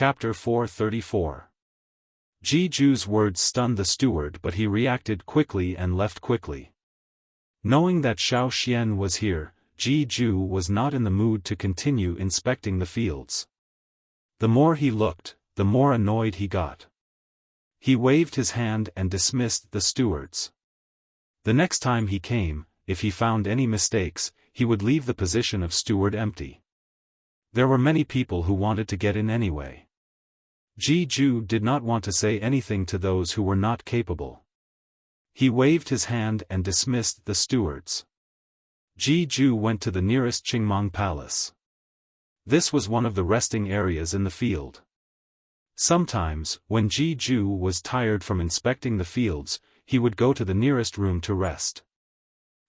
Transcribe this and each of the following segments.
Chapter 434. Jiju's words stunned the steward, but he reacted quickly and left quickly. Knowing that Xiaofan was here, Jiju was not in the mood to continue inspecting the fields. The more he looked, the more annoyed he got. He waved his hand and dismissed the stewards. The next time he came, if he found any mistakes, he would leave the position of steward empty. There were many people who wanted to get in anyway. Jiju did not want to say anything to those who were not capable. He waved his hand and dismissed the stewards. Jiju went to the nearest Qingmong Palace. This was one of the resting areas in the field. Sometimes, when Jiju was tired from inspecting the fields, he would go to the nearest room to rest.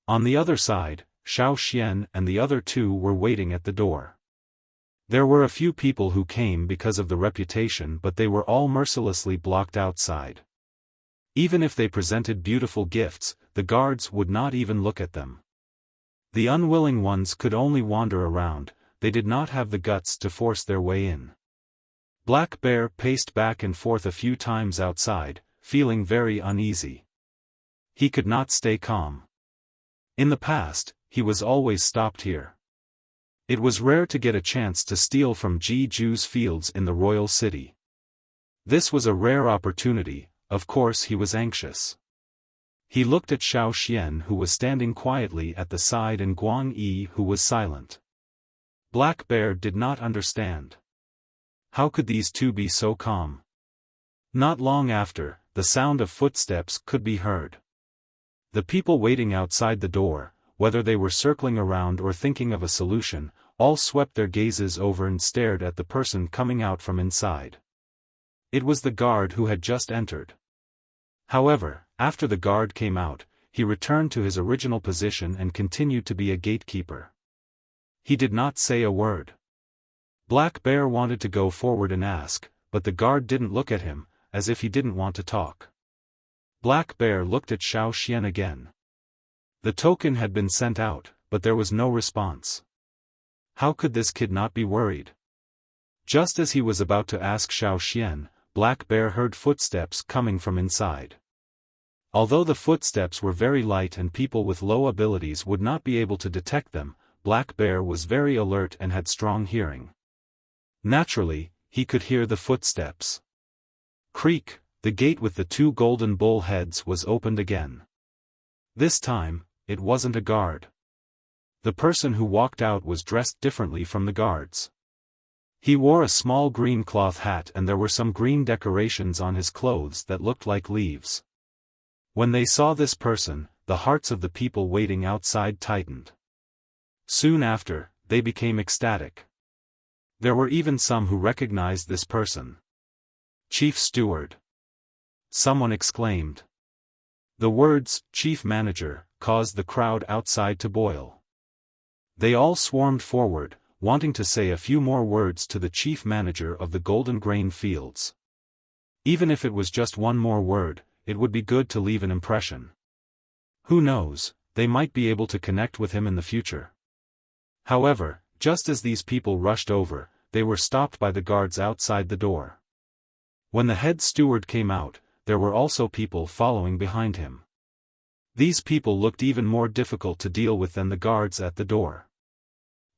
On the other side, Xiaofan and the other two were waiting at the door. There were a few people who came because of the reputation, but they were all mercilessly blocked outside. Even if they presented beautiful gifts, the guards would not even look at them. The unwilling ones could only wander around, they did not have the guts to force their way in. Black Bear paced back and forth a few times outside, feeling very uneasy. He could not stay calm. In the past, he was always stopped here. It was rare to get a chance to steal from Jiju's fields in the royal city. This was a rare opportunity. Of course he was anxious. He looked at Xiaofan, who was standing quietly at the side, and Guang Yi, who was silent. Black Bear did not understand. How could these two be so calm? Not long after, the sound of footsteps could be heard. The people waiting outside the door, whether they were circling around or thinking of a solution, all swept their gazes over and stared at the person coming out from inside. It was the guard who had just entered. However, after the guard came out, he returned to his original position and continued to be a gatekeeper. He did not say a word. Black Bear wanted to go forward and ask, but the guard didn't look at him, as if he didn't want to talk. Black Bear looked at Xiaofan again. The token had been sent out, but there was no response. How could this kid not be worried? Just as he was about to ask Xiaofan, Black Bear heard footsteps coming from inside. Although the footsteps were very light and people with low abilities would not be able to detect them, Black Bear was very alert and had strong hearing. Naturally, he could hear the footsteps. Creak, the gate with the two golden bull heads was opened again. This time, it wasn't a guard. The person who walked out was dressed differently from the guards. He wore a small green cloth hat and there were some green decorations on his clothes that looked like leaves. When they saw this person, the hearts of the people waiting outside tightened. Soon after, they became ecstatic. There were even some who recognized this person. Chief Steward. Someone exclaimed. The words, Chief Manager, caused the crowd outside to boil. They all swarmed forward, wanting to say a few more words to the Chief Manager of the Golden Grain Fields. Even if it was just one more word, it would be good to leave an impression. Who knows, they might be able to connect with him in the future. However, just as these people rushed over, they were stopped by the guards outside the door. When the head steward came out, there were also people following behind him. These people looked even more difficult to deal with than the guards at the door.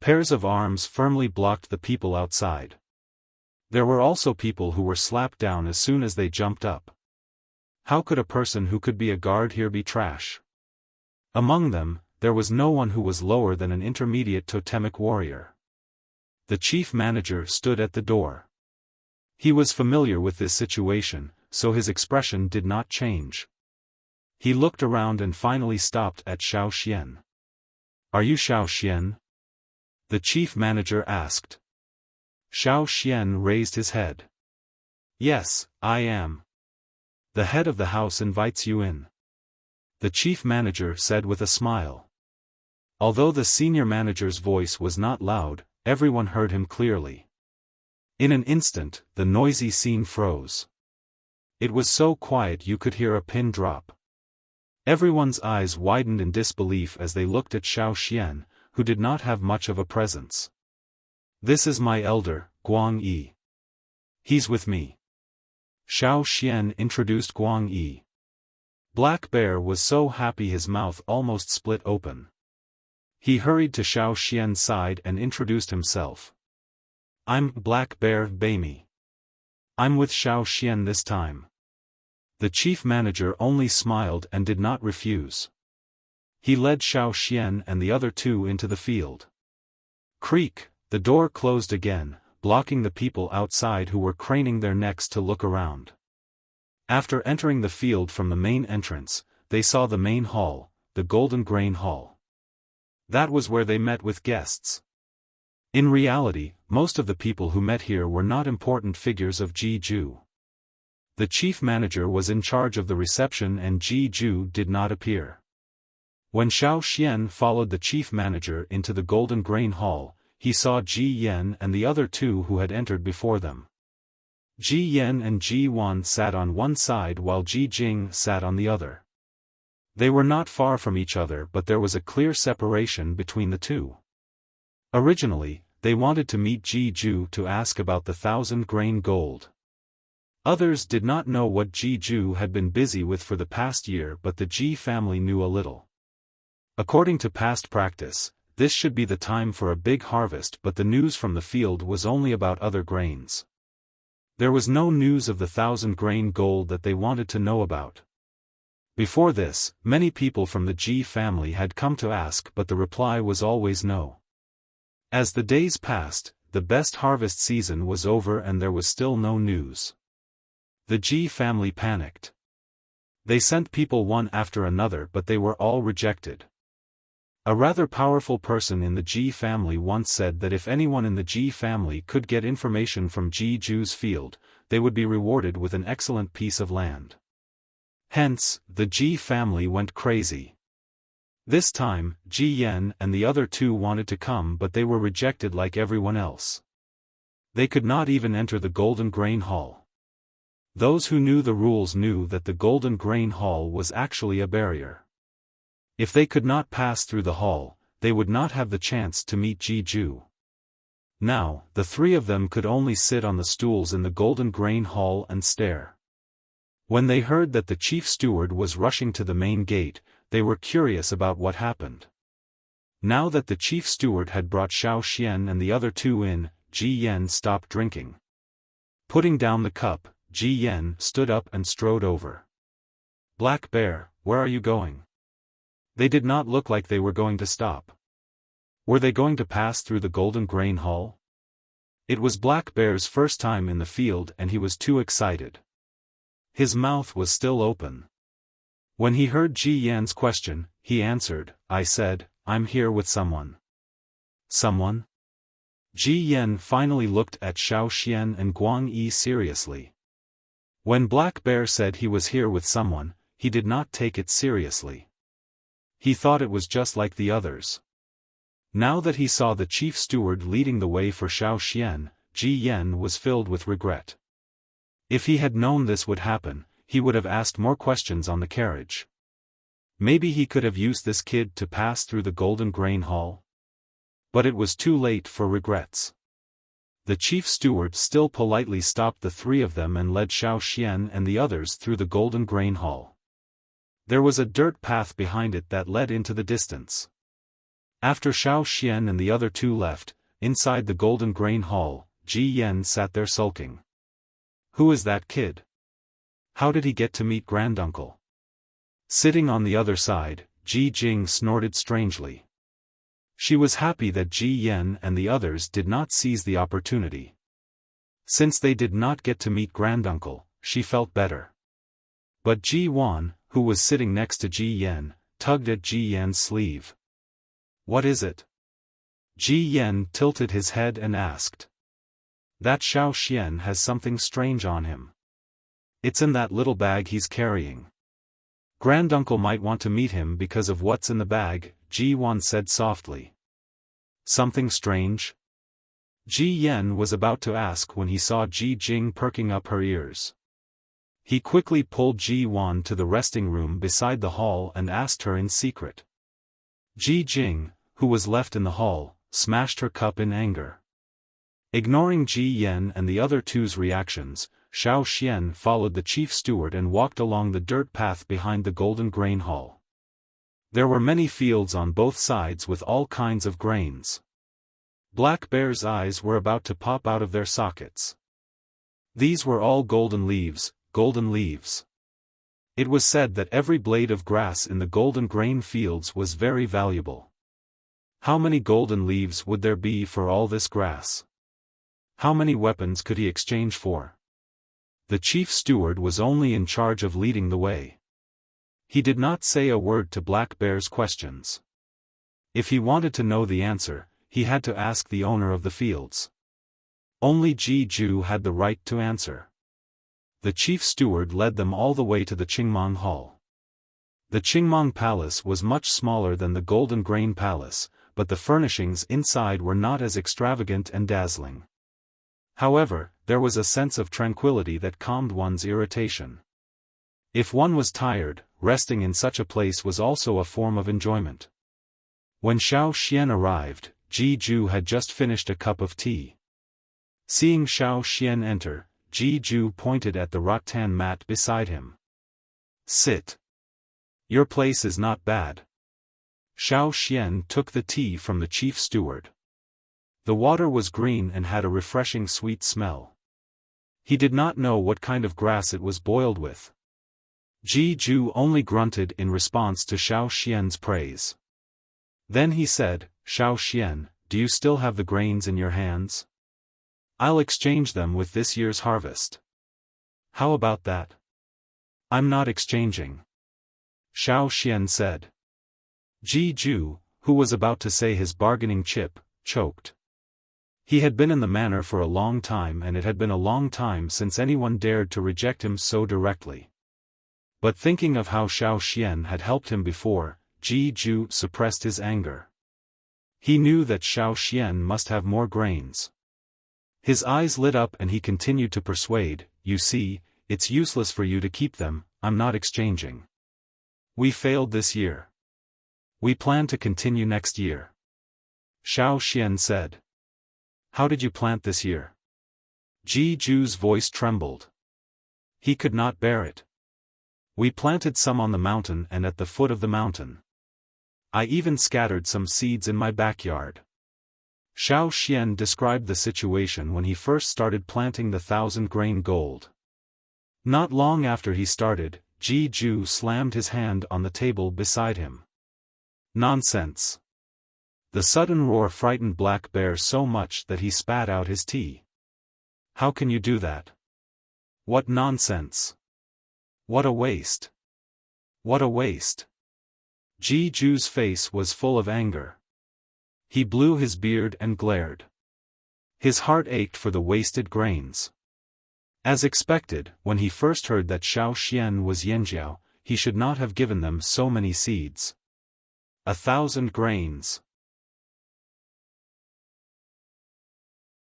Pairs of arms firmly blocked the people outside. There were also people who were slapped down as soon as they jumped up. How could a person who could be a guard here be trash? Among them, there was no one who was lower than an intermediate totemic warrior. The chief manager stood at the door. He was familiar with this situation, so his expression did not change. He looked around and finally stopped at Xiaofan. Are you Xiaofan? The chief manager asked. Xiaofan raised his head. Yes, I am. The head of the house invites you in. The chief manager said with a smile. Although the senior manager's voice was not loud, everyone heard him clearly. In an instant, the noisy scene froze. It was so quiet you could hear a pin drop. Everyone's eyes widened in disbelief as they looked at Xiaofan, who did not have much of a presence. This is my elder, Guang Yi. He's with me. Xiaofan introduced Guang Yi. Black Bear was so happy his mouth almost split open. He hurried to Xiaofan's side and introduced himself. I'm Black Bear Baimi. I'm with Xiaofan this time. The chief manager only smiled and did not refuse. He led Xiaofan and the other two into the field. Creak, the door closed again, blocking the people outside who were craning their necks to look around. After entering the field from the main entrance, they saw the main hall, the Golden Grain Hall. That was where they met with guests. In reality, most of the people who met here were not important figures of Jeju. The chief manager was in charge of the reception and Jeju did not appear. When Xiaofan followed the chief manager into the Golden Grain Hall, he saw Ji Yan and the other two who had entered before them. Ji Yan and Ji Wan sat on one side while Ji Jing sat on the other. They were not far from each other, but there was a clear separation between the two. Originally, they wanted to meet Jeju to ask about the 1,000-grain gold. Others did not know what Jeju had been busy with for the past year, but the Ji family knew a little. According to past practice, this should be the time for a big harvest, but the news from the field was only about other grains. There was no news of the 1,000-grain gold that they wanted to know about. Before this, many people from the Ji family had come to ask, but the reply was always no. As the days passed, the best harvest season was over and there was still no news. The Ji family panicked. They sent people one after another, but they were all rejected. A rather powerful person in the Ji family once said that if anyone in the Ji family could get information from Jeju's field, they would be rewarded with an excellent piece of land. Hence, the Ji family went crazy. This time, Ji Yan and the other two wanted to come, but they were rejected like everyone else. They could not even enter the Golden Grain Hall. Those who knew the rules knew that the Golden Grain Hall was actually a barrier. If they could not pass through the hall, they would not have the chance to meet Jeju. Now, the three of them could only sit on the stools in the Golden Grain Hall and stare. When they heard that the chief steward was rushing to the main gate, they were curious about what happened. Now that the chief steward had brought Xiaofan and the other two in, Ji Yan stopped drinking. Putting down the cup, Ji Yan stood up and strode over. Black Bear, where are you going? They did not look like they were going to stop. Were they going to pass through the Golden Grain Hall? It was Black Bear's first time in the field and he was too excited. His mouth was still open. When he heard Ji Yan's question, he answered, I said, I'm here with someone. Someone? Ji Yan finally looked at Xiaofan and Guang Yi seriously. When Black Bear said he was here with someone, he did not take it seriously. He thought it was just like the others. Now that he saw the chief steward leading the way for Xiaofan, Ji Yan was filled with regret. If he had known this would happen, he would have asked more questions on the carriage. Maybe he could have used this kid to pass through the Golden Grain Hall. But it was too late for regrets. The chief steward still politely stopped the three of them and led Xiaofan and the others through the Golden Grain Hall. There was a dirt path behind it that led into the distance. After Xiaofan and the other two left, inside the Golden Grain Hall, Ji Yan sat there sulking. Who is that kid? How did he get to meet Granduncle? Sitting on the other side, Ji Jing snorted strangely. She was happy that Ji Yan and the others did not seize the opportunity. Since they did not get to meet Granduncle, she felt better. But Ji Wan, who was sitting next to Ji Yan, tugged at Ji Yan's sleeve. What is it? Ji Yan tilted his head and asked. That Xiaofan has something strange on him. It's in that little bag he's carrying. Granduncle might want to meet him because of what's in the bag, Ji Wan said softly. Something strange? Ji Yan was about to ask when he saw Ji Jing perking up her ears. He quickly pulled Ji Wan to the resting room beside the hall and asked her in secret. Ji Jing, who was left in the hall, smashed her cup in anger. Ignoring Ji Yan and the other two's reactions, Xiaofan followed the chief steward and walked along the dirt path behind the golden grain hall. There were many fields on both sides with all kinds of grains. Black Bear's eyes were about to pop out of their sockets. These were all golden leaves, golden leaves. It was said that every blade of grass in the golden grain fields was very valuable. How many golden leaves would there be for all this grass? How many weapons could he exchange for? The chief steward was only in charge of leading the way. He did not say a word to Black Bear's questions. If he wanted to know the answer, he had to ask the owner of the fields. Only Ji Ju had the right to answer. The chief steward led them all the way to the Qingmong Hall. The Qingmong Palace was much smaller than the Golden Grain Palace, but the furnishings inside were not as extravagant and dazzling. However, there was a sense of tranquility that calmed one's irritation. If one was tired, resting in such a place was also a form of enjoyment. When Xiaofan arrived, Ji Ju had just finished a cup of tea. Seeing Xiaofan enter, Ji Ju pointed at the rattan mat beside him. "Sit. Your place is not bad." Xiaofan took the tea from the chief steward. The water was green and had a refreshing sweet smell. He did not know what kind of grass it was boiled with. Ji Ju only grunted in response to Xiaofan's praise. Then he said, "Xiaofan, do you still have the grains in your hands? I'll exchange them with this year's harvest." "How about that?" "I'm not exchanging," Xiaofan said. Ji Ju, who was about to say his bargaining chip, choked. He had been in the manor for a long time and it had been a long time since anyone dared to reject him so directly. But thinking of how Xiaofan had helped him before, Ji Ju suppressed his anger. He knew that Xiaofan must have more grains. His eyes lit up and he continued to persuade, "You see, it's useless for you to keep them, I'm not exchanging. We failed this year. We plan to continue next year." Xiaofan said. "How did you plant this year?" Ji Ju's voice trembled. He could not bear it. "We planted some on the mountain and at the foot of the mountain. I even scattered some seeds in my backyard." Xiaofan described the situation when he first started planting the 1,000-grain gold. Not long after he started, Ji Ju slammed his hand on the table beside him. "Nonsense." The sudden roar frightened Black Bear so much that he spat out his tea. "How can you do that? What nonsense! What a waste! What a waste!" Ji Ju's face was full of anger. He blew his beard and glared. His heart ached for the wasted grains. As expected, when he first heard that Xiaofan was Yanjiao, he should not have given them so many seeds. 1,000 grains.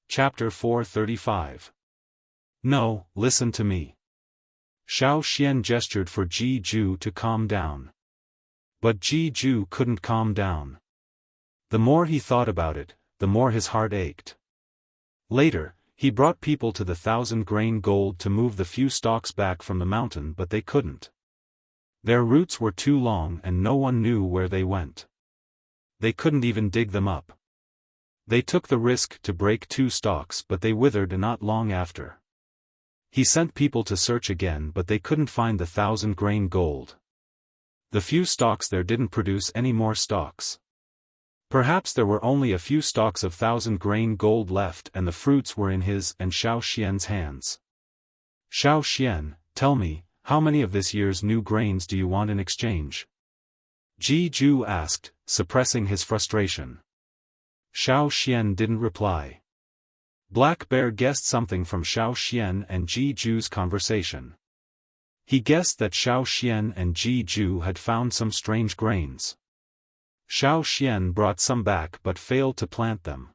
Chapter 435. "No, listen to me." Xiaofan gestured for Ji Ju to calm down. But Ji Ju couldn't calm down. The more he thought about it, the more his heart ached. Later, he brought people to the 1,000-grain gold to move the few stalks back from the mountain, but they couldn't. Their roots were too long and no one knew where they went. They couldn't even dig them up. They took the risk to break 2 stalks, but they withered not long after. He sent people to search again, but they couldn't find the 1,000-grain gold. The few stalks there didn't produce any more stalks. Perhaps there were only a few stalks of 1,000-grain gold left and the fruits were in his and Xiaofan's hands. "Xiaofan, tell me, how many of this year's new grains do you want in exchange?" Ji Ju asked, suppressing his frustration. Xiaofan didn't reply. Black Bear guessed something from Xiaofan and Ji Ju's conversation. He guessed that Xiaofan and Ji Ju had found some strange grains. Xiaofan brought some back but failed to plant them.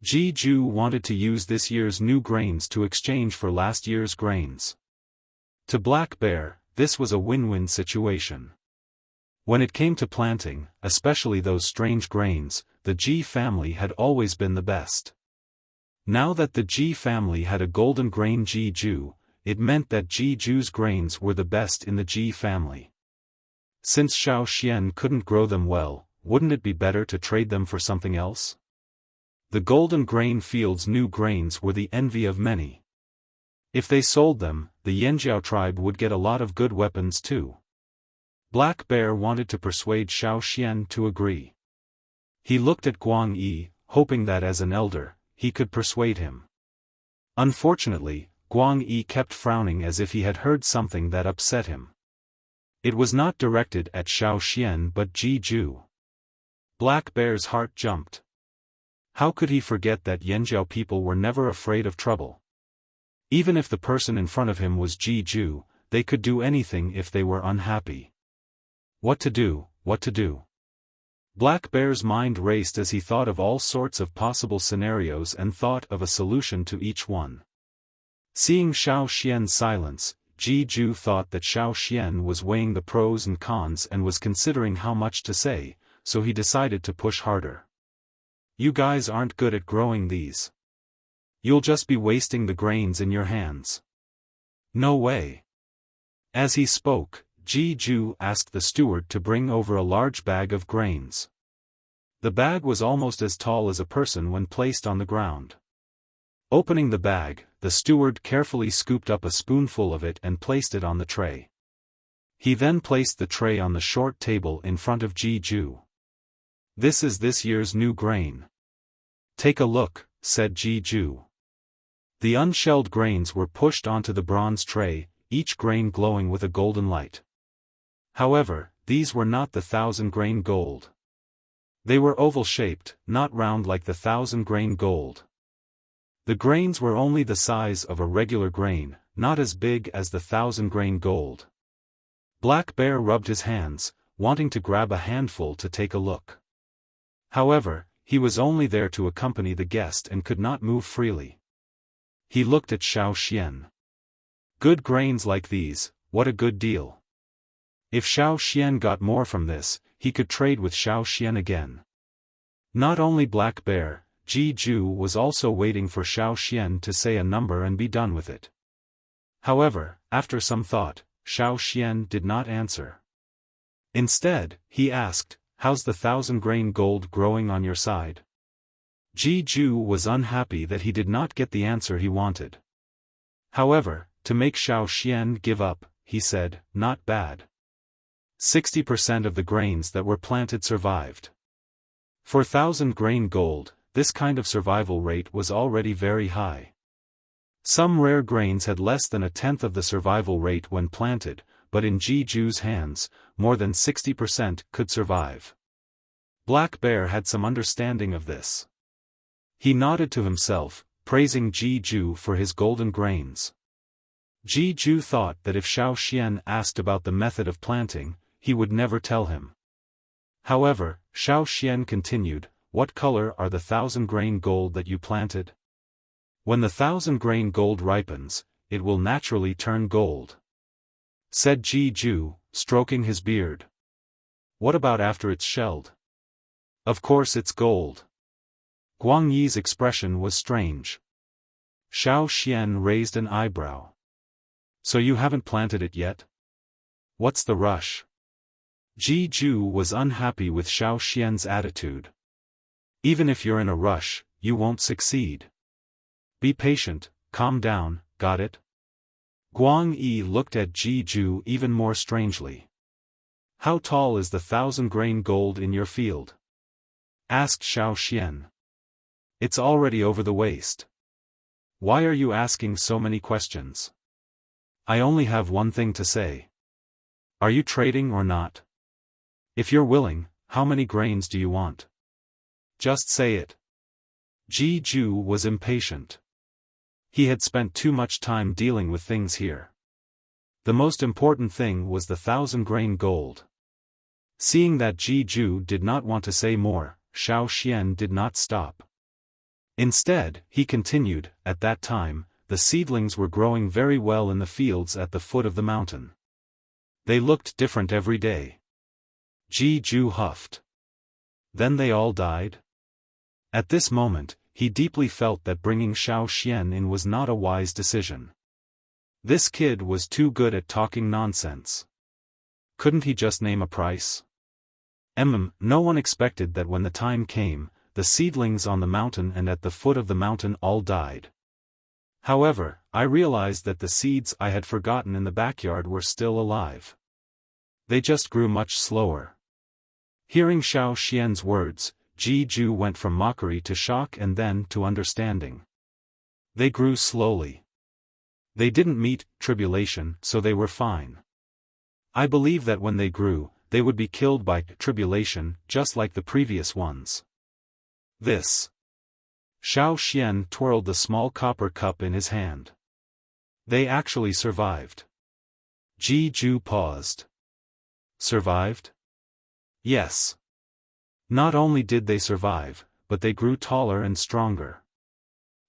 Ji Ju wanted to use this year's new grains to exchange for last year's grains. To Black Bear, this was a win-win situation. When it came to planting, especially those strange grains, the Ji family had always been the best. Now that the Ji family had a golden grain Ji-ju, it meant that Ji-ju's grains were the best in the Ji family. Since Xiaoxian couldn't grow them well, wouldn't it be better to trade them for something else? The golden grain field's new grains were the envy of many. If they sold them, the Yanjiao tribe would get a lot of good weapons too. Black Bear wanted to persuade Xiaoxian to agree. He looked at Guang Yi, hoping that as an elder, he could persuade him. Unfortunately, Guang Yi kept frowning as if he had heard something that upset him. It was not directed at Xiaoxian but Ji-ju. Black Bear's heart jumped. How could he forget that Yanjiao people were never afraid of trouble? Even if the person in front of him was Ji-ju, they could do anything if they were unhappy. What to do, what to do? Black Bear's mind raced as he thought of all sorts of possible scenarios and thought of a solution to each one. Seeing Xiaoxian's silence, Ji-ju thought that Xiaoxian was weighing the pros and cons and was considering how much to say, so he decided to push harder. You guys aren't good at growing these. You'll just be wasting the grains in your hands. No way. As he spoke, Ji-ju asked the steward to bring over a large bag of grains. The bag was almost as tall as a person when placed on the ground. Opening the bag, the steward carefully scooped up a spoonful of it and placed it on the tray. He then placed the tray on the short table in front of Ji-ju. This is this year's new grain. Take a look, said Ji-ju. The unshelled grains were pushed onto the bronze tray, each grain glowing with a golden light. However, these were not the 1,000-grain gold. They were oval-shaped, not round like the 1,000-grain gold. The grains were only the size of a regular grain, not as big as the 1,000-grain gold. Black Bear rubbed his hands, wanting to grab a handful to take a look. However, he was only there to accompany the guest and could not move freely. He looked at Xiaoxian. Good grains like these, what a good deal. If Xiaoxian got more from this, he could trade with Xiaoxian again. Not only Black Bear, Ji-ju was also waiting for Xiaoxian to say a number and be done with it. However, after some thought, Xiaoxian did not answer. Instead, he asked, "How's the 1,000-grain gold growing on your side?" Ji-ju was unhappy that he did not get the answer he wanted. However, to make Xiaoxian give up, he said, "Not bad. 60% of the grains that were planted survived. For 1,000-grain gold, this kind of survival rate was already very high. Some rare grains had less than a tenth of the survival rate when planted, but in Ji-ju's hands, more than 60% could survive." Black Bear had some understanding of this. He nodded to himself, praising Ji-ju for his golden grains. Ji-ju thought that if Xiaoxian asked about the method of planting, he would never tell him. However, Xiaoxian continued, "What color are the 1,000-grain gold that you planted?" "When the 1,000-grain gold ripens, it will naturally turn gold," said Ji-ju, stroking his beard. "What about after it's shelled?" "Of course it's gold." Guang Yi's expression was strange. Xiaoxian raised an eyebrow. "So you haven't planted it yet? What's the rush?" Ji-ju was unhappy with Xiaoxian's attitude. "Even if you're in a rush, you won't succeed. Be patient, calm down, got it?" Guang Yi looked at Ji-ju even more strangely. "How tall is the 1,000-grain gold in your field?" asked Xiaoxian. "It's already over the waist. Why are you asking so many questions? I only have one thing to say. Are you trading or not? If you're willing, how many grains do you want? Just say it." Ji-ju was impatient. He had spent too much time dealing with things here. The most important thing was the 1,000-grain gold. Seeing that Ji-ju did not want to say more, Xiaoxian did not stop. Instead, he continued, "At that time, the seedlings were growing very well in the fields at the foot of the mountain. They looked different every day." Ji-ju huffed. "Then they all died?" At this moment, he deeply felt that bringing Xiaoxian in was not a wise decision. This kid was too good at talking nonsense. Couldn't he just name a price? No one expected that when the time came, the seedlings on the mountain and at the foot of the mountain all died. However, I realized that the seeds I had forgotten in the backyard were still alive. They just grew much slower. Hearing Xiaoxian's words, Jiju went from mockery to shock and then to understanding. They grew slowly. They didn't meet tribulation, so they were fine. I believe that when they grew, they would be killed by tribulation, just like the previous ones. This. Xiaoxian twirled the small copper cup in his hand. They actually survived. Jiju paused. Survived? Yes. Not only did they survive, but they grew taller and stronger.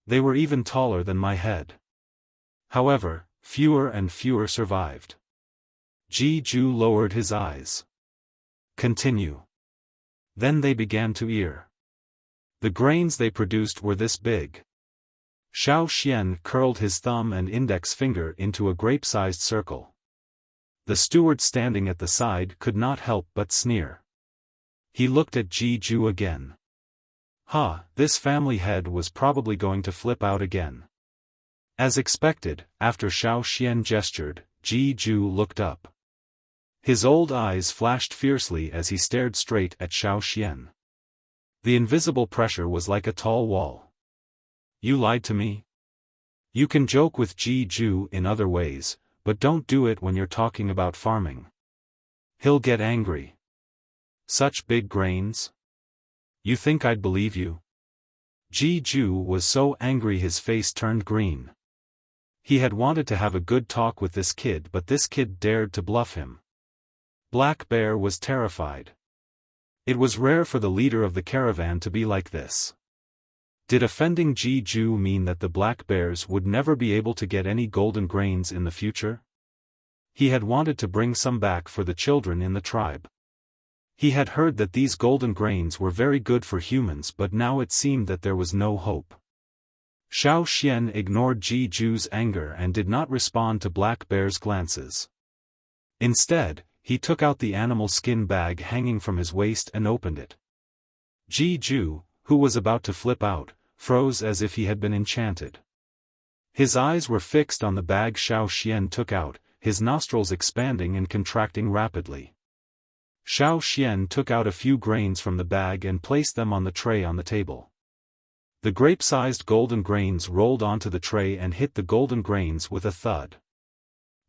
They were even taller than my head. However, fewer and fewer survived. Jiju lowered his eyes. Continue. Then they began to ear. The grains they produced were this big. Xiaoxian curled his thumb and index finger into a grape-sized circle. The steward standing at the side could not help but sneer. He looked at Jiju again. This family head was probably going to flip out again. As expected, after Xiaoxian gestured, Jiju looked up. His old eyes flashed fiercely as he stared straight at Xiaoxian. The invisible pressure was like a tall wall. You lied to me? You can joke with Jiju in other ways, but don't do it when you're talking about farming. He'll get angry. Such big grains? You think I'd believe you? Jiju was so angry his face turned green. He had wanted to have a good talk with this kid, but this kid dared to bluff him. Black Bear was terrified. It was rare for the leader of the caravan to be like this. Did offending Jiju mean that the Black Bears would never be able to get any golden grains in the future? He had wanted to bring some back for the children in the tribe. He had heard that these golden grains were very good for humans, but now it seemed that there was no hope. Xiaoxian ignored Jiju's anger and did not respond to Black Bear's glances. Instead, he took out the animal skin bag hanging from his waist and opened it. Jiju, who was about to flip out, froze as if he had been enchanted. His eyes were fixed on the bag Xiaoxian took out, his nostrils expanding and contracting rapidly. Xiaoxian took out a few grains from the bag and placed them on the tray on the table. The grape-sized golden grains rolled onto the tray and hit the golden grains with a thud.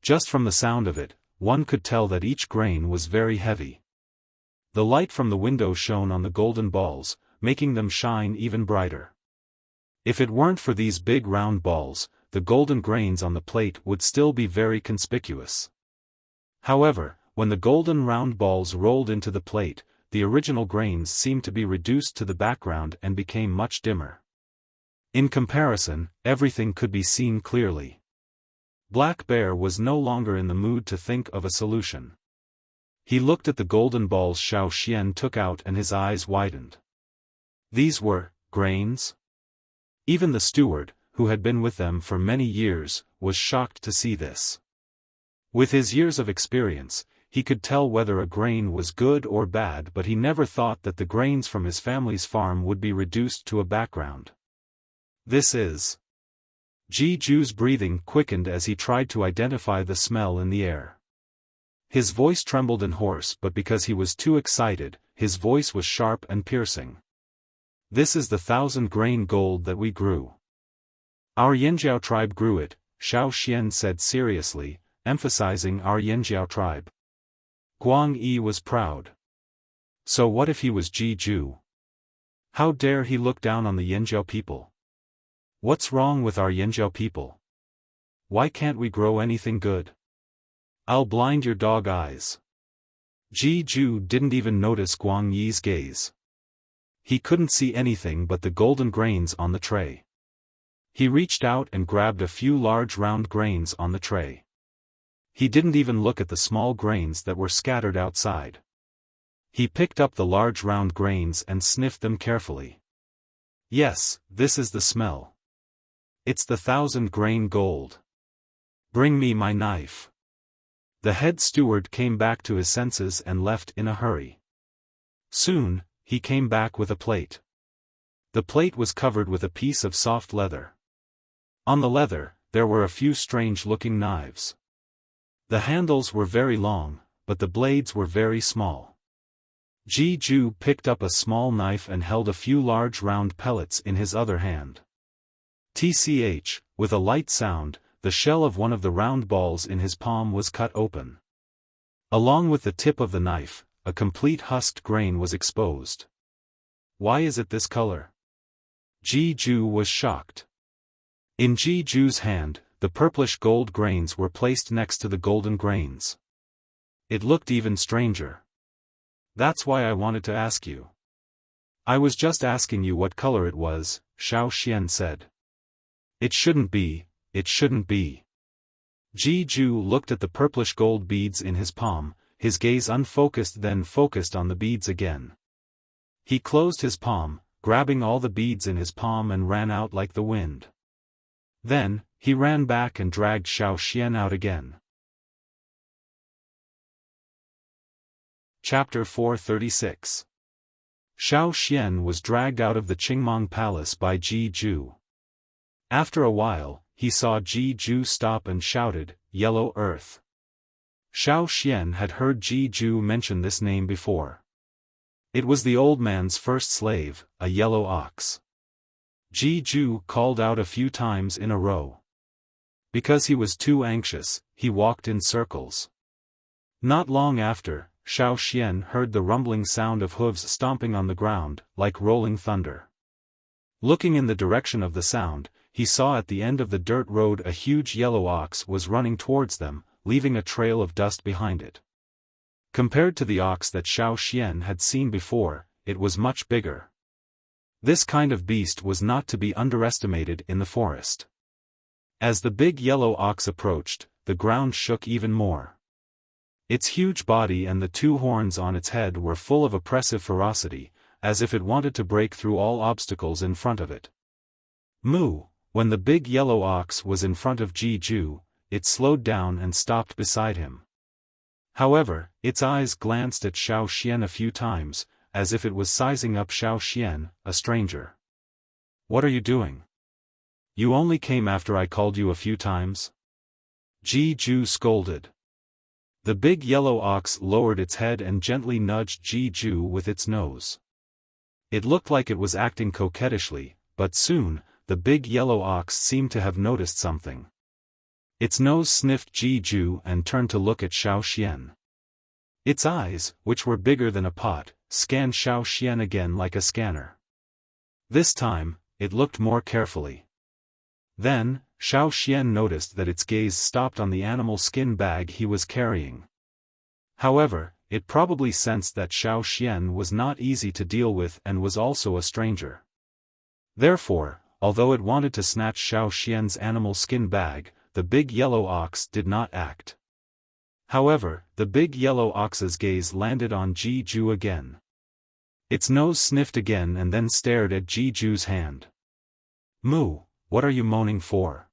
Just from the sound of it, one could tell that each grain was very heavy. The light from the window shone on the golden balls, making them shine even brighter. If it weren't for these big round balls, the golden grains on the plate would still be very conspicuous. However, when the golden round balls rolled into the plate, the original grains seemed to be reduced to the background and became much dimmer. In comparison, everything could be seen clearly. Black Bear was no longer in the mood to think of a solution. He looked at the golden balls Xiaoxian took out and his eyes widened. These were grains? Even the steward, who had been with them for many years, was shocked to see this. With his years of experience, he could tell whether a grain was good or bad, but he never thought that the grains from his family's farm would be reduced to a background. This is... Jiju's breathing quickened as he tried to identify the smell in the air. His voice trembled and hoarse, but because he was too excited, his voice was sharp and piercing. This is the 1,000-grain gold that we grew. Our Yanjiao tribe grew it, Xiaoxian said seriously, emphasizing our Yanjiao tribe. Guang Yi was proud. So what if he was Jiju? How dare he look down on the Yanjiao people? What's wrong with our Yanjiao people? Why can't we grow anything good? I'll blind your dog eyes. Jiju didn't even notice Guang Yi's gaze. He couldn't see anything but the golden grains on the tray. He reached out and grabbed a few large round grains on the tray. He didn't even look at the small grains that were scattered outside. He picked up the large round grains and sniffed them carefully. Yes, this is the smell. It's the 1,000-grain gold. Bring me my knife. The head steward came back to his senses and left in a hurry. Soon, he came back with a plate. The plate was covered with a piece of soft leather. On the leather, there were a few strange-looking knives. The handles were very long, but the blades were very small. Ji-ju picked up a small knife and held a few large round pellets in his other hand. Tch, with a light sound, the shell of one of the round balls in his palm was cut open. Along with the tip of the knife, a complete husked grain was exposed. Why is it this color? Ji-ju was shocked. In Ji-ju's hand, the purplish gold grains were placed next to the golden grains. It looked even stranger. That's why I wanted to ask you. I was just asking you what color it was, Xiaofan said. It shouldn't be, it shouldn't be. Ji-ju looked at the purplish gold beads in his palm, his gaze unfocused then focused on the beads again. He closed his palm, grabbing all the beads in his palm and ran out like the wind. Then, he ran back and dragged Xiaofan out again. Chapter 436. Xiaofan was dragged out of the Qingmong Palace by Ji-ju. After a while, he saw Ji-ju stop and shouted, "Yellow Earth." Xiaofan had heard Ji-ju mention this name before. It was the old man's first slave, a yellow ox. Ji-ju called out a few times in a row. Because he was too anxious, he walked in circles. Not long after, Xiaofan heard the rumbling sound of hooves stomping on the ground, like rolling thunder. Looking in the direction of the sound, he saw at the end of the dirt road a huge yellow ox was running towards them, leaving a trail of dust behind it. Compared to the ox that Xiaofan had seen before, it was much bigger. This kind of beast was not to be underestimated in the forest. As the big yellow ox approached, the ground shook even more. Its huge body and the two horns on its head were full of oppressive ferocity, as if it wanted to break through all obstacles in front of it. Moo! When the big yellow ox was in front of Ji-ju, it slowed down and stopped beside him. However, its eyes glanced at Xiaofan a few times, as if it was sizing up Xiaofan, a stranger. "What are you doing? You only came after I called you a few times?" Ji-ju scolded. The big yellow ox lowered its head and gently nudged Ji-ju with its nose. It looked like it was acting coquettishly, but soon, the big yellow ox seemed to have noticed something. Its nose sniffed Ji-ju and turned to look at Xiaofan. Its eyes, which were bigger than a pot, scanned Xiaofan again like a scanner. This time, it looked more carefully. Then, Xiaofan noticed that its gaze stopped on the animal skin bag he was carrying. However, it probably sensed that Xiaofan was not easy to deal with and was also a stranger. Therefore, although it wanted to snatch Xiaofan's animal skin bag, the big yellow ox did not act. However, the big yellow ox's gaze landed on Ji-ju again. Its nose sniffed again and then stared at Ji-ju's hand. "Moo, what are you moaning for?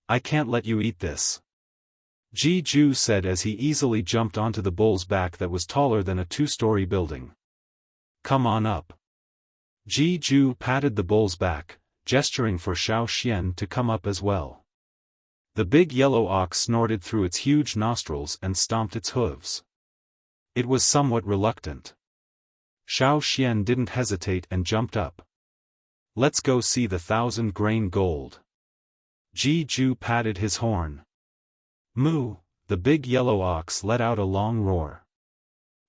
I can't let you eat this," Ji-ju said as he easily jumped onto the bull's back that was taller than a two-story building. "Come on up." Ji-ju patted the bull's back, gesturing for Xiaofan to come up as well. The big yellow ox snorted through its huge nostrils and stomped its hooves. It was somewhat reluctant. Xiaofan didn't hesitate and jumped up. "Let's go see the 1,000-grain gold." Ji-ju patted his horn. Moo! The big yellow ox let out a long roar.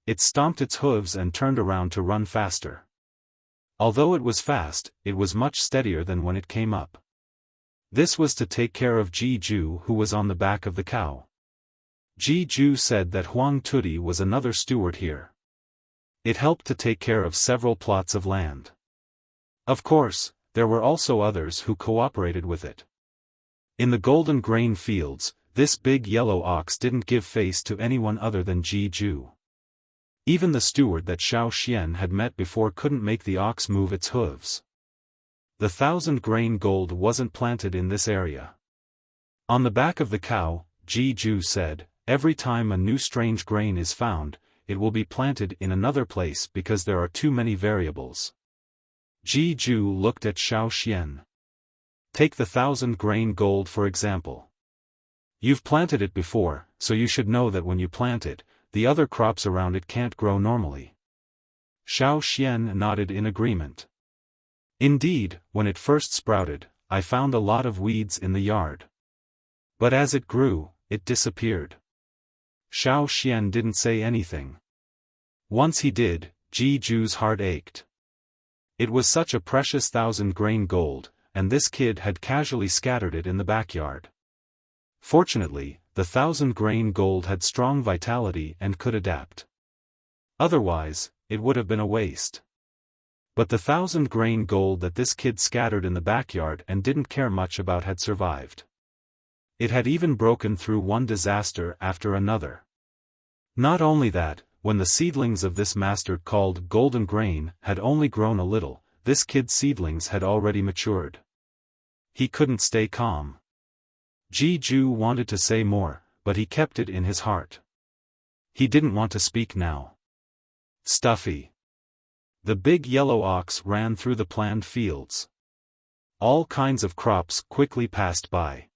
It stomped its hooves and turned around to run faster. Although it was fast, it was much steadier than when it came up. This was to take care of Ji-ju, who was on the back of the cow. Ji-ju said that Huang Tudi was another steward here. It helped to take care of several plots of land. Of course, there were also others who cooperated with it. In the golden grain fields, this big yellow ox didn't give face to anyone other than Ji-ju. Even the steward that Xiaofan had met before couldn't make the ox move its hooves. The 1,000-grain gold wasn't planted in this area. On the back of the cow, Ji-ju said, every time a new strange grain is found, it will be planted in another place because there are too many variables. Ji-ju looked at Xiaofan. Take the 1,000-grain gold for example. You've planted it before, so you should know that when you plant it, the other crops around it can't grow normally. Xiaofan nodded in agreement. Indeed, when it first sprouted, I found a lot of weeds in the yard. But as it grew, it disappeared. Xiaofan didn't say anything. Once he did, Ji-ju's heart ached. It was such a precious 1,000-grain gold, and this kid had casually scattered it in the backyard. Fortunately, the 1,000-grain gold had strong vitality and could adapt. Otherwise, it would have been a waste. But the 1,000-grain gold that this kid scattered in the backyard and didn't care much about had survived. It had even broken through one disaster after another. Not only that, when the seedlings of this master called golden grain had only grown a little, this kid's seedlings had already matured. He couldn't stay calm. Ji-ju wanted to say more, but he kept it in his heart. He didn't want to speak now. Stuffy. The big yellow ox ran through the planned fields. All kinds of crops quickly passed by.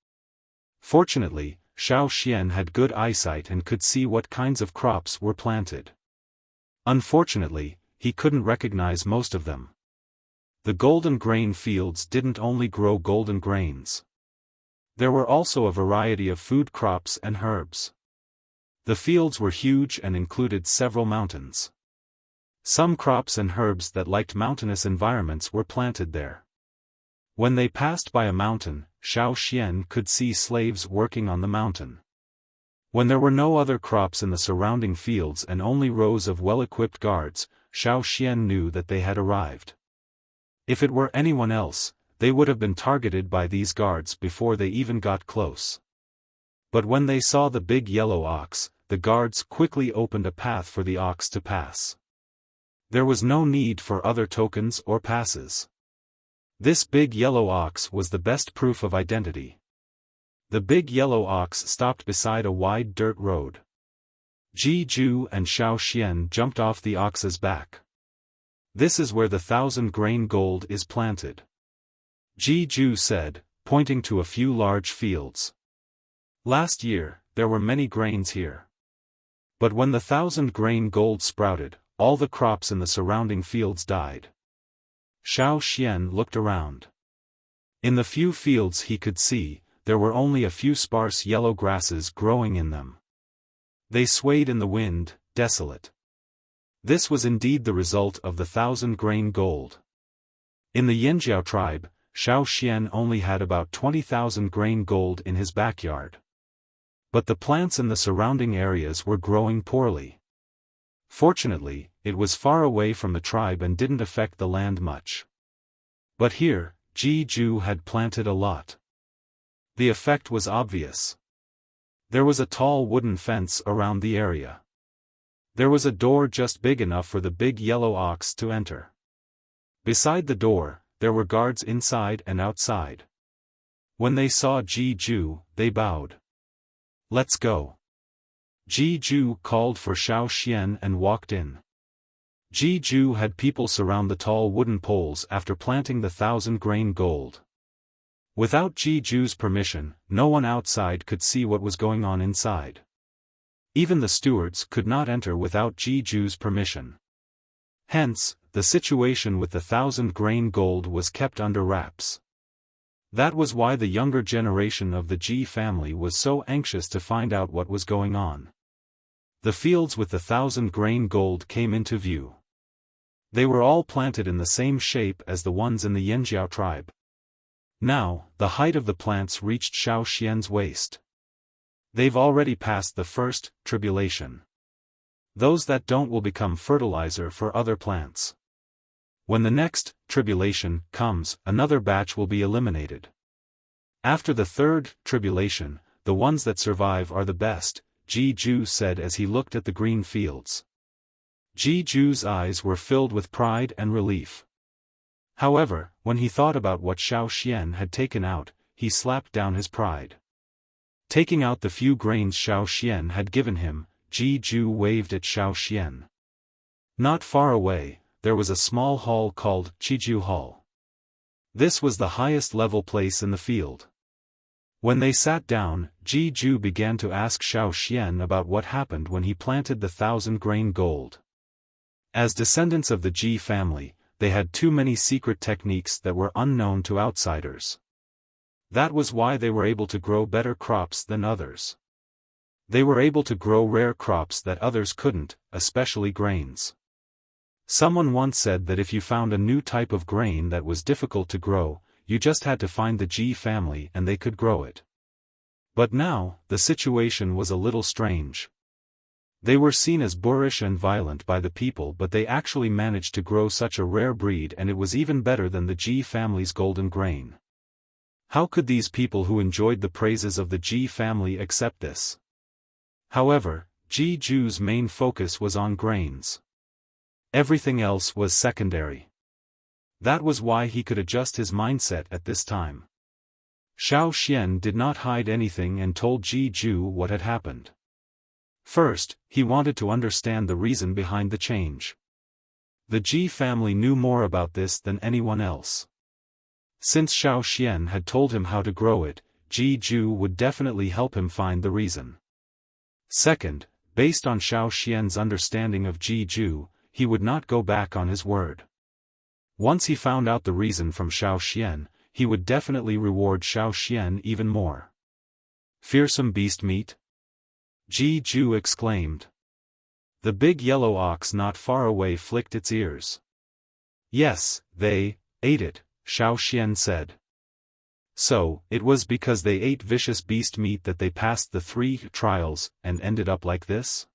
Fortunately, Xiaofan had good eyesight and could see what kinds of crops were planted. Unfortunately, he couldn't recognize most of them. The golden grain fields didn't only grow golden grains. There were also a variety of food crops and herbs. The fields were huge and included several mountains. Some crops and herbs that liked mountainous environments were planted there. When they passed by a mountain, Xiaofan could see slaves working on the mountain. When there were no other crops in the surrounding fields and only rows of well-equipped guards, Xiaofan knew that they had arrived. If it were anyone else, they would have been targeted by these guards before they even got close. But when they saw the big yellow ox, the guards quickly opened a path for the ox to pass. There was no need for other tokens or passes. This big yellow ox was the best proof of identity. The big yellow ox stopped beside a wide dirt road. Ji-ju and Xiaofan jumped off the ox's back. This is where the 1,000-grain gold is planted. Ji-ju said, pointing to a few large fields. Last year, there were many grains here. But when the 1,000-grain gold sprouted, all the crops in the surrounding fields died. Xiaofan looked around. In the few fields he could see, there were only a few sparse yellow grasses growing in them. They swayed in the wind, desolate. This was indeed the result of the 1,000-grain gold. In the Yanjiao tribe, Xiaofan only had about 20,000 grain gold in his backyard. But the plants in the surrounding areas were growing poorly. Fortunately, it was far away from the tribe and didn't affect the land much. But here, Ji-ju had planted a lot. The effect was obvious. There was a tall wooden fence around the area. There was a door just big enough for the big yellow ox to enter. Beside the door, there were guards inside and outside. When they saw Ji-ju, they bowed. "Let's go." Ji-ju called for Xiaofan and walked in. Ji-ju had people surround the tall wooden poles after planting the 1,000-grain gold. Without Ji-ju's permission, no one outside could see what was going on inside. Even the stewards could not enter without Ji-ju's permission. Hence, the situation with the 1,000-grain gold was kept under wraps. That was why the younger generation of the Ji family was so anxious to find out what was going on. The fields with the 1,000-grain gold came into view. They were all planted in the same shape as the ones in the Yanjiao tribe. Now, the height of the plants reached Xiaofan's waist. They've already passed the first tribulation. Those that don't will become fertilizer for other plants. When the next tribulation comes, another batch will be eliminated. After the third tribulation, the ones that survive are the best, Ji-ju said as he looked at the green fields. Ji-ju's eyes were filled with pride and relief. However, when he thought about what Xiaofan had taken out, he slapped down his pride. Taking out the few grains Xiaofan had given him, Ji-ju waved at Xiaofan. Not far away, there was a small hall called Chiju Hall. This was the highest level place in the field. When they sat down, Ji-ju began to ask Xiaofan about what happened when he planted the 1,000-grain gold. As descendants of the Ji family, they had too many secret techniques that were unknown to outsiders. That was why they were able to grow better crops than others. They were able to grow rare crops that others couldn't, especially grains. Someone once said that if you found a new type of grain that was difficult to grow, you just had to find the Ji family and they could grow it. But now, the situation was a little strange. They were seen as boorish and violent by the people, but they actually managed to grow such a rare breed, and it was even better than the Ji family's golden grain. How could these people who enjoyed the praises of the Ji family accept this? However, Ji-ju's main focus was on grains. Everything else was secondary. That was why he could adjust his mindset at this time. Xiaofan did not hide anything and told Ji-ju what had happened. First, he wanted to understand the reason behind the change. The Ji family knew more about this than anyone else. Since Xiaofan had told him how to grow it, Ji-ju would definitely help him find the reason. Second, based on Xiaofan's understanding of Ji-ju, he would not go back on his word. Once he found out the reason from Xiaofan, he would definitely reward Xiaofan even more. Fearsome beast meat? Ji-ju exclaimed. The big yellow ox not far away flicked its ears. Yes, they ate it, Xiaofan said. So, it was because they ate vicious beast meat that they passed the 3 trials, and ended up like this?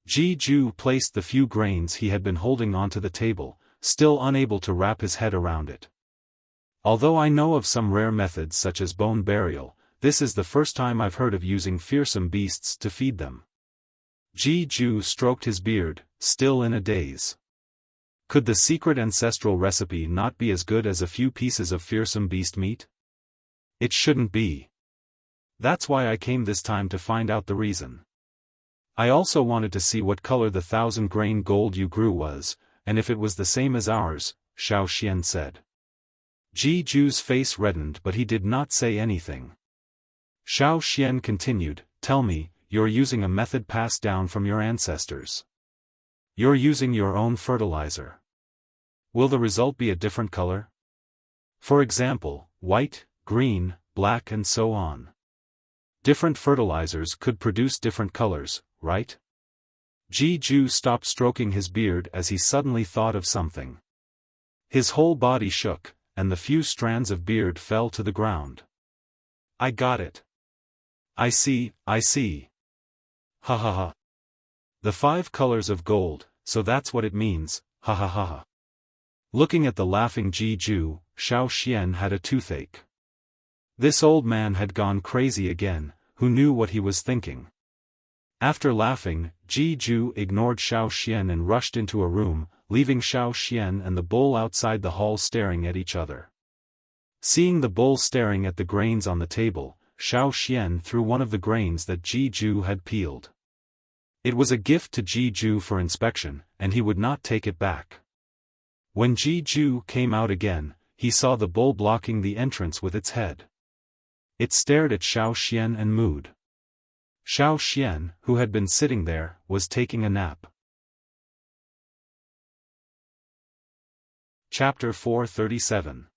Ji-ju placed the few grains he had been holding onto the table, still unable to wrap his head around it. Although I know of some rare methods such as bone burial, this is the first time I've heard of using fearsome beasts to feed them. Ji-ju stroked his beard, still in a daze. Could the secret ancestral recipe not be as good as a few pieces of fearsome beast meat? It shouldn't be. That's why I came this time to find out the reason. I also wanted to see what color the 1,000-grain gold you grew was, and if it was the same as ours, Xiaofan said. Ji-ju's face reddened, but he did not say anything. Xiaofan continued, Tell me, you're using a method passed down from your ancestors. You're using your own fertilizer. Will the result be a different color? For example, white, green, black and so on. Different fertilizers could produce different colors, right? Ji-ju stopped stroking his beard as he suddenly thought of something. His whole body shook, and the few strands of beard fell to the ground. I got it. I see. Ha ha ha. The 5 colors of gold, so that's what it means, ha ha ha ha. Looking at the laughing Ji-ju, Xiaofan had a toothache. This old man had gone crazy again, who knew what he was thinking. After laughing, Ji-ju ignored Xiaofan and rushed into a room, leaving Xiaofan and the bull outside the hall staring at each other. Seeing the bull staring at the grains on the table, Xiaofan threw one of the grains that Ji-ju had peeled. It was a gift to Ji-ju for inspection, and he would not take it back. When Ji-ju came out again, he saw the bull blocking the entrance with its head. It stared at Xiaofan and mooed. Xiaofan, who had been sitting there, was taking a nap. Chapter 437.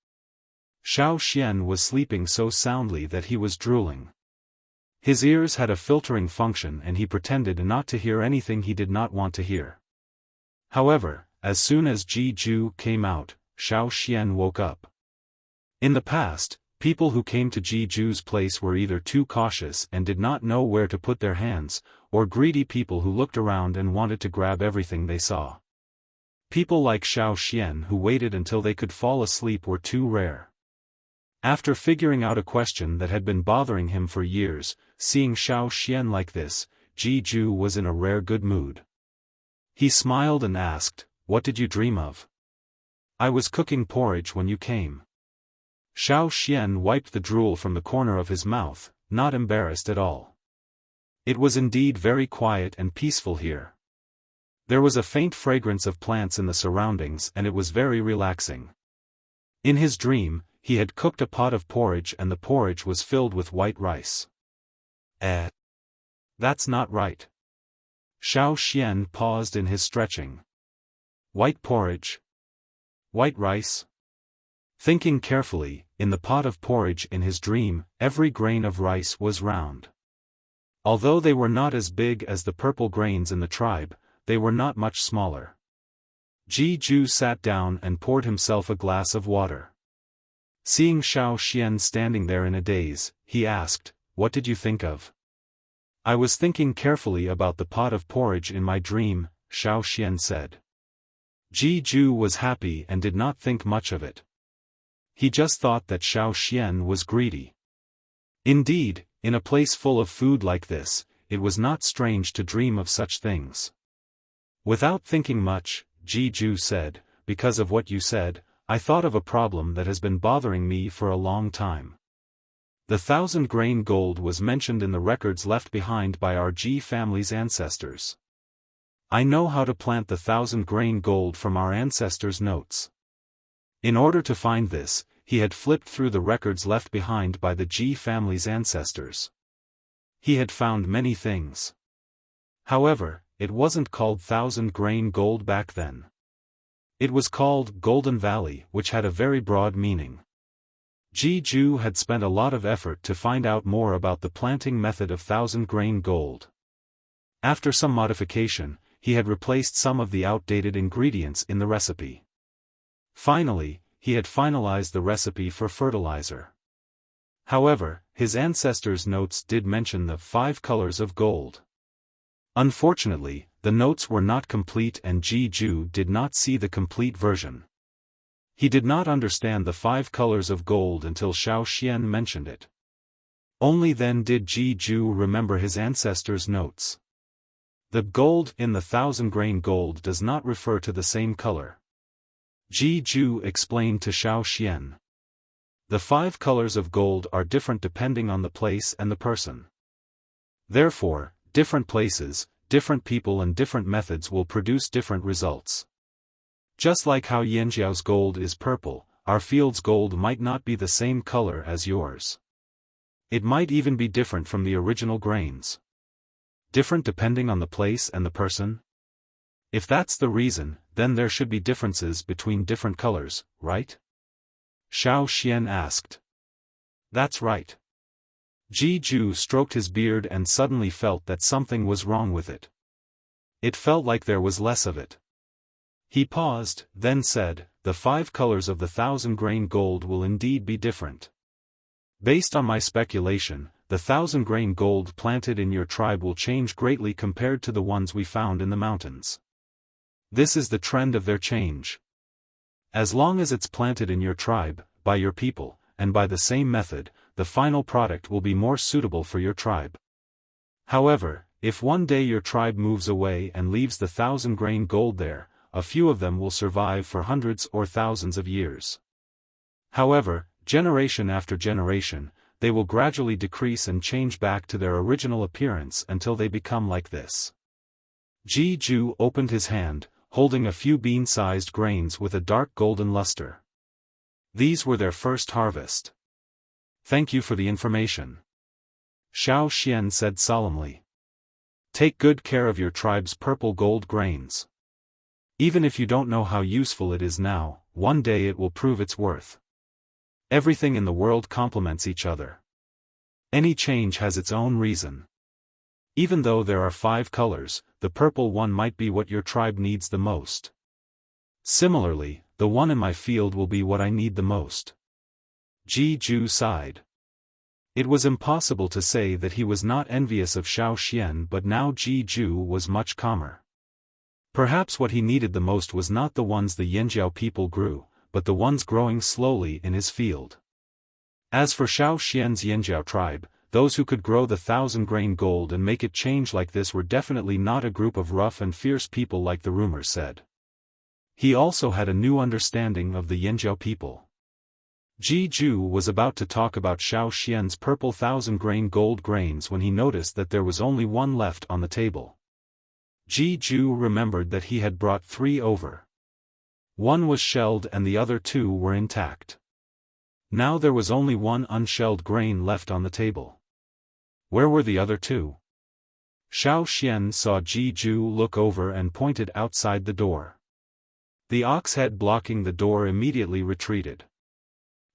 Xiaofan was sleeping so soundly that he was drooling. His ears had a filtering function and he pretended not to hear anything he did not want to hear. However, as soon as Ji-ju came out, Xiaofan woke up. In the past, people who came to Ji-ju's place were either too cautious and did not know where to put their hands, or greedy people who looked around and wanted to grab everything they saw. People like Xiaofan who waited until they could fall asleep were too rare. After figuring out a question that had been bothering him for years, seeing Xiaofan like this, Ji-ju was in a rare good mood. He smiled and asked, "What did you dream of?" I was cooking porridge when you came. Xiaofan wiped the drool from the corner of his mouth, not embarrassed at all. It was indeed very quiet and peaceful here. There was a faint fragrance of plants in the surroundings and it was very relaxing. In his dream, he had cooked a pot of porridge and the porridge was filled with white rice. That's not right. Xiaofan paused in his stretching. White porridge? White rice? Thinking carefully, in the pot of porridge in his dream, every grain of rice was round. Although they were not as big as the purple grains in the tribe, they were not much smaller. Ji-ju sat down and poured himself a glass of water. Seeing Xiaofan standing there in a daze, he asked, "What did you think of?" "I was thinking carefully about the pot of porridge in my dream," Xiaofan said. Ji-ju was happy and did not think much of it. He just thought that Xiaofan was greedy. Indeed, in a place full of food like this, it was not strange to dream of such things. Without thinking much, Ji-ju said, "Because of what you said, I thought of a problem that has been bothering me for a long time. The 1,000-grain gold was mentioned in the records left behind by our Ji family's ancestors. I know how to plant the 1,000-grain gold from our ancestors' notes." In order to find this, he had flipped through the records left behind by the Ji family's ancestors. He had found many things. However, it wasn't called 1,000-grain gold back then. It was called Golden Valley, which had a very broad meaning. Ji-ju had spent a lot of effort to find out more about the planting method of 1,000-grain gold. After some modification, he had replaced some of the outdated ingredients in the recipe. Finally, he had finalized the recipe for fertilizer. However, his ancestors' notes did mention the 5 colors of gold. Unfortunately, the notes were not complete and Ji-ju did not see the complete version. He did not understand the 5 colors of gold until Xiaofan mentioned it. Only then did Ji-ju remember his ancestors' notes. The gold in the 1,000-grain gold does not refer to the same color. Ji-ju explained to Xiaofan. The 5 colors of gold are different depending on the place and the person. Therefore, different places, different people and different methods will produce different results. Just like how Yanjiao's gold is purple, our field's gold might not be the same color as yours. It might even be different from the original grains. Different depending on the place and the person? If that's the reason, then there should be differences between different colors, right? Xiaofan asked. That's right. Ji-ju stroked his beard and suddenly felt that something was wrong with it. It felt like there was less of it. He paused, then said, "The 5 colors of the 1,000-grain gold will indeed be different. Based on my speculation, the 1,000-grain gold planted in your tribe will change greatly compared to the ones we found in the mountains. This is the trend of their change. As long as it's planted in your tribe, by your people, and by the same method, the final product will be more suitable for your tribe. However, if one day your tribe moves away and leaves the 1,000-grain gold there, a few of them will survive for hundreds or thousands of years. However, generation after generation, they will gradually decrease and change back to their original appearance until they become like this." Ji-ju opened his hand, holding a few bean-sized grains with a dark golden luster. These were their first harvest. "Thank you for the information," Xiaofan said solemnly. "Take good care of your tribe's purple gold grains. Even if you don't know how useful it is now, one day it will prove its worth. Everything in the world complements each other. Any change has its own reason. Even though there are 5 colors, the purple one might be what your tribe needs the most. Similarly, the one in my field will be what I need the most." Ji-ju sighed. It was impossible to say that he was not envious of Xiaofan, but now Ji-ju was much calmer. Perhaps what he needed the most was not the ones the Yanjiao people grew, but the ones growing slowly in his field. As for Xiaofan's Yanjiao tribe, those who could grow the 1,000-grain gold and make it change like this were definitely not a group of rough and fierce people like the rumors said. He also had a new understanding of the Yinzhou people. Ji-ju was about to talk about Xiaoxian's purple 1,000-grain gold grains when he noticed that there was only one left on the table. Ji-ju remembered that he had brought 3 over. One was shelled and the other 2 were intact. Now there was only one unshelled grain left on the table. Where were the other 2? Xiaoxian saw Ji-ju look over and pointed outside the door. The ox head blocking the door immediately retreated.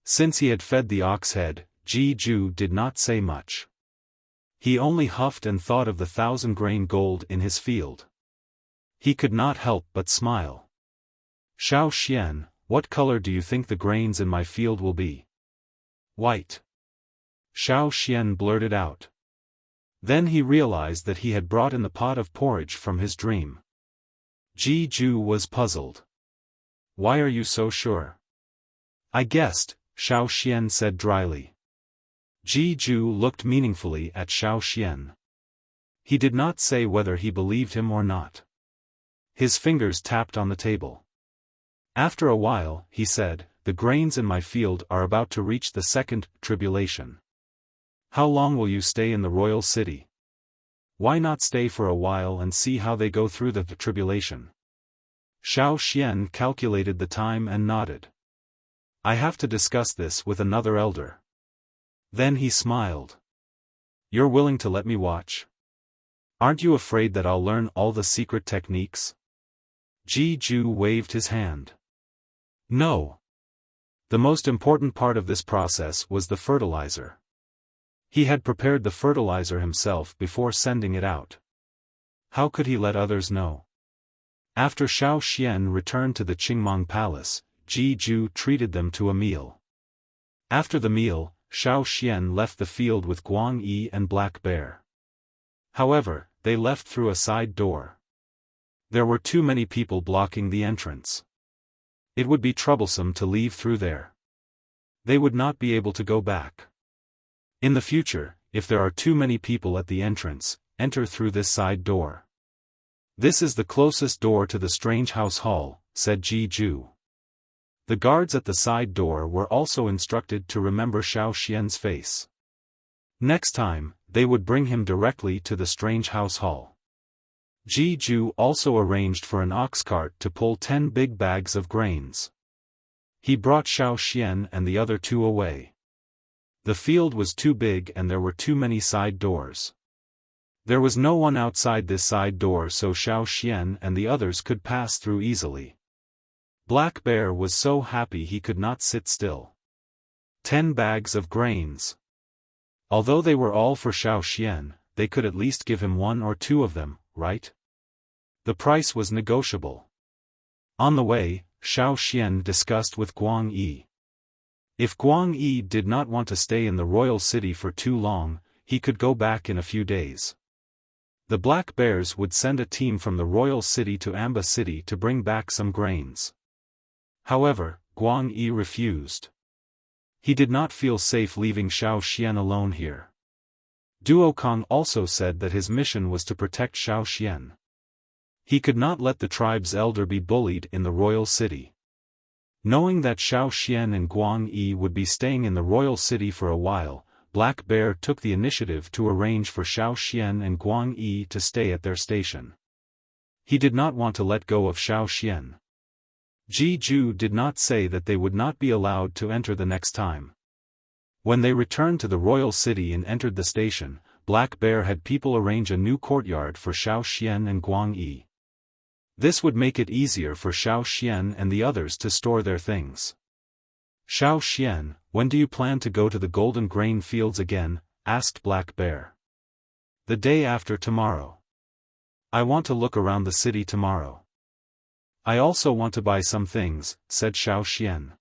Since he had fed the ox head, Ji-ju did not say much. He only huffed and thought of the 1,000-grain gold in his field. He could not help but smile. Xiaoxian, what color do you think the grains in my field will be? White. Xiaoxian blurted out. Then he realized that he had brought in the pot of porridge from his dream. Ji-ju was puzzled. Why are you so sure? I guessed, Xiaoxian said dryly. Ji-ju looked meaningfully at Xiaoxian. He did not say whether he believed him or not. His fingers tapped on the table. After a while, he said, the grains in my field are about to reach the second tribulation. How long will you stay in the royal city? Why not stay for a while and see how they go through the tribulation? Xiaoxian calculated the time and nodded. I have to discuss this with another elder. Then he smiled. You're willing to let me watch? Aren't you afraid that I'll learn all the secret techniques? Ji-ju waved his hand. No. The most important part of this process was the fertilizer. He had prepared the fertilizer himself before sending it out. How could he let others know? After Xiaoxian returned to the Qingmong Palace, Ji-ju treated them to a meal. After the meal, Xiaoxian left the field with Guang Yi and Black Bear. However, they left through a side door. There were too many people blocking the entrance. It would be troublesome to leave through there. They would not be able to go back. In the future, if there are too many people at the entrance, enter through this side door. This is the closest door to the strange house hall, said Ji-ju. The guards at the side door were also instructed to remember Xiaoxian's face. Next time, they would bring him directly to the strange house hall. Ji-ju also arranged for an ox cart to pull 10 big bags of grains. He brought Xiaoxian and the other 2 away. The field was too big and there were too many side doors. There was no one outside this side door so Xiaoxian and the others could pass through easily. Black Bear was so happy he could not sit still. 10 bags of grains. Although they were all for Xiaoxian, they could at least give him 1 or 2 of them, right? The price was negotiable. On the way, Xiaoxian discussed with Guang Yi. If Guang Yi did not want to stay in the royal city for too long, he could go back in a few days. The Black Bears would send a team from the royal city to Amba City to bring back some grains. However, Guang Yi refused. He did not feel safe leaving Xiaoxian alone here. Duokong also said that his mission was to protect Xiaoxian. He could not let the tribe's elder be bullied in the royal city. Knowing that Xiaoxian and Guang Yi would be staying in the royal city for a while, Black Bear took the initiative to arrange for Xiaoxian and Guang Yi to stay at their station. He did not want to let go of Xiaoxian. Ji-ju did not say that they would not be allowed to enter the next time. When they returned to the royal city and entered the station, Black Bear had people arrange a new courtyard for Xiaoxian and Guang Yi. This would make it easier for Xiaoxian and the others to store their things. Xiaoxian, when do you plan to go to the golden grain fields again? Asked Black Bear. The day after tomorrow. I want to look around the city tomorrow. I also want to buy some things, said Xiaoxian.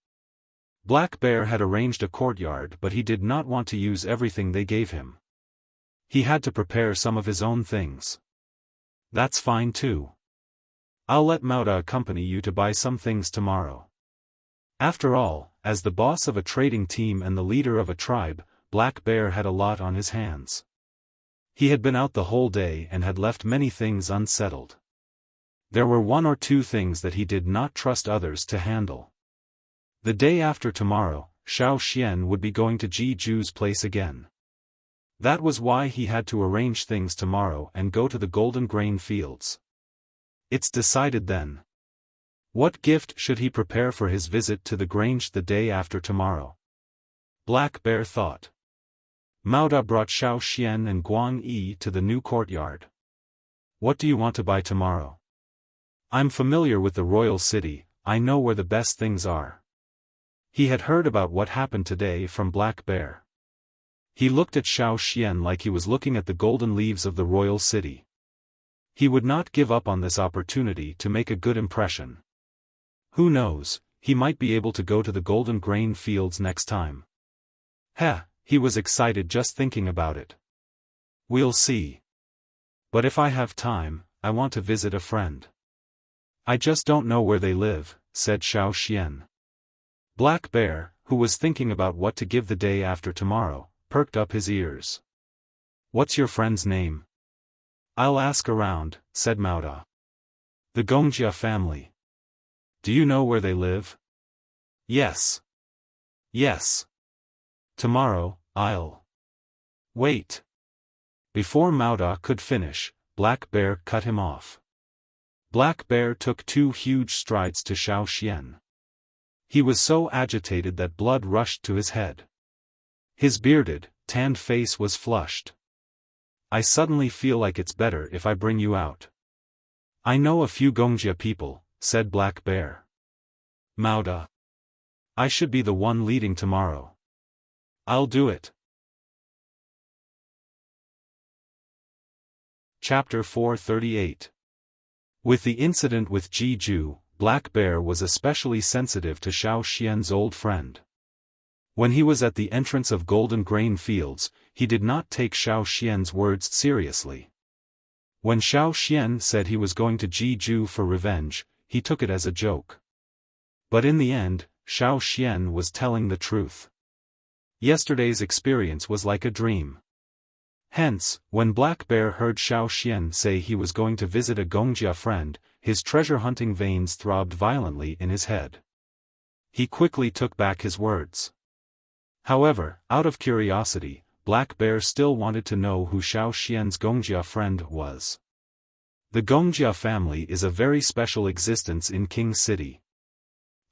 Black Bear had arranged a courtyard but he did not want to use everything they gave him. He had to prepare some of his own things. That's fine too. I'll let Mauda accompany you to buy some things tomorrow. After all, as the boss of a trading team and the leader of a tribe, Black Bear had a lot on his hands. He had been out the whole day and had left many things unsettled. There were one or two things that he did not trust others to handle. The day after tomorrow, Xiaofan would be going to Jiju's place again. That was why he had to arrange things tomorrow and go to the golden grain fields. It's decided then. What gift should he prepare for his visit to the grange the day after tomorrow? Black Bear thought. Mauda brought Xiaofan and Guang Yi to the new courtyard. What do you want to buy tomorrow? I'm familiar with the royal city, I know where the best things are. He had heard about what happened today from Black Bear. He looked at Xiaofan like he was looking at the golden leaves of the royal city. He would not give up on this opportunity to make a good impression. Who knows, he might be able to go to the golden grain fields next time. He was excited just thinking about it. We'll see. But if I have time, I want to visit a friend. I just don't know where they live, said Xiaofan. Black Bear, who was thinking about what to give the day after tomorrow, perked up his ears. What's your friend's name? I'll ask around, said Mauda. The Wuxia family. Do you know where they live? Yes. Yes. Tomorrow, I'll. Wait. Before Mauda could finish, Black Bear cut him off. Black Bear took 2 huge strides to Xiaofan. He was so agitated that blood rushed to his head. His bearded, tanned face was flushed. I suddenly feel like it's better if I bring you out. I know a few Wuxia people, said Black Bear. Mauda. I should be the one leading tomorrow. I'll do it. Chapter 438. With the incident with Jiju, Black Bear was especially sensitive to Xiaofan's old friend. When he was at the entrance of Golden Grain Fields, he did not take Xiaofan's words seriously. When Xiaofan said he was going to Jiju for revenge, he took it as a joke. But in the end, Xiaofan was telling the truth. Yesterday's experience was like a dream. Hence, when Black Bear heard Xiaofan say he was going to visit a Wuxia friend, his treasure-hunting veins throbbed violently in his head. He quickly took back his words. However, out of curiosity, Black Bear still wanted to know who Xiaofan's Wuxia friend was. The Wuxia family is a very special existence in King City.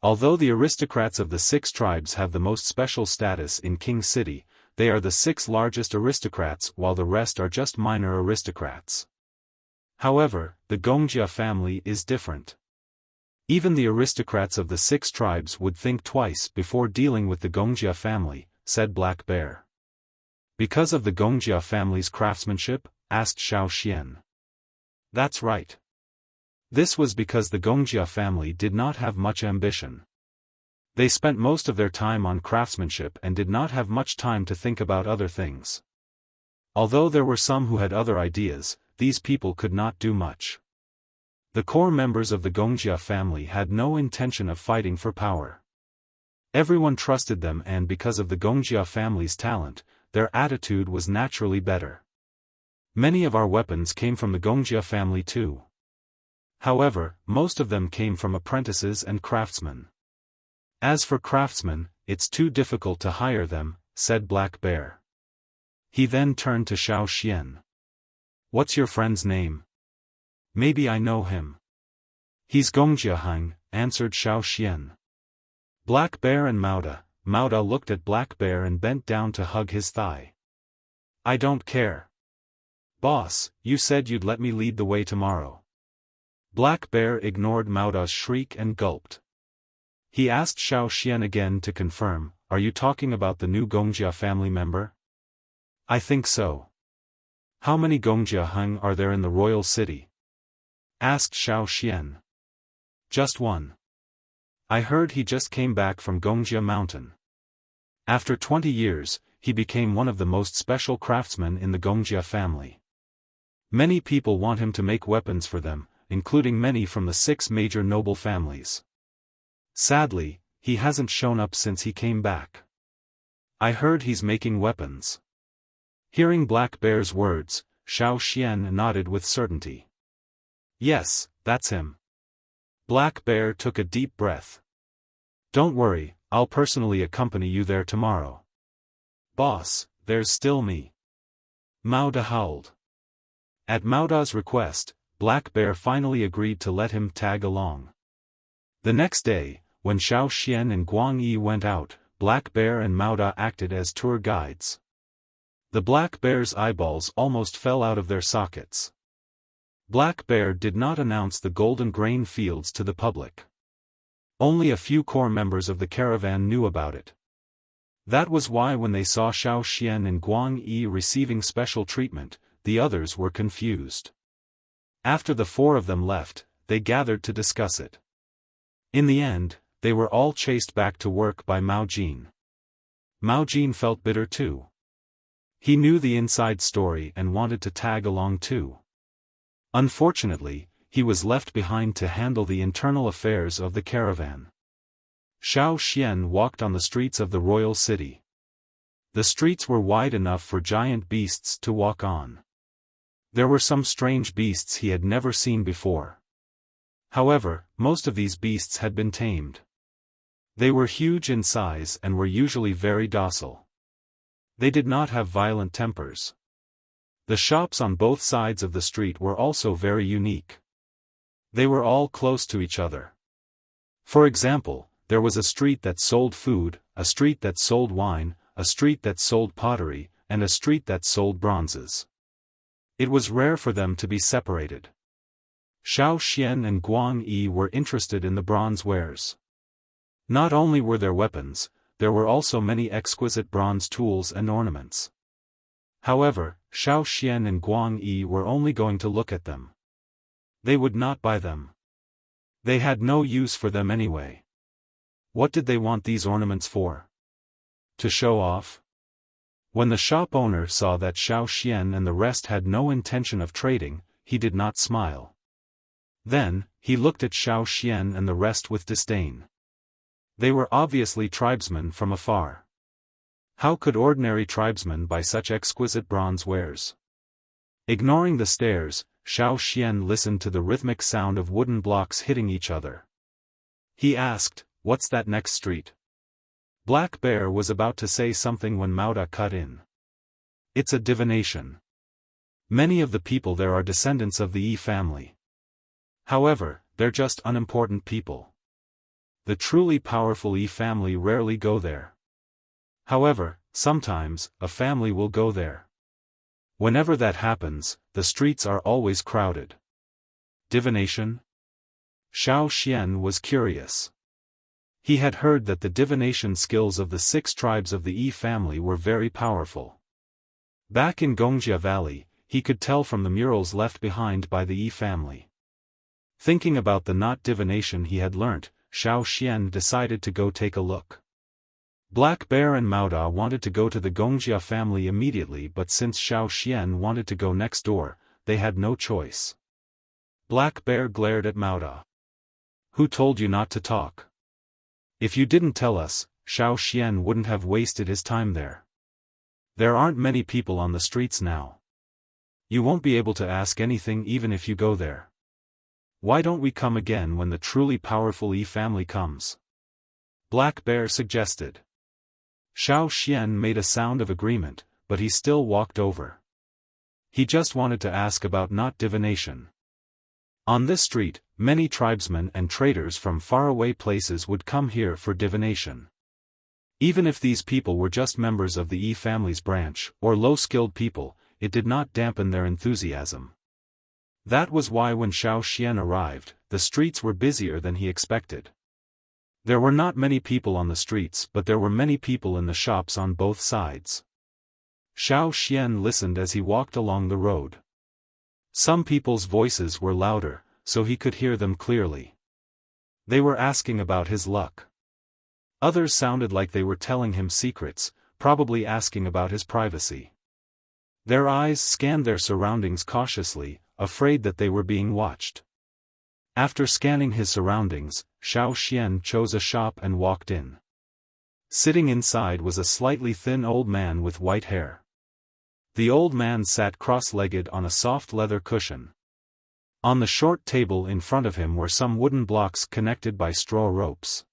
Although the aristocrats of the 6 tribes have the most special status in King City, they are the 6 largest aristocrats while the rest are just minor aristocrats. However, the Wuxia family is different. Even the aristocrats of the 6 tribes would think twice before dealing with the Wuxia family, said Black Bear. Because of the Wuxia family's craftsmanship? Asked Xiaofan. That's right. This was because the Wuxia family did not have much ambition. They spent most of their time on craftsmanship and did not have much time to think about other things. Although there were some who had other ideas, these people could not do much. The core members of the Wuxia family had no intention of fighting for power. Everyone trusted them, and because of the Wuxia family's talent, their attitude was naturally better. Many of our weapons came from the Wuxia family too. However, most of them came from apprentices and craftsmen. As for craftsmen, it's too difficult to hire them, said Black Bear. He then turned to Xiaofan. What's your friend's name? Maybe I know him. He's Wuxia Hang, answered Xiaofan. Black Bear and Mauda looked at Black Bear and bent down to hug his thigh. I don't care. Boss, you said you'd let me lead the way tomorrow. Black Bear ignored Mauda's shriek and gulped. He asked Xiaofan again to confirm, are you talking about the new Wuxia family member? I think so. How many Wuxia Hang are there in the royal city? Asked Xiaofan. Just one. I heard he just came back from Wuxia Mountain. After 20 years, he became one of the most special craftsmen in the Wuxia family. Many people want him to make weapons for them, including many from the 6 major noble families. Sadly, he hasn't shown up since he came back. I heard he's making weapons. Hearing Black Bear's words, Xiaofan nodded with certainty. Yes, that's him. Black Bear took a deep breath. Don't worry, I'll personally accompany you there tomorrow. Boss, there's still me. Mao Da howled. At Mao Da's request, Black Bear finally agreed to let him tag along. The next day, when Xiaofan and Guang Yi went out, Black Bear and Mao Da acted as tour guides. The Black Bear's eyeballs almost fell out of their sockets. Black Bear did not announce the golden grain fields to the public. Only a few core members of the caravan knew about it. That was why when they saw Xiaofan and Guang Yi receiving special treatment, the others were confused. After the four of them left, they gathered to discuss it. In the end, they were all chased back to work by Mao Jin. Mao Jin felt bitter too. He knew the inside story and wanted to tag along too. Unfortunately, he was left behind to handle the internal affairs of the caravan. Xiaofan walked on the streets of the royal city. The streets were wide enough for giant beasts to walk on. There were some strange beasts he had never seen before. However, most of these beasts had been tamed. They were huge in size and were usually very docile. They did not have violent tempers. The shops on both sides of the street were also very unique. They were all close to each other. For example, there was a street that sold food, a street that sold wine, a street that sold pottery, and a street that sold bronzes. It was rare for them to be separated. Xiaofan and Guang Yi were interested in the bronze wares. Not only were there weapons, there were also many exquisite bronze tools and ornaments. However, Xiaofan and Guang Yi were only going to look at them. They would not buy them. They had no use for them anyway. What did they want these ornaments for? To show off? When the shop owner saw that Xiaofan and the rest had no intention of trading, he did not smile. Then, he looked at Xiaofan and the rest with disdain. They were obviously tribesmen from afar. How could ordinary tribesmen buy such exquisite bronze wares? Ignoring the stares, Xiaofan listened to the rhythmic sound of wooden blocks hitting each other. He asked, "What's that next street?" Black Bear was about to say something when Mao Da cut in. "It's a divination. Many of the people there are descendants of the Yi family. However, they're just unimportant people. The truly powerful Yi family rarely go there. However, sometimes, a family will go there. Whenever that happens, the streets are always crowded." Divination? Xiaofan was curious. He had heard that the divination skills of the 6 tribes of the Yi family were very powerful. Back in Wuxia Valley, he could tell from the murals left behind by the Yi family. Thinking about the not divination he had learnt, Xiaofan decided to go take a look. Black Bear and Mao Da wanted to go to the Wuxia family immediately, but since Xiaofan wanted to go next door, they had no choice. Black Bear glared at Mao Da. "Who told you not to talk? If you didn't tell us, Xiaofan wouldn't have wasted his time there. There aren't many people on the streets now. You won't be able to ask anything even if you go there. Why don't we come again when the truly powerful Yi family comes?" Black Bear suggested. Xiaofan made a sound of agreement, but he still walked over. He just wanted to ask about not divination. On this street, many tribesmen and traders from faraway places would come here for divination. Even if these people were just members of the Yi family's branch, or low-skilled people, it did not dampen their enthusiasm. That was why when Xiaofan arrived, the streets were busier than he expected. There were not many people on the streets, but there were many people in the shops on both sides. Xiaofan listened as he walked along the road. Some people's voices were louder, so he could hear them clearly. They were asking about his luck. Others sounded like they were telling him secrets, probably asking about his privacy. Their eyes scanned their surroundings cautiously, afraid that they were being watched. After scanning his surroundings, Xiaofan chose a shop and walked in. Sitting inside was a slightly thin old man with white hair. The old man sat cross-legged on a soft leather cushion. On the short table in front of him were some wooden blocks connected by straw ropes.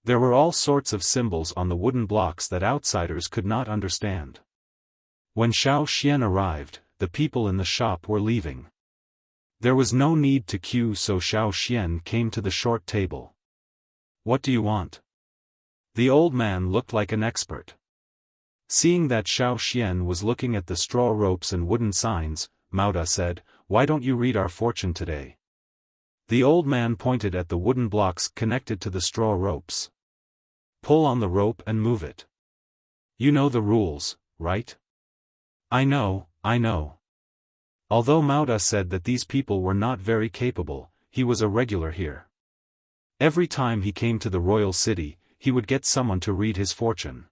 There were all sorts of symbols on the wooden blocks that outsiders could not understand. When Xiaoxian arrived, the people in the shop were leaving. There was no need to queue, so Xiaoxian came to the short table. "What do you want?" The old man looked like an expert. Seeing that Xiaoxian was looking at the straw ropes and wooden signs, Mauda said, "Why don't you read our fortune today?" The old man pointed at the wooden blocks connected to the straw ropes. "Pull on the rope and move it. You know the rules, right?" I know. Although Mauda said that these people were not very capable, he was a regular here. Every time he came to the royal city, he would get someone to read his fortune.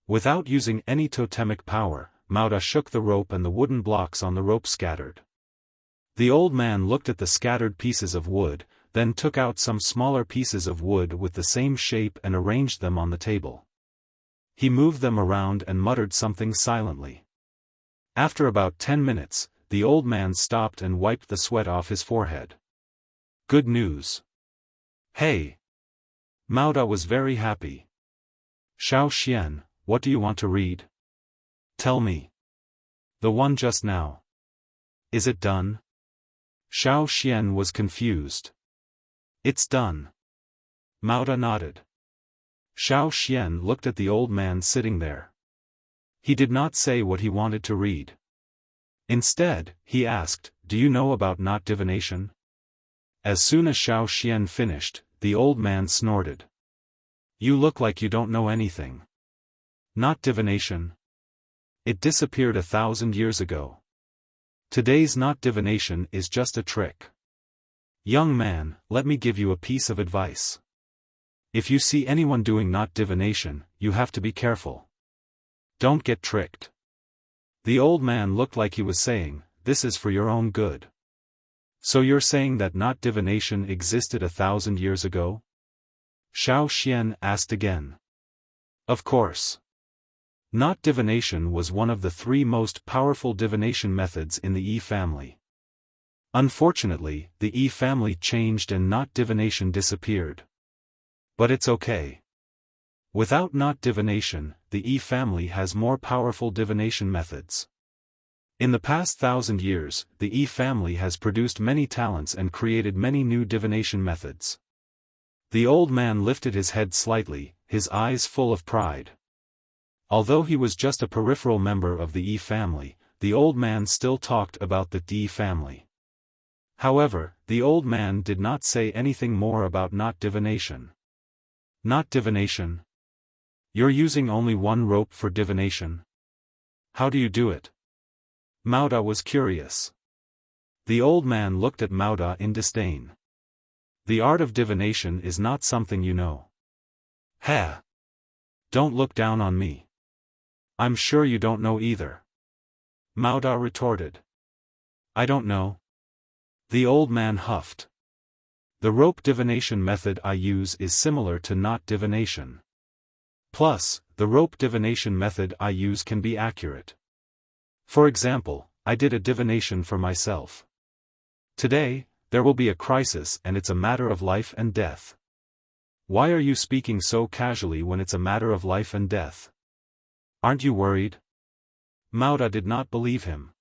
Without using any totemic power, Mauda shook the rope and the wooden blocks on the rope scattered. The old man looked at the scattered pieces of wood, then took out some smaller pieces of wood with the same shape and arranged them on the table. He moved them around and muttered something silently. After about 10 minutes, the old man stopped and wiped the sweat off his forehead. "Good news." "Hey!" Mauda was very happy. "Xiaoxian, what do you want to read?" "Tell me." "The one just now." "Is it done?" Xiaoxian was confused. "It's done." Mauda nodded. Xiaoxian looked at the old man sitting there. He did not say what he wanted to read. Instead, he asked, "Do you know about knot divination?" As soon as Xiaoxian finished, the old man snorted. "You look like you don't know anything. Knot divination? It disappeared 1,000 years ago. Today's knot divination is just a trick. Young man, let me give you a piece of advice. If you see anyone doing knot divination, you have to be careful. Don't get tricked." The old man looked like he was saying, "This is for your own good." "So you're saying that knot divination existed 1,000 years ago?" Xiaoxian asked again. "Of course. Knot divination was one of the 3 most powerful divination methods in the Yi family. Unfortunately, the Yi family changed and knot divination disappeared. But it's okay. Without knot divination, the Yi family has more powerful divination methods. In the past 1,000 years, the Yi family has produced many talents and created many new divination methods." The old man lifted his head slightly, his eyes full of pride. Although he was just a peripheral member of the Yi family, the old man still talked about the Yi family. However, the old man did not say anything more about knot divination. "Knot divination? You're using only one rope for divination? How do you do it?" Mauda was curious. The old man looked at Mauda in disdain. "The art of divination is not something you know." "Ha! Don't look down on me. I'm sure you don't know either." Mauda retorted. "I don't know." The old man huffed. "The rope divination method I use is similar to knot divination. Plus, the rope divination method I use can be accurate. For example, I did a divination for myself. Today, there will be a crisis and it's a matter of life and death." "Why are you speaking so casually when it's a matter of life and death? Aren't you worried?" Mauda did not believe him.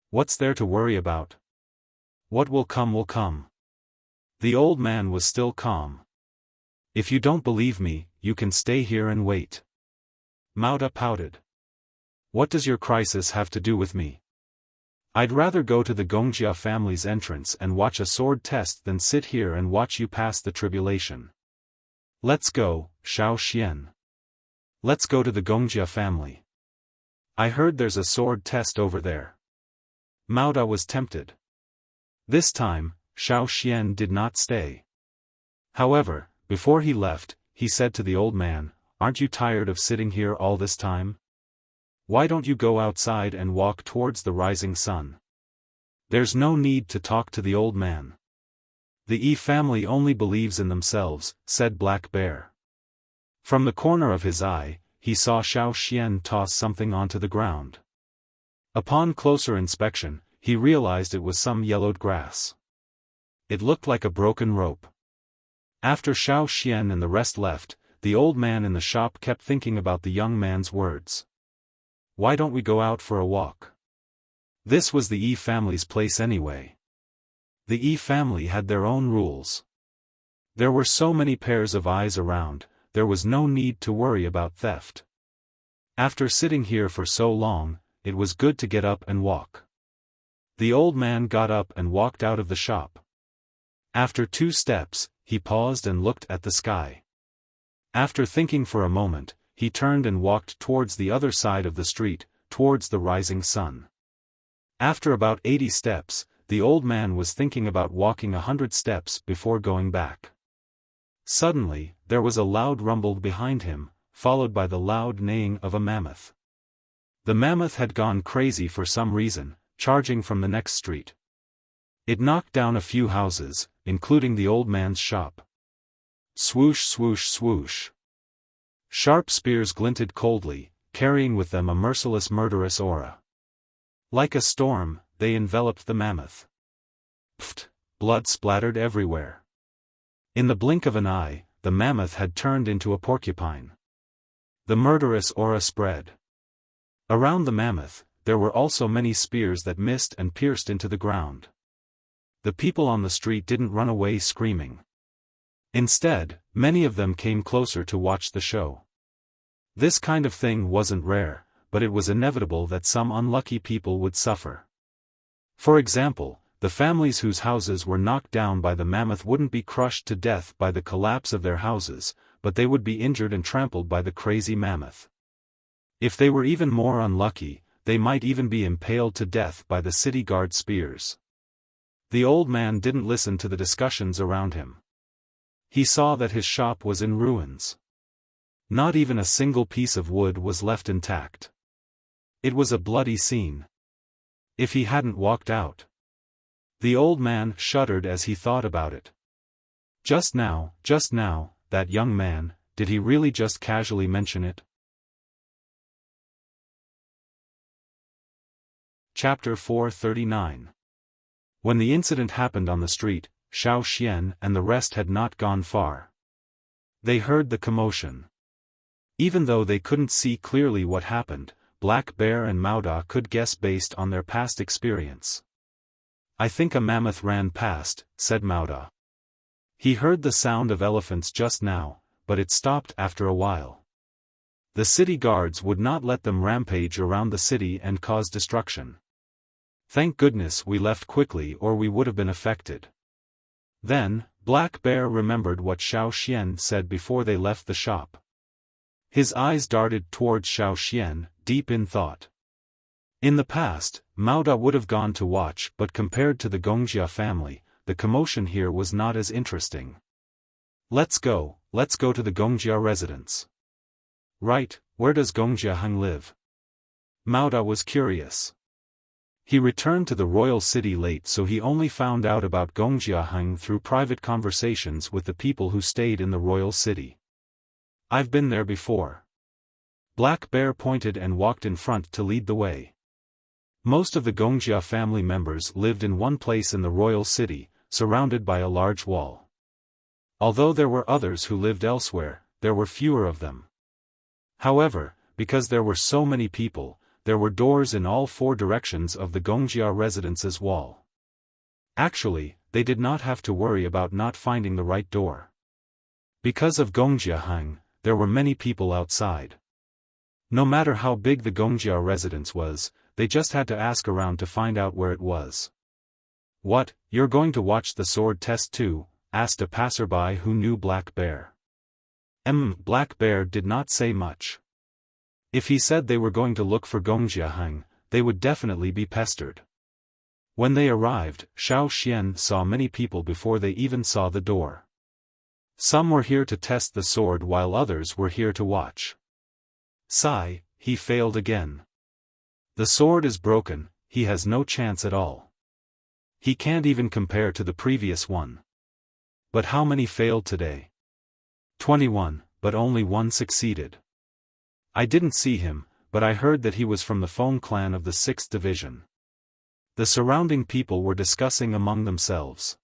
"What's there to worry about? What will come will come." The old man was still calm. "If you don't believe me, you can stay here and wait." Mauda pouted. "What does your crisis have to do with me? I'd rather go to the Wuxia family's entrance and watch a sword test than sit here and watch you pass the tribulation. Let's go, Xiaoxian. Let's go to the Wuxia family. I heard there's a sword test over there." Mauda was tempted. This time, Xiaoxian did not stay. However, before he left, he said to the old man, "Aren't you tired of sitting here all this time? Why don't you go outside and walk towards the rising sun?" There's no need to talk to the old man. "The Yi family only believes in themselves," said Black Bear. From the corner of his eye, he saw Xiaoxian toss something onto the ground. Upon closer inspection, he realized it was some yellowed grass. It looked like a broken rope. After Xiaofan and the rest left, the old man in the shop kept thinking about the young man's words. Why don't we go out for a walk? This was the Yi family's place anyway. The Yi family had their own rules. There were so many pairs of eyes around, there was no need to worry about theft. After sitting here for so long, it was good to get up and walk. The old man got up and walked out of the shop. After 2 steps, he paused and looked at the sky. After thinking for a moment, he turned and walked towards the other side of the street, towards the rising sun. After about 80 steps, the old man was thinking about walking 100 steps before going back. Suddenly, there was a loud rumble behind him, followed by the loud neighing of a mammoth. The mammoth had gone crazy for some reason, charging from the next street. It knocked down a few houses, including the old man's shop. Swoosh swoosh swoosh. Sharp spears glinted coldly, carrying with them a merciless murderous aura. Like a storm, they enveloped the mammoth. Pfft! Blood splattered everywhere. In the blink of an eye, the mammoth had turned into a porcupine. The murderous aura spread. Around the mammoth, there were also many spears that missed and pierced into the ground. The people on the street didn't run away screaming. Instead, many of them came closer to watch the show. This kind of thing wasn't rare, but it was inevitable that some unlucky people would suffer. For example, the families whose houses were knocked down by the mammoth wouldn't be crushed to death by the collapse of their houses, but they would be injured and trampled by the crazy mammoth. If they were even more unlucky, they might even be impaled to death by the city guard spears. The old man didn't listen to the discussions around him. He saw that his shop was in ruins. Not even a single piece of wood was left intact. It was a bloody scene. If he hadn't walked out. The old man shuddered as he thought about it. Just now, that young man, did he really just casually mention it? Chapter 439. When the incident happened on the street, Xiaofan and the rest had not gone far. They heard the commotion. Even though they couldn't see clearly what happened, Black Bear and Mauda could guess based on their past experience. I think a mammoth ran past, said Mauda. He heard the sound of elephants just now, but it stopped after a while. The city guards would not let them rampage around the city and cause destruction. Thank goodness we left quickly or we would have been affected. Then, Black Bear remembered what Xiaofan said before they left the shop. His eyes darted towards Xiaofan, deep in thought. In the past, Mauda would have gone to watch, but compared to the Wuxia family, the commotion here was not as interesting. Let's go to the Wuxia residence. Right, where does Wuxia Heng live? Mauda was curious. He returned to the royal city late, so he only found out about Wuxia Heng through private conversations with the people who stayed in the royal city. I've been there before. Black Bear pointed and walked in front to lead the way. Most of the Wuxia family members lived in one place in the royal city, surrounded by a large wall. Although there were others who lived elsewhere, there were fewer of them. However, because there were so many people, there were doors in all 4 directions of the Wuxia residence's wall. Actually, they did not have to worry about not finding the right door. Because of Wuxia Heng, there were many people outside. No matter how big the Wuxia residence was, they just had to ask around to find out where it was. What, you're going to watch the sword test too? Asked a passerby who knew Black Bear. Black Bear did not say much. If he said they were going to look for Wuxia Heng, they would definitely be pestered. When they arrived, Xiaofan saw many people before they even saw the door. Some were here to test the sword while others were here to watch. Sigh, he failed again. The sword is broken, he has no chance at all. He can't even compare to the previous one. But how many failed today? 21, but only 1 succeeded. I didn't see him, but I heard that he was from the Feng clan of the 6th division. The surrounding people were discussing among themselves.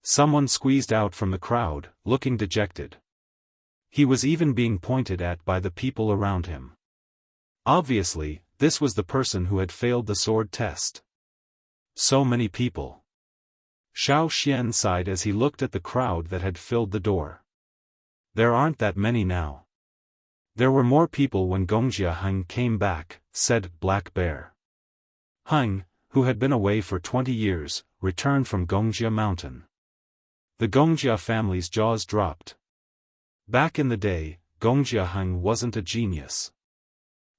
Someone squeezed out from the crowd, looking dejected. He was even being pointed at by the people around him. Obviously, this was the person who had failed the sword test. So many people. Xiaofan sighed as he looked at the crowd that had filled the door. There aren't that many now. There were more people when Gongjia Heng came back, said Black Bear. Heng, who had been away for 20 years, returned from Gongjia Mountain. The Gongjia family's jaws dropped. Back in the day, Gongjia Heng wasn't a genius.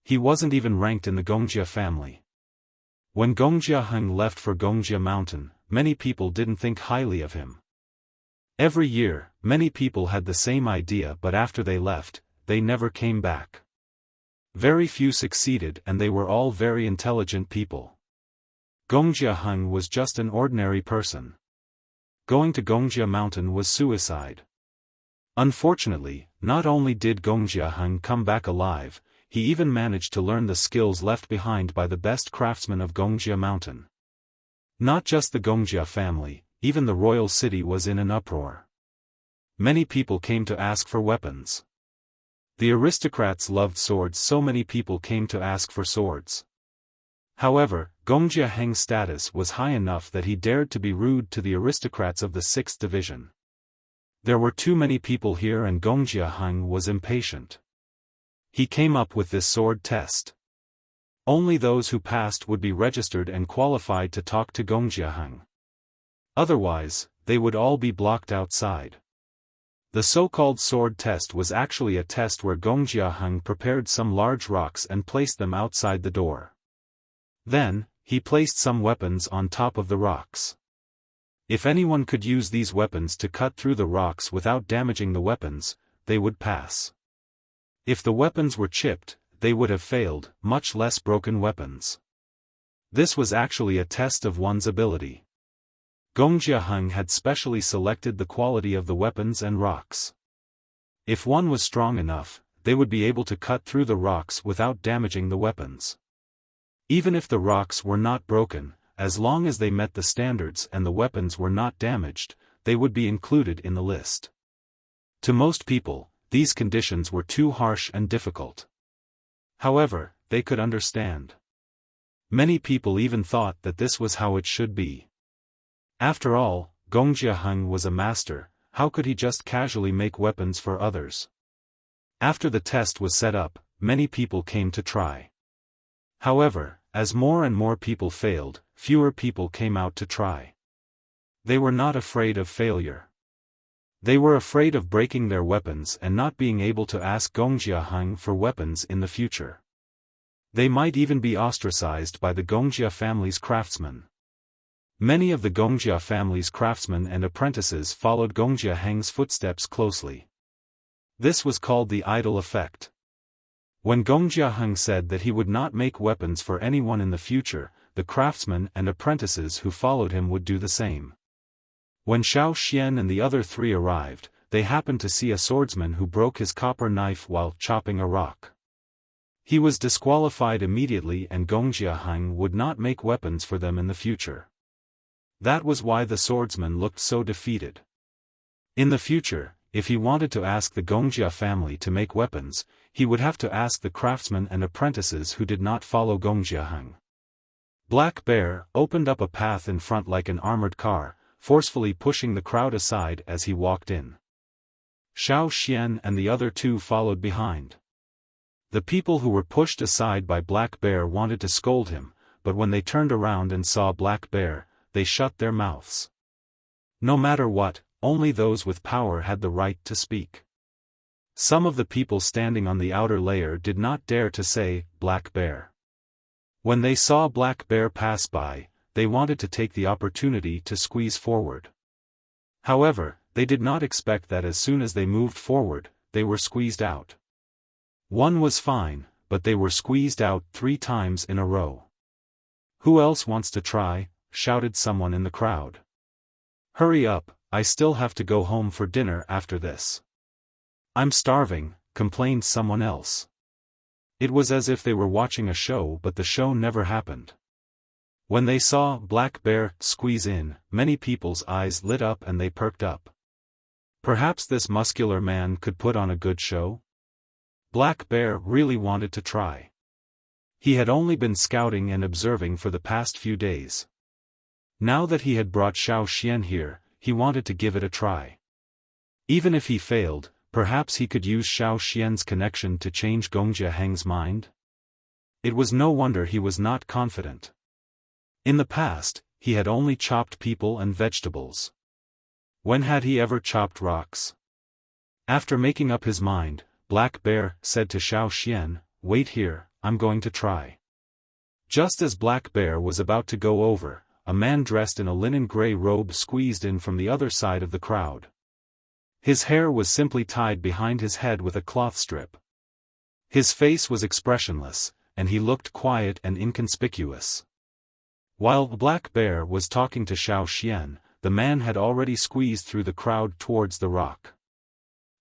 He wasn't even ranked in the Gongjia family. When Gongjia Heng left for Gongjia Mountain, many people didn't think highly of him. Every year, many people had the same idea, but after they left, they never came back. Very few succeeded, and they were all very intelligent people. Gongjia Heng was just an ordinary person. Going to Gongjia Mountain was suicide. Unfortunately, not only did Gongjia Heng come back alive, he even managed to learn the skills left behind by the best craftsmen of Gongjia Mountain. Not just the Gongjia family, even the royal city was in an uproar. Many people came to ask for weapons. The aristocrats loved swords, so many people came to ask for swords. However, Gongjia Heng's status was high enough that he dared to be rude to the aristocrats of the 6th division. There were too many people here and Gongjia Heng was impatient. He came up with this sword test. Only those who passed would be registered and qualified to talk to Gongjia Heng. Otherwise, they would all be blocked outside. The so-called sword test was actually a test where Gongjia Heng prepared some large rocks and placed them outside the door. Then, he placed some weapons on top of the rocks. If anyone could use these weapons to cut through the rocks without damaging the weapons, they would pass. If the weapons were chipped, they would have failed, much less broken weapons. This was actually a test of one's ability. Gongjia Heng had specially selected the quality of the weapons and rocks. If one was strong enough, they would be able to cut through the rocks without damaging the weapons. Even if the rocks were not broken, as long as they met the standards and the weapons were not damaged, they would be included in the list. To most people, these conditions were too harsh and difficult. However, they could understand. Many people even thought that this was how it should be. After all, Gongjia Heng was a master, how could he just casually make weapons for others? After the test was set up, many people came to try. However, as more and more people failed, fewer people came out to try. They were not afraid of failure. They were afraid of breaking their weapons and not being able to ask Gongjia Heng for weapons in the future. They might even be ostracized by the Gongjia family's craftsmen. Many of the Gongjia family's craftsmen and apprentices followed Gongjia Heng's footsteps closely. This was called the idol effect. When Gongjia Heng said that he would not make weapons for anyone in the future, the craftsmen and apprentices who followed him would do the same. When Xiaofan and the other 3 arrived, they happened to see a swordsman who broke his copper knife while chopping a rock. He was disqualified immediately and Gongjia Heng would not make weapons for them in the future. That was why the swordsman looked so defeated. In the future, if he wanted to ask the Gongjia family to make weapons, he would have to ask the craftsmen and apprentices who did not follow Gongjia Heng. Black Bear opened up a path in front like an armored car, forcefully pushing the crowd aside as he walked in. Xiaofan and the other 2 followed behind. The people who were pushed aside by Black Bear wanted to scold him, but when they turned around and saw Black Bear, they shut their mouths. No matter what, only those with power had the right to speak. Some of the people standing on the outer layer did not dare to say, Black Bear. When they saw Black Bear pass by, they wanted to take the opportunity to squeeze forward. However, they did not expect that as soon as they moved forward, they were squeezed out. One was fine, but they were squeezed out 3 times in a row. Who else wants to try? Shouted someone in the crowd. Hurry up, I still have to go home for dinner after this. I'm starving, complained someone else. It was as if they were watching a show but the show never happened. When they saw Black Bear squeeze in, many people's eyes lit up and they perked up. Perhaps this muscular man could put on a good show? Black Bear really wanted to try. He had only been scouting and observing for the past few days. Now that he had brought Xiaoxian here, he wanted to give it a try. Even if he failed, perhaps he could use Xiaoxian's connection to change Gongjia Heng's mind? It was no wonder he was not confident. In the past, he had only chopped people and vegetables. When had he ever chopped rocks? After making up his mind, Black Bear said to Xiaoxian, "Wait here, I'm going to try." Just as Black Bear was about to go over, a man dressed in a linen gray robe squeezed in from the other side of the crowd. His hair was simply tied behind his head with a cloth strip. His face was expressionless, and he looked quiet and inconspicuous. While Black Bear was talking to Xiaoxian, the man had already squeezed through the crowd towards the rock.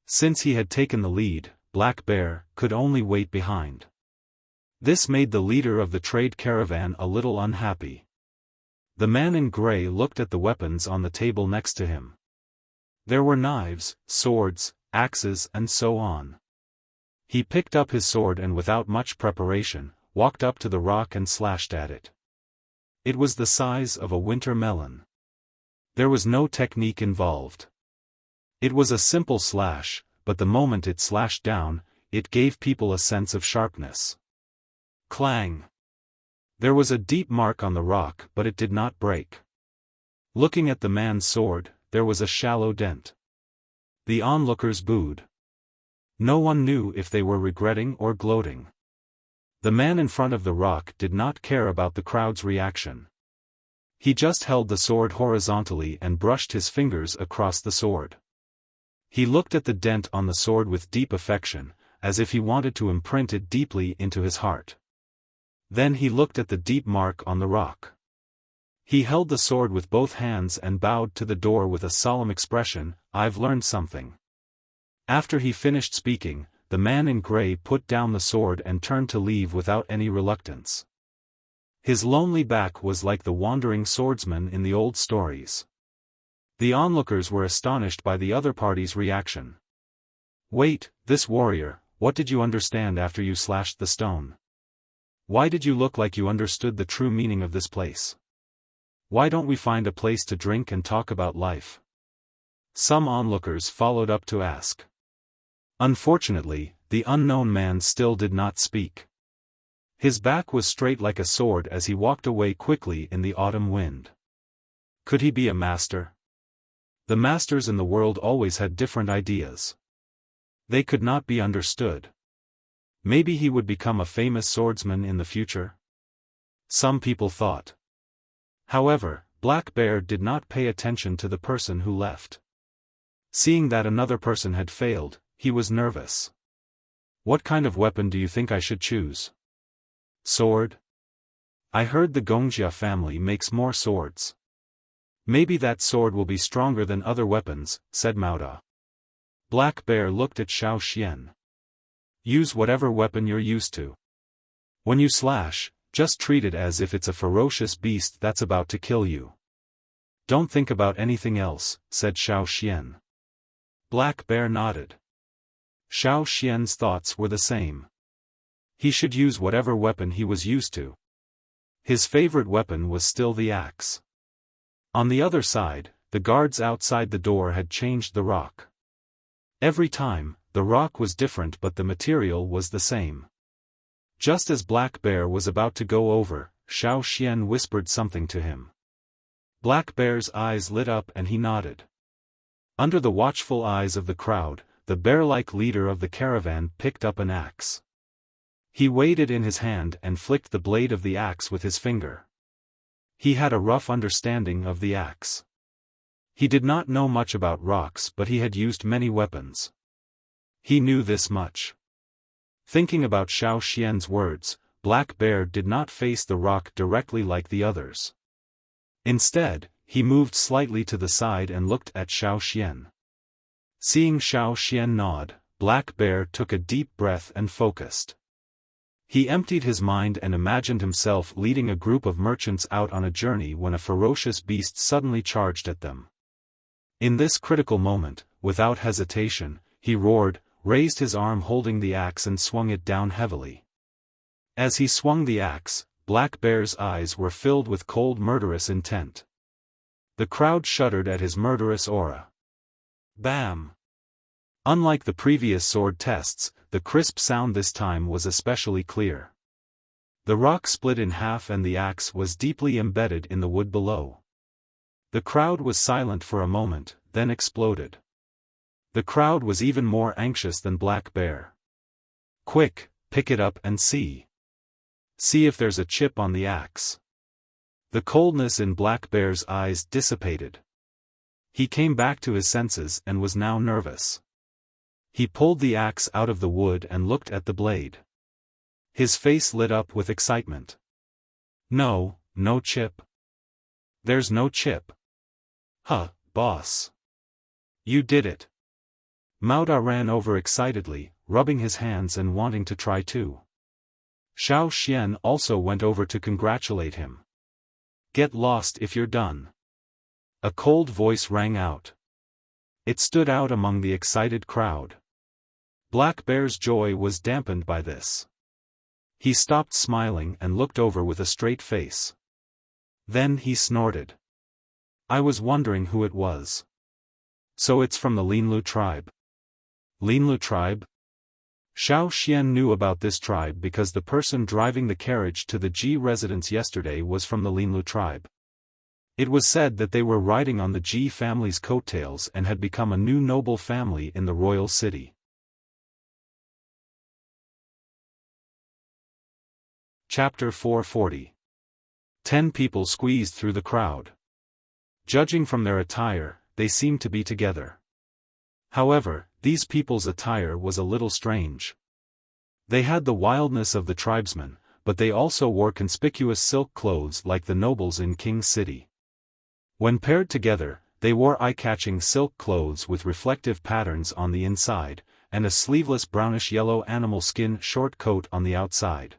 Since he had taken the lead, Black Bear could only wait behind. This made the leader of the trade caravan a little unhappy. The man in gray looked at the weapons on the table next to him. There were knives, swords, axes and so on. He picked up his sword and without much preparation, walked up to the rock and slashed at it. It was the size of a winter melon. There was no technique involved. It was a simple slash, but the moment it slashed down, it gave people a sense of sharpness. Clang! There was a deep mark on the rock, but it did not break. Looking at the man's sword, there was a shallow dent. The onlookers booed. No one knew if they were regretting or gloating. The man in front of the rock did not care about the crowd's reaction. He just held the sword horizontally and brushed his fingers across the sword. He looked at the dent on the sword with deep affection, as if he wanted to imprint it deeply into his heart. Then he looked at the deep mark on the rock. He held the sword with both hands and bowed to the door with a solemn expression, "I've learned something." After he finished speaking, the man in gray put down the sword and turned to leave without any reluctance. His lonely back was like the wandering swordsman in the old stories. The onlookers were astonished by the other party's reaction. "Wait, this warrior, what did you understand after you slashed the stone? Why did you look like you understood the true meaning of this place? Why don't we find a place to drink and talk about life?" Some onlookers followed up to ask. Unfortunately, the unknown man still did not speak. His back was straight like a sword as he walked away quickly in the autumn wind. Could he be a master? The masters in the world always had different ideas. They could not be understood. Maybe he would become a famous swordsman in the future? Some people thought. However, Black Bear did not pay attention to the person who left. Seeing that another person had failed, he was nervous. "What kind of weapon do you think I should choose? Sword? I heard the Gongjia family makes more swords. Maybe that sword will be stronger than other weapons," said Mauda. Black Bear looked at Xiaoxian. "Use whatever weapon you're used to. When you slash, just treat it as if it's a ferocious beast that's about to kill you. Don't think about anything else," said Xiaoxian. Black Bear nodded. Xiaoxian's thoughts were the same. He should use whatever weapon he was used to. His favorite weapon was still the axe. On the other side, the guards outside the door had changed the rock. Every time, the rock was different but the material was the same. Just as Black Bear was about to go over, Xiaoxian whispered something to him. Black Bear's eyes lit up and he nodded. Under the watchful eyes of the crowd, the bear-like leader of the caravan picked up an axe. He weighed it in his hand and flicked the blade of the axe with his finger. He had a rough understanding of the axe. He did not know much about rocks but he had used many weapons. He knew this much. Thinking about Xiaoxian's words, Black Bear did not face the rock directly like the others. Instead, he moved slightly to the side and looked at Xiaoxian. Seeing Xiaoxian nod, Black Bear took a deep breath and focused. He emptied his mind and imagined himself leading a group of merchants out on a journey when a ferocious beast suddenly charged at them. In this critical moment, without hesitation, he roared, raised his arm holding the axe and swung it down heavily. As he swung the axe, Black Bear's eyes were filled with cold murderous intent. The crowd shuddered at his murderous aura. Bam! Unlike the previous sword tests, the crisp sound this time was especially clear. The rock split in half and the axe was deeply embedded in the wood below. The crowd was silent for a moment, then exploded. The crowd was even more anxious than Black Bear. Quick, pick it up and see. See if there's a chip on the axe. The coldness in Black Bear's eyes dissipated. He came back to his senses and was now nervous. He pulled the axe out of the wood and looked at the blade. His face lit up with excitement. No chip. There's no chip. Huh, boss. You did it. Mao Da ran over excitedly, rubbing his hands and wanting to try too. Xiaofan also went over to congratulate him. Get lost if you're done. A cold voice rang out. It stood out among the excited crowd. Black Bear's joy was dampened by this. He stopped smiling and looked over with a straight face. Then he snorted. I was wondering who it was. So it's from the Linlu tribe. Linlu tribe? Xiaofan knew about this tribe because the person driving the carriage to the Ji residence yesterday was from the Linlu tribe. It was said that they were riding on the Ji family's coattails and had become a new noble family in the royal city. Chapter 440. 10 people squeezed through the crowd. Judging from their attire, they seemed to be together. However, these people's attire was a little strange. They had the wildness of the tribesmen, but they also wore conspicuous silk clothes like the nobles in King's City. When paired together, they wore eye-catching silk clothes with reflective patterns on the inside, and a sleeveless brownish-yellow animal skin short coat on the outside.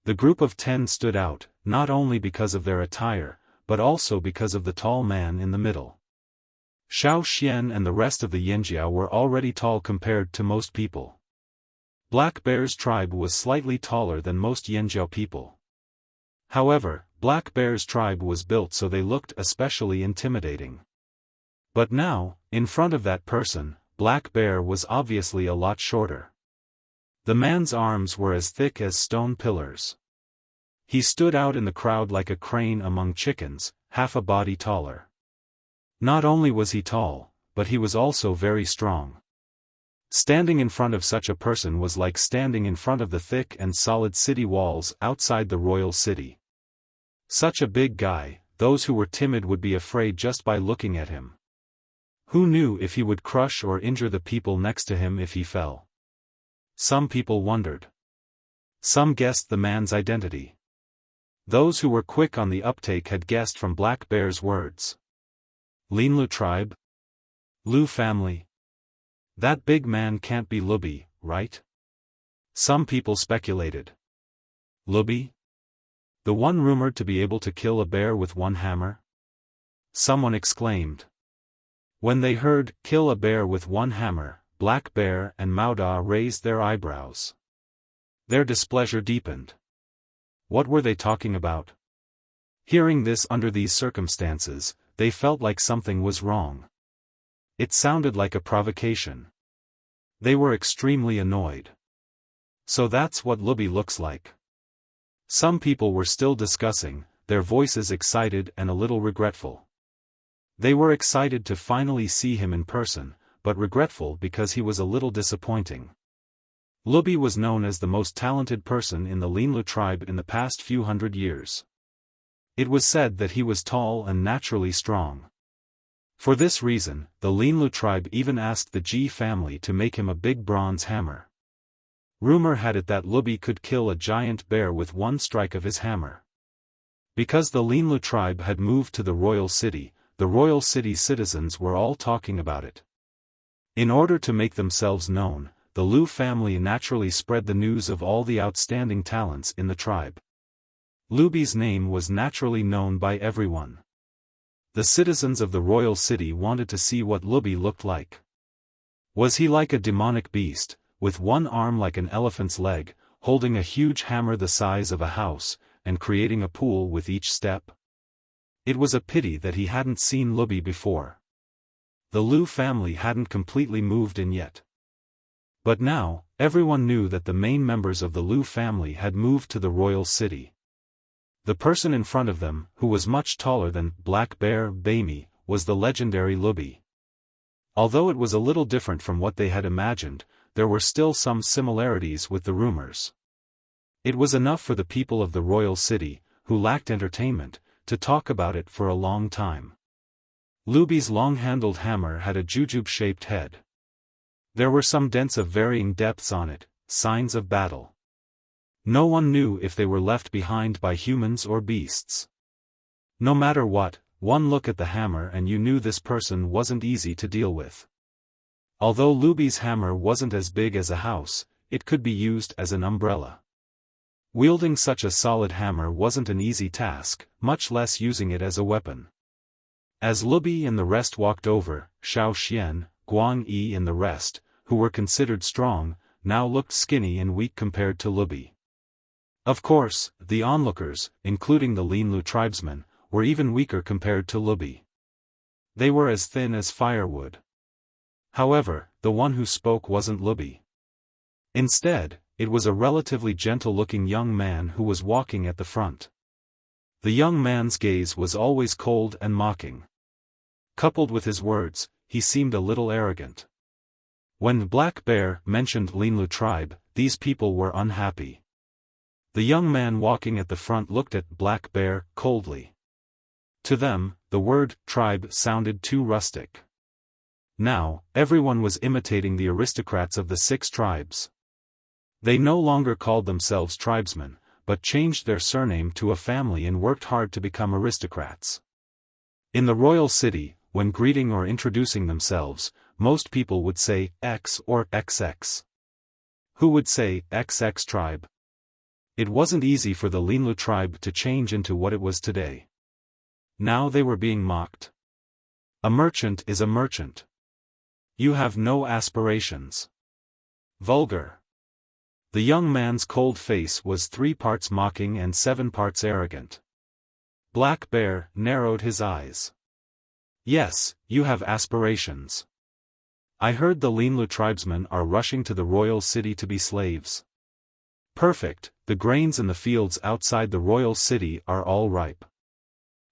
The group of 10 stood out, not only because of their attire, but also because of the tall man in the middle. Xiaofan and the rest of the Yanjiao were already tall compared to most people. Black Bear's tribe was slightly taller than most Yanjiao people. However, Black Bear's tribe was built so they looked especially intimidating. But now, in front of that person, Black Bear was obviously a lot shorter. The man's arms were as thick as stone pillars. He stood out in the crowd like a crane among chickens, half a body taller. Not only was he tall, but he was also very strong. Standing in front of such a person was like standing in front of the thick and solid city walls outside the royal city. Such a big guy, those who were timid would be afraid just by looking at him. Who knew if he would crush or injure the people next to him if he fell? Some people wondered. Some guessed the man's identity. Those who were quick on the uptake had guessed from Black Bear's words. Linlu tribe? Lu family? That big man can't be Lubi, right? Some people speculated. Lubi? The one rumored to be able to kill a bear with one hammer? Someone exclaimed. When they heard, kill a bear with one hammer, Black Bear and Mao Da raised their eyebrows. Their displeasure deepened. What were they talking about? Hearing this under these circumstances, they felt like something was wrong. It sounded like a provocation. They were extremely annoyed. So that's what Lubi looks like. Some people were still discussing, their voices excited and a little regretful. They were excited to finally see him in person, but regretful because he was a little disappointing. Lubi was known as the most talented person in the Linlu tribe in the past few hundred years. It was said that he was tall and naturally strong. For this reason, the Linlu tribe even asked the Ji family to make him a big bronze hammer. Rumor had it that Lubi could kill a giant bear with one strike of his hammer. Because the Linlu tribe had moved to the royal city citizens were all talking about it. In order to make themselves known, the Lu family naturally spread the news of all the outstanding talents in the tribe. Lubi's name was naturally known by everyone. The citizens of the royal city wanted to see what Lubi looked like. Was he like a demonic beast, with one arm like an elephant's leg, holding a huge hammer the size of a house, and creating a pool with each step? It was a pity that he hadn't seen Lubi before. The Lu family hadn't completely moved in yet. But now, everyone knew that the main members of the Lu family had moved to the royal city. The person in front of them, who was much taller than Black Bear Baimi, was the legendary Lubi. Although it was a little different from what they had imagined, there were still some similarities with the rumors. It was enough for the people of the royal city, who lacked entertainment, to talk about it for a long time. Lubi's long-handled hammer had a jujube-shaped head. There were some dents of varying depths on it, signs of battle. No one knew if they were left behind by humans or beasts. No matter what, one look at the hammer and you knew this person wasn't easy to deal with. Although Lubi's hammer wasn't as big as a house, it could be used as an umbrella. Wielding such a solid hammer wasn't an easy task, much less using it as a weapon. As Lubi and the rest walked over, Xiaofan, Guang Yi and the rest, who were considered strong, now looked skinny and weak compared to Lubi. Of course, the onlookers, including the Linlu tribesmen, were even weaker compared to Lubi. They were as thin as firewood. However, the one who spoke wasn't Lubi. Instead, it was a relatively gentle-looking young man who was walking at the front. The young man's gaze was always cold and mocking. Coupled with his words, he seemed a little arrogant. When Black Bear mentioned Linlu tribe, these people were unhappy. The young man walking at the front looked at Black Bear coldly. To them, the word tribe sounded too rustic. Now, everyone was imitating the aristocrats of the 6 tribes. They no longer called themselves tribesmen, but changed their surname to a family and worked hard to become aristocrats. In the royal city, when greeting or introducing themselves, most people would say X or XX. Who would say XX tribe? It wasn't easy for the Linlu tribe to change into what it was today. Now they were being mocked. A merchant is a merchant. You have no aspirations. Vulgar. The young man's cold face was 3 parts mocking and 7 parts arrogant. Black Bear narrowed his eyes. Yes, you have aspirations. I heard the Linlu tribesmen are rushing to the royal city to be slaves. Perfect, the grains in the fields outside the royal city are all ripe.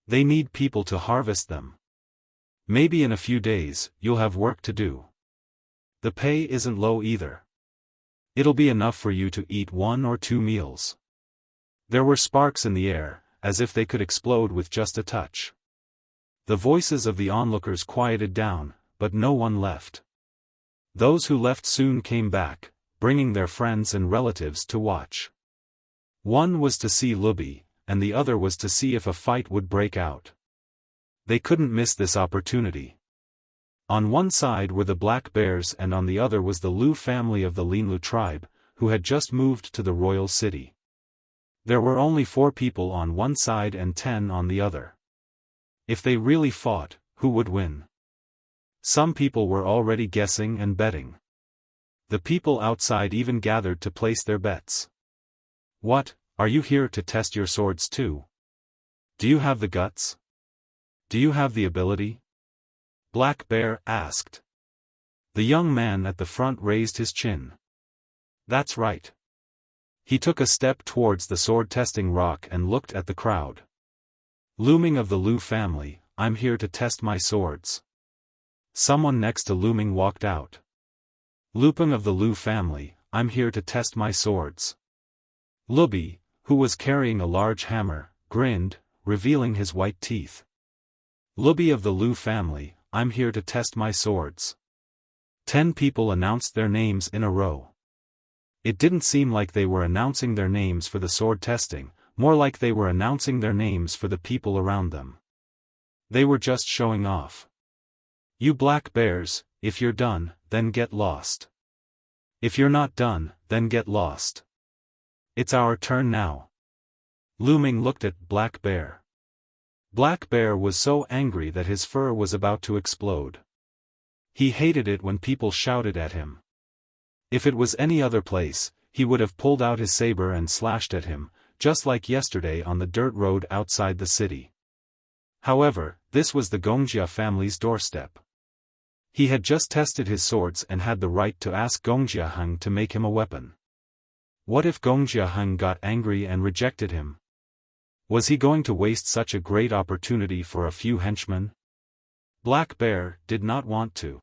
They need people to harvest them. Maybe in a few days, you'll have work to do. The pay isn't low either. It'll be enough for you to eat 1 or 2 meals. There were sparks in the air, as if they could explode with just a touch. The voices of the onlookers quieted down, but no one left. Those who left soon came back, bringing their friends and relatives to watch. One was to see Lubi, and the other was to see if a fight would break out. They couldn't miss this opportunity. On one side were the Black Bears and on the other was the Lu family of the Linlu tribe, who had just moved to the royal city. There were only 4 people on one side and 10 on the other. If they really fought, who would win? Some people were already guessing and betting. The people outside even gathered to place their bets. What, are you here to test your swords too? Do you have the guts? Do you have the ability? Black Bear asked. The young man at the front raised his chin. That's right. He took a step towards the sword-testing rock and looked at the crowd. Looming of the Lu family, I'm here to test my swords. Someone next to Looming walked out. Lupin of the Lu family, I'm here to test my swords. Lubi, who was carrying a large hammer, grinned, revealing his white teeth. Lubi of the Lu family, I'm here to test my swords. 10 people announced their names in a row. It didn't seem like they were announcing their names for the sword testing, more like they were announcing their names for the people around them. They were just showing off. You Black Bears, if you're done, then get lost. If you're not done, then get lost. It's our turn now. Lu Ming looked at Black Bear. Black Bear was so angry that his fur was about to explode. He hated it when people shouted at him. If it was any other place, he would have pulled out his saber and slashed at him, just like yesterday on the dirt road outside the city. However, this was the Gongjia family's doorstep. He had just tested his swords and had the right to ask Gongjia Heng to make him a weapon. What if Gongjia Heng got angry and rejected him? Was he going to waste such a great opportunity for a few henchmen? Black Bear did not want to.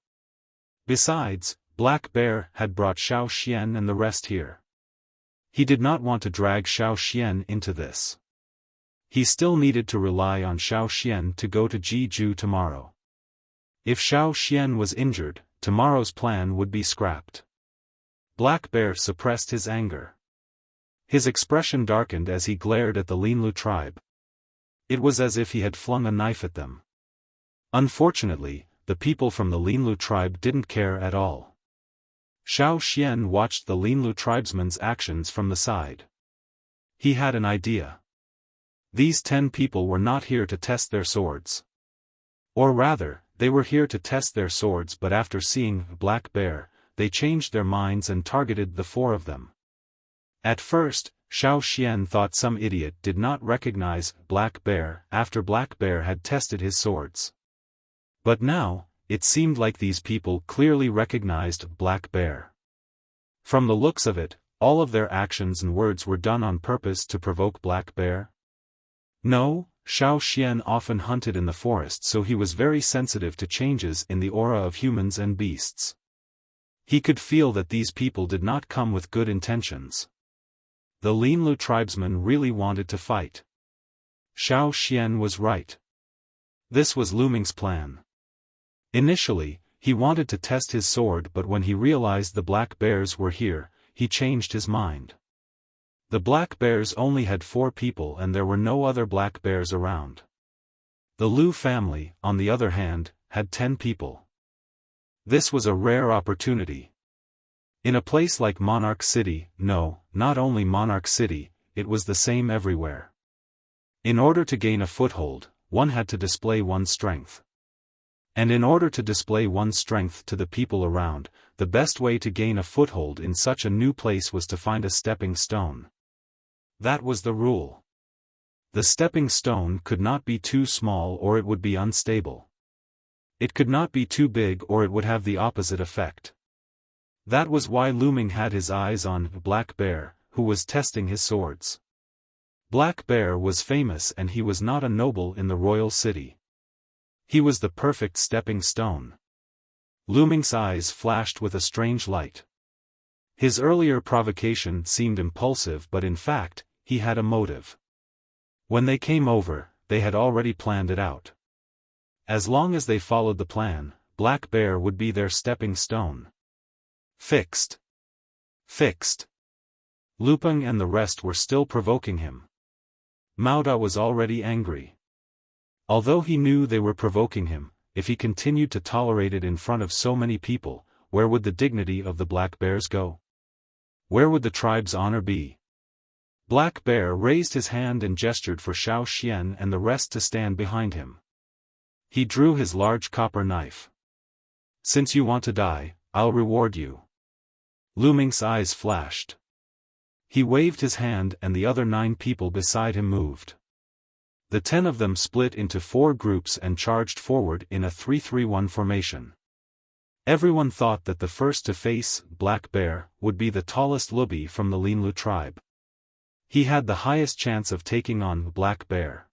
Besides, Black Bear had brought Xiaofan and the rest here. He did not want to drag Xiaofan into this. He still needed to rely on Xiaofan to go to Jeju tomorrow. If Xiaofan was injured, tomorrow's plan would be scrapped. Black Bear suppressed his anger. His expression darkened as he glared at the Linlu tribe. It was as if he had flung a knife at them. Unfortunately, the people from the Linlu tribe didn't care at all. Xiaofan watched the Linlu tribesman's actions from the side. He had an idea. These 10 people were not here to test their swords. Or rather, they were here to test their swords, but after seeing Black Bear, they changed their minds and targeted the 4 of them. At first, Xiaofan thought some idiot did not recognize Black Bear after Black Bear had tested his swords. But now, it seemed like these people clearly recognized Black Bear. From the looks of it, all of their actions and words were done on purpose to provoke Black Bear. No, Xiaofan often hunted in the forest, so he was very sensitive to changes in the aura of humans and beasts. He could feel that these people did not come with good intentions. The Linlu tribesmen really wanted to fight. Xiaofan was right. This was Lu Ming's plan. Initially, he wanted to test his sword, but when he realized the Black Bears were here, he changed his mind. The Black Bears only had 4 people and there were no other Black Bears around. The Lu family, on the other hand, had 10 people. This was a rare opportunity. In a place like Monarch City, no, not only Monarch City, it was the same everywhere. In order to gain a foothold, one had to display one's strength. And in order to display one's strength to the people around, the best way to gain a foothold in such a new place was to find a stepping stone. That was the rule. The stepping stone could not be too small or it would be unstable. It could not be too big or it would have the opposite effect. That was why Lu Ming had his eyes on Black Bear, who was testing his swords. Black Bear was famous and he was not a noble in the royal city. He was the perfect stepping stone. Lu Ming's eyes flashed with a strange light. His earlier provocation seemed impulsive, but in fact, he had a motive. When they came over, they had already planned it out. As long as they followed the plan, Black Bear would be their stepping stone. Fixed. Fixed. Lu Peng and the rest were still provoking him. Mao Da was already angry. Although he knew they were provoking him, if he continued to tolerate it in front of so many people, where would the dignity of the Black Bears go? Where would the tribe's honor be? Black Bear raised his hand and gestured for Xiaofan and the rest to stand behind him. He drew his large copper knife. Since you want to die, I'll reward you. Lu Ming's eyes flashed. He waved his hand and the other 9 people beside him moved. The 10 of them split into 4 groups and charged forward in a 3-3-1 formation. Everyone thought that the first to face Black Bear would be the tallest Lubi from the Linlu tribe. He had the highest chance of taking on Black Bear.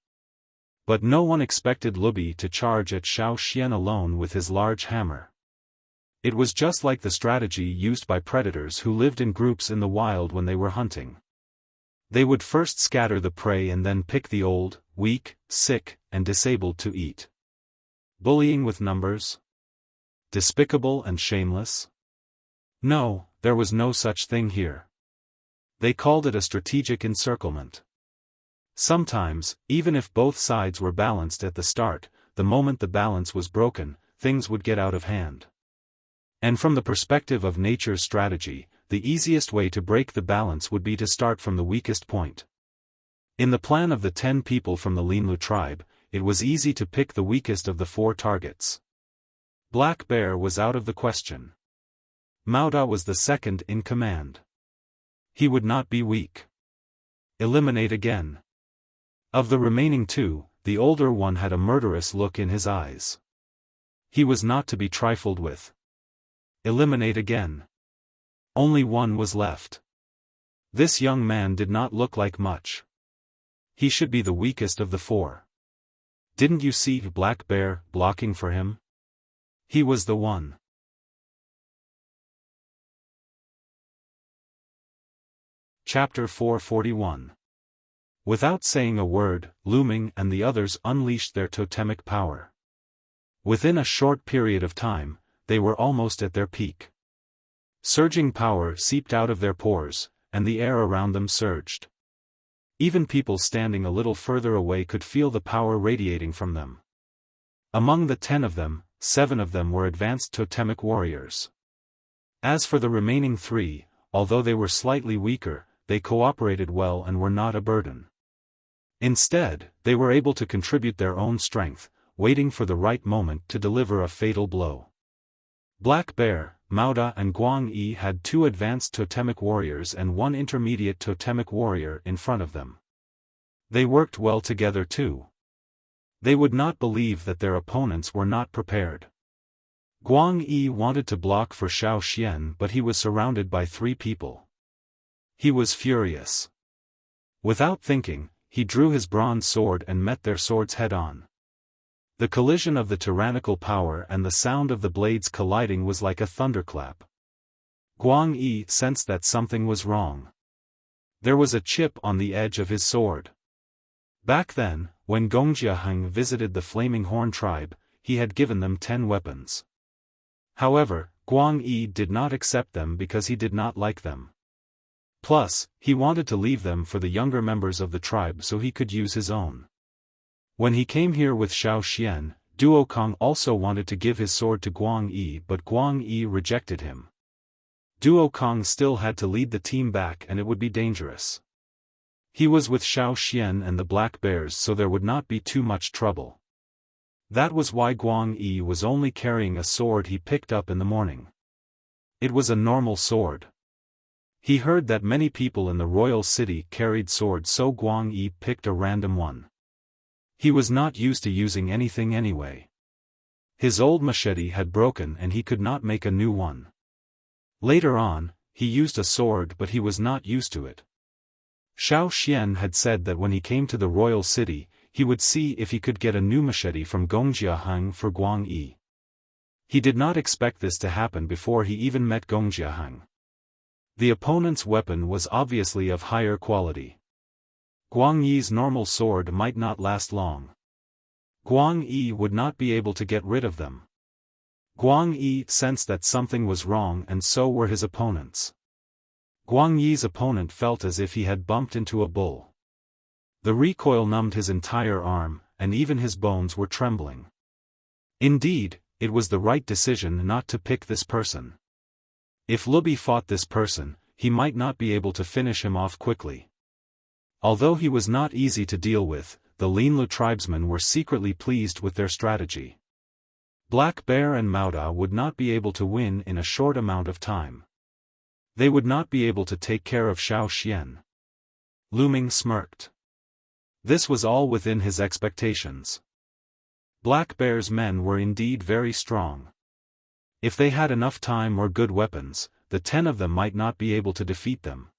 But no one expected Lubi to charge at Xiaofan alone with his large hammer. It was just like the strategy used by predators who lived in groups in the wild when they were hunting. They would first scatter the prey and then pick the old, weak, sick, and disabled to eat. Bullying with numbers? Despicable and shameless? No, there was no such thing here. They called it a strategic encirclement. Sometimes, even if both sides were balanced at the start, the moment the balance was broken, things would get out of hand. And from the perspective of nature's strategy, the easiest way to break the balance would be to start from the weakest point. In the plan of the 10 people from the Linlu tribe, it was easy to pick the weakest of the 4 targets. Black Bear was out of the question. Mauda was the second in command. He would not be weak. Eliminate again. Of the remaining 2, the older one had a murderous look in his eyes. He was not to be trifled with. Eliminate again. Only 1 was left. This young man did not look like much. He should be the weakest of the 4. Didn't you see Black Bear blocking for him? He was the one. Chapter 441. Without saying a word, Lu Ming and the others unleashed their totemic power. Within a short period of time, they were almost at their peak. Surging power seeped out of their pores, and the air around them surged. Even people standing a little further away could feel the power radiating from them. Among the 10 of them, 7 of them were advanced totemic warriors. As for the remaining 3, although they were slightly weaker, they cooperated well and were not a burden. Instead, they were able to contribute their own strength, waiting for the right moment to deliver a fatal blow. Black Bear, Mauda and Guang Yi had 2 advanced totemic warriors and 1 intermediate totemic warrior in front of them. They worked well together too. They would not believe that their opponents were not prepared. Guang Yi wanted to block for Xiaofan, but he was surrounded by 3 people. He was furious. Without thinking, he drew his bronze sword and met their swords head-on. The collision of the tyrannical power and the sound of the blades colliding was like a thunderclap. Guang Yi sensed that something was wrong. There was a chip on the edge of his sword. Back then, when Gongjiaheng visited the Flaming Horn tribe, he had given them 10 weapons. However, Guang Yi did not accept them because he did not like them. Plus, he wanted to leave them for the younger members of the tribe so he could use his own. When he came here with Xiaofan, Duokong also wanted to give his sword to Guang Yi, but Guang Yi rejected him. Duokong still had to lead the team back and it would be dangerous. He was with Xiaofan and the Black Bears, so there would not be too much trouble. That was why Guang Yi was only carrying a sword he picked up in the morning. It was a normal sword. He heard that many people in the royal city carried swords, so Guang Yi picked a random one. He was not used to using anything anyway. His old machete had broken and he could not make a new one. Later on, he used a sword, but he was not used to it. Xiaofan had said that when he came to the royal city, he would see if he could get a new machete from Gongjiaheng for Guang Yi. He did not expect this to happen before he even met Gongjiaheng. The opponent's weapon was obviously of higher quality. Guang Yi's normal sword might not last long. Guang Yi would not be able to get rid of them. Guang Yi sensed that something was wrong, and so were his opponents. Guang Yi's opponent felt as if he had bumped into a bull. The recoil numbed his entire arm, and even his bones were trembling. Indeed, it was the right decision not to pick this person. If Lubi fought this person, he might not be able to finish him off quickly. Although he was not easy to deal with, the Linlu tribesmen were secretly pleased with their strategy. Black Bear and Mauda would not be able to win in a short amount of time. They would not be able to take care of Xiaofan. Lu Ming smirked. This was all within his expectations. Black Bear's men were indeed very strong. If they had enough time or good weapons, the 10 of them might not be able to defeat them.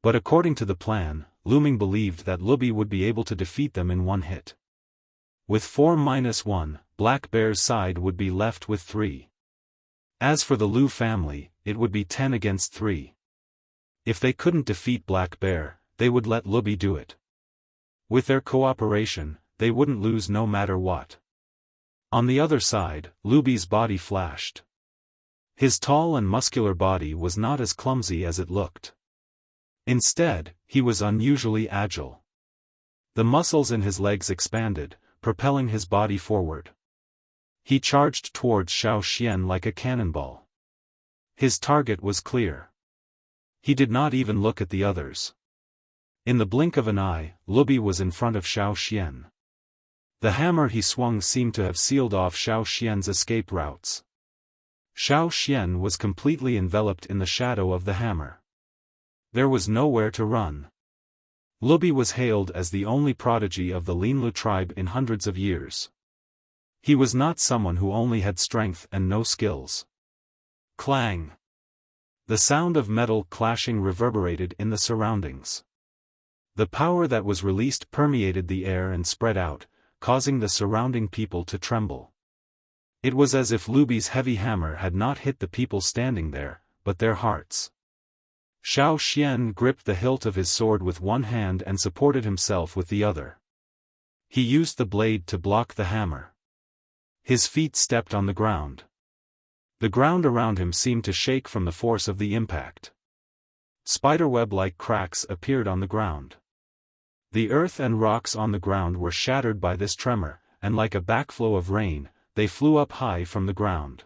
But according to the plan, Lu Ming believed that Lubi would be able to defeat them in one hit. With 4-1, Black Bear's side would be left with 3. As for the Lu family, it would be 10 against 3. If they couldn't defeat Black Bear, they would let Lubi do it. With their cooperation, they wouldn't lose no matter what. On the other side, Lubi's body flashed. His tall and muscular body was not as clumsy as it looked. Instead, he was unusually agile. The muscles in his legs expanded, propelling his body forward. He charged towards Xiaofan like a cannonball. His target was clear. He did not even look at the others. In the blink of an eye, Lubi was in front of Xiaoxian. The hammer he swung seemed to have sealed off Xiaoxian's escape routes. Xiaoxian was completely enveloped in the shadow of the hammer. There was nowhere to run. Lubi was hailed as the only prodigy of the Linlu tribe in hundreds of years. He was not someone who only had strength and no skills. Clang! The sound of metal clashing reverberated in the surroundings. The power that was released permeated the air and spread out, causing the surrounding people to tremble. It was as if Lubi's heavy hammer had not hit the people standing there, but their hearts. Xiaoxian gripped the hilt of his sword with one hand and supported himself with the other. He used the blade to block the hammer. His feet stepped on the ground. The ground around him seemed to shake from the force of the impact. Spiderweb-like cracks appeared on the ground. The earth and rocks on the ground were shattered by this tremor, and like a backflow of rain, they flew up high from the ground.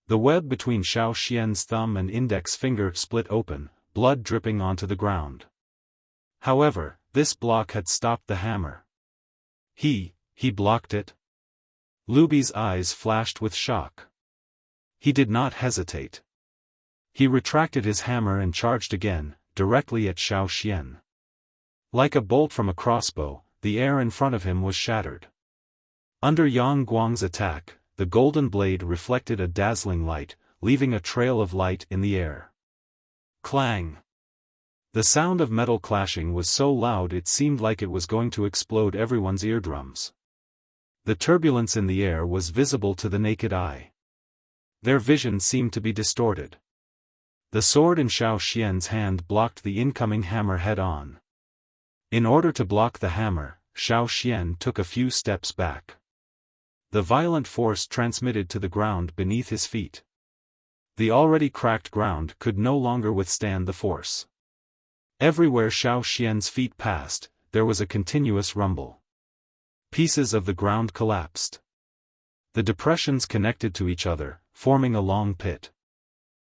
The web between Xiaoxian's thumb and index finger split open, blood dripping onto the ground. However, this block had stopped the hammer. He blocked it? Lubi's eyes flashed with shock. He did not hesitate. He retracted his hammer and charged again, directly at Xiaoxian. Like a bolt from a crossbow, the air in front of him was shattered. Under Yang Guang's attack, the golden blade reflected a dazzling light, leaving a trail of light in the air. Clang! The sound of metal clashing was so loud it seemed like it was going to explode everyone's eardrums. The turbulence in the air was visible to the naked eye. Their vision seemed to be distorted. The sword in Xiaoxian's hand blocked the incoming hammer head-on. In order to block the hammer, Xiaoxian took a few steps back. The violent force transmitted to the ground beneath his feet. The already cracked ground could no longer withstand the force. Everywhere Xiaoxian's feet passed, there was a continuous rumble. Pieces of the ground collapsed. The depressions connected to each other, forming a long pit.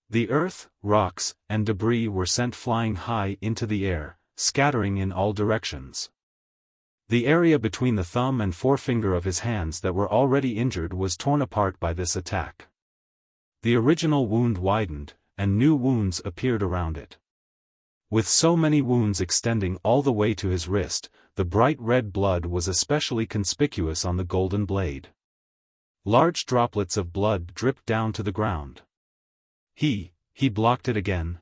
The earth, rocks, and debris were sent flying high into the air, scattering in all directions. The area between the thumb and forefinger of his hands that were already injured was torn apart by this attack. The original wound widened, and new wounds appeared around it. With so many wounds extending all the way to his wrist, the bright red blood was especially conspicuous on the golden blade. Large droplets of blood dripped down to the ground. He blocked it again.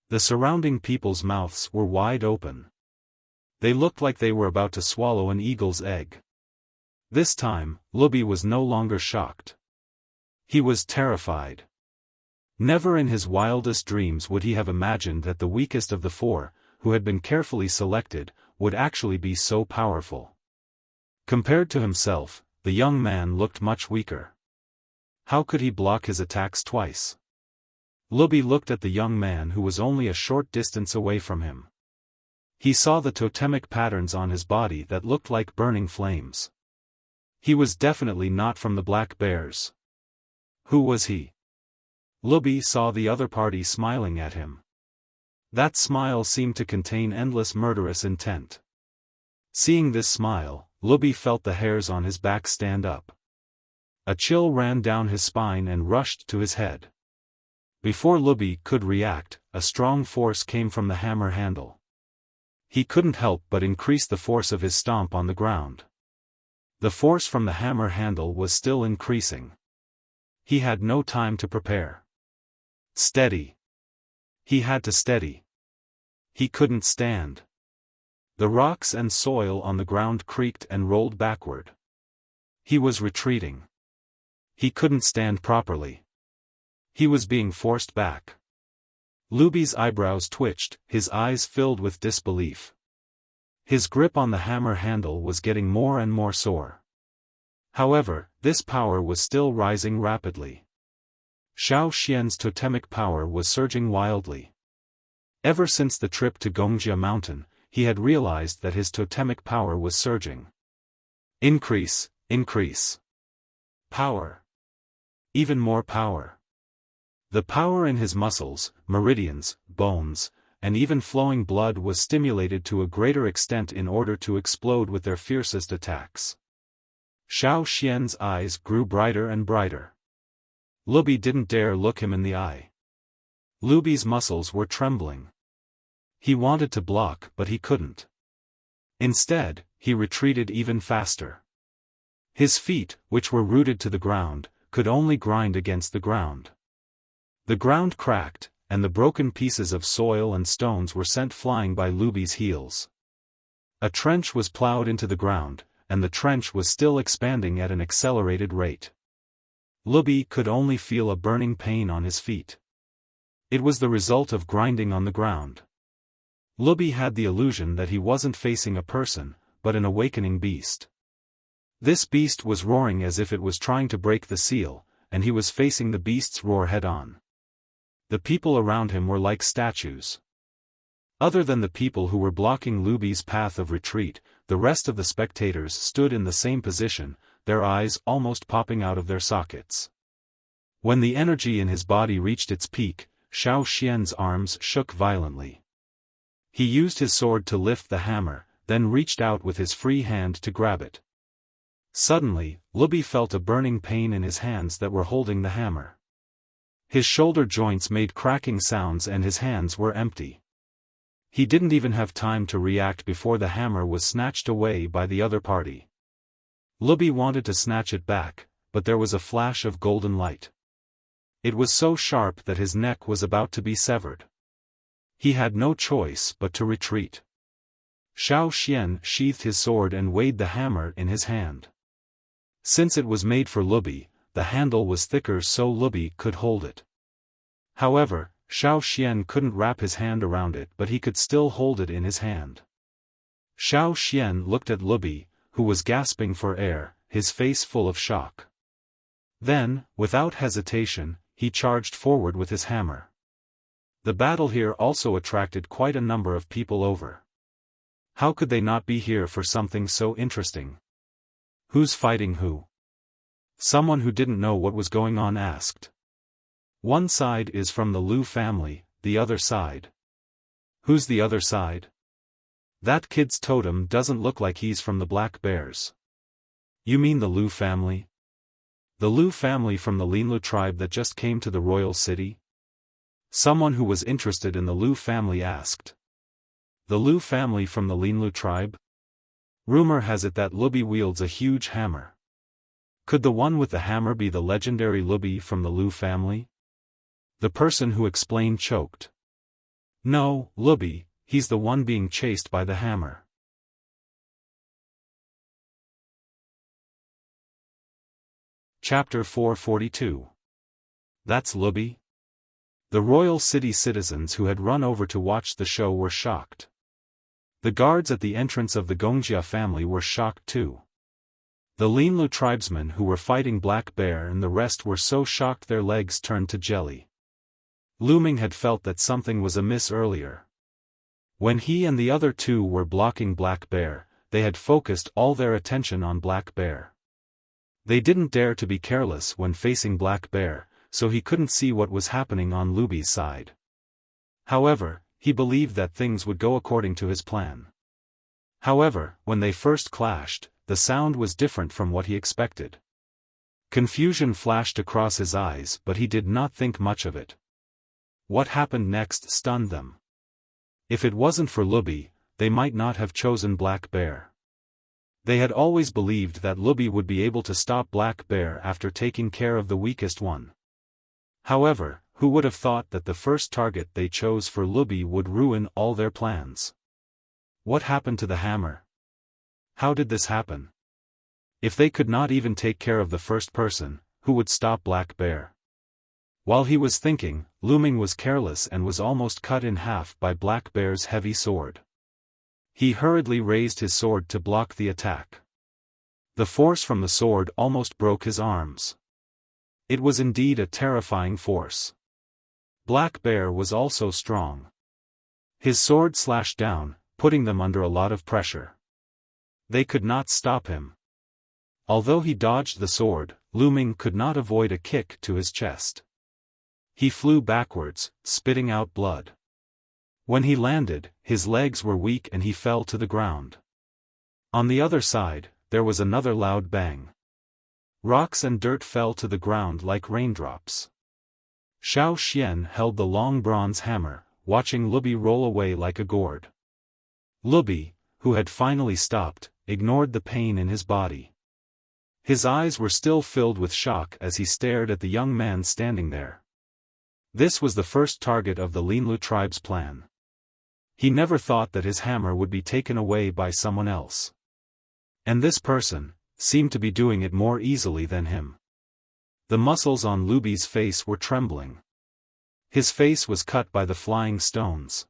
The surrounding people's mouths were wide open. They looked like they were about to swallow an eagle's egg. This time, Lubi was no longer shocked. He was terrified. Never in his wildest dreams would he have imagined that the weakest of the four, who had been carefully selected, would actually be so powerful. Compared to himself, the young man looked much weaker. How could he block his attacks twice? Lubi looked at the young man who was only a short distance away from him. He saw the totemic patterns on his body that looked like burning flames. He was definitely not from the Black Bears. Who was he? Lubi saw the other party smiling at him. That smile seemed to contain endless murderous intent. Seeing this smile, Lubi felt the hairs on his back stand up. A chill ran down his spine and rushed to his head. Before Lubi could react, a strong force came from the hammer handle. He couldn't help but increase the force of his stomp on the ground. The force from the hammer handle was still increasing. He had no time to prepare. Steady. He had to steady. He couldn't stand. The rocks and soil on the ground creaked and rolled backward. He was retreating. He couldn't stand properly. He was being forced back. Lubi's eyebrows twitched, his eyes filled with disbelief. His grip on the hammer handle was getting more and more sore. However, this power was still rising rapidly. Xiaoxian's totemic power was surging wildly. Ever since the trip to Gongjia Mountain, he had realized that his totemic power was surging. Increase, increase. Power. Even more power. The power in his muscles, meridians, bones, and even flowing blood was stimulated to a greater extent in order to explode with their fiercest attacks. Xiaoxian's eyes grew brighter and brighter. Lubi didn't dare look him in the eye. Lubi's muscles were trembling. He wanted to block but he couldn't. Instead, he retreated even faster. His feet, which were rooted to the ground, could only grind against the ground. The ground cracked, and the broken pieces of soil and stones were sent flying by Lubi's heels. A trench was plowed into the ground, and the trench was still expanding at an accelerated rate. Lubi could only feel a burning pain on his feet. It was the result of grinding on the ground. Lubi had the illusion that he wasn't facing a person, but an awakening beast. This beast was roaring as if it was trying to break the seal, and he was facing the beast's roar head-on. The people around him were like statues. Other than the people who were blocking Lubi's path of retreat, the rest of the spectators stood in the same position, their eyes almost popping out of their sockets. When the energy in his body reached its peak, Xiaoxian's arms shook violently. He used his sword to lift the hammer, then reached out with his free hand to grab it. Suddenly, Lubi felt a burning pain in his hands that were holding the hammer. His shoulder joints made cracking sounds and his hands were empty. He didn't even have time to react before the hammer was snatched away by the other party. Lubi wanted to snatch it back, but there was a flash of golden light. It was so sharp that his neck was about to be severed. He had no choice but to retreat. Xiaoxian sheathed his sword and weighed the hammer in his hand. Since it was made for Lubi, the handle was thicker so Lubi could hold it. However, Xiaoxian couldn't wrap his hand around it but he could still hold it in his hand. Xiaoxian looked at Lubi, who was gasping for air, his face full of shock. Then, without hesitation, he charged forward with his hammer. The battle here also attracted quite a number of people over. How could they not be here for something so interesting? Who's fighting who? Someone who didn't know what was going on asked. One side is from the Lu family, the other side. Who's the other side? That kid's totem doesn't look like he's from the Black Bears. You mean the Lu family? The Lu family from the Linlu tribe that just came to the royal city? Someone who was interested in the Lu family asked. The Lu family from the Linlu tribe? Rumor has it that Lubi wields a huge hammer. Could the one with the hammer be the legendary Lubi from the Lu family? The person who explained choked. No, Lubi, he's the one being chased by the hammer. Chapter 442. That's Lubi? The royal city citizens who had run over to watch the show were shocked. The guards at the entrance of the Wuxia family were shocked too. The Linlu tribesmen who were fighting Black Bear and the rest were so shocked their legs turned to jelly. Lu Ming had felt that something was amiss earlier. When he and the other two were blocking Black Bear, they had focused all their attention on Black Bear. They didn't dare to be careless when facing Black Bear, so he couldn't see what was happening on Lubi's side. However, he believed that things would go according to his plan. However, when they first clashed, the sound was different from what he expected. Confusion flashed across his eyes but he did not think much of it. What happened next stunned them. If it wasn't for Lubi, they might not have chosen Black Bear. They had always believed that Lubi would be able to stop Black Bear after taking care of the weakest one. However, who would have thought that the first target they chose for Lubi would ruin all their plans? What happened to the hammer? How did this happen? If they could not even take care of the first person, who would stop Black Bear? While he was thinking, Lu Ming was careless and was almost cut in half by Black Bear's heavy sword. He hurriedly raised his sword to block the attack. The force from the sword almost broke his arms. It was indeed a terrifying force. Black Bear was also strong. His sword slashed down, putting them under a lot of pressure. They could not stop him. Although he dodged the sword, Lu Ming could not avoid a kick to his chest. He flew backwards, spitting out blood. When he landed, his legs were weak and he fell to the ground. On the other side, there was another loud bang. Rocks and dirt fell to the ground like raindrops. Xiaofan held the long bronze hammer, watching Lubi roll away like a gourd. Lubi, who had finally stopped, ignored the pain in his body. His eyes were still filled with shock as he stared at the young man standing there. This was the first target of the Linlu tribe's plan. He never thought that his hammer would be taken away by someone else. And this person seemed to be doing it more easily than him. The muscles on Lubi's face were trembling. His face was cut by the flying stones.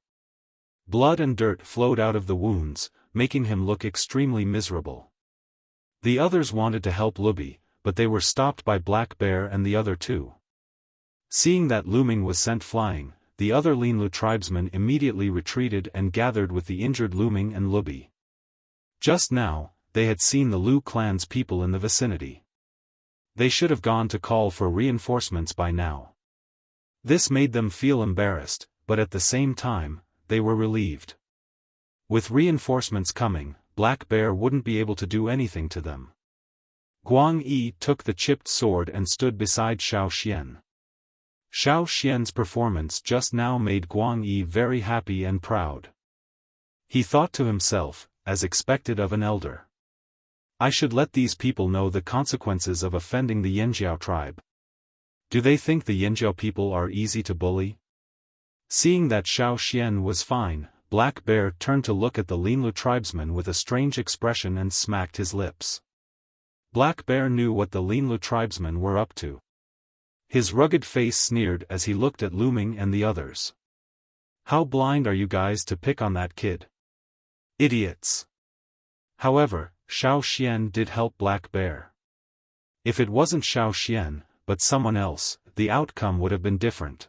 Blood and dirt flowed out of the wounds, making him look extremely miserable. The others wanted to help Lubi, but they were stopped by Black Bear and the other two. Seeing that Lu Ming was sent flying, the other Linlu tribesmen immediately retreated and gathered with the injured Lu Ming and Lubi. Just now, they had seen the Lu clan's people in the vicinity. They should have gone to call for reinforcements by now. This made them feel embarrassed, but at the same time, they were relieved. With reinforcements coming, Black Bear wouldn't be able to do anything to them. Guang Yi took the chipped sword and stood beside Xiaofan. Xiaofan's performance just now made Guang Yi very happy and proud. He thought to himself, as expected of an elder. I should let these people know the consequences of offending the Yanjiao tribe. Do they think the Yanjiao people are easy to bully? Seeing that Xiaofan was fine, Black Bear turned to look at the Linlu tribesman with a strange expression and smacked his lips. Black Bear knew what the Linlu tribesmen were up to. His rugged face sneered as he looked at Lu Ming and the others. How blind are you guys to pick on that kid? Idiots! However, Xiaofan did help Black Bear. If it wasn't Xiaofan, but someone else, the outcome would have been different.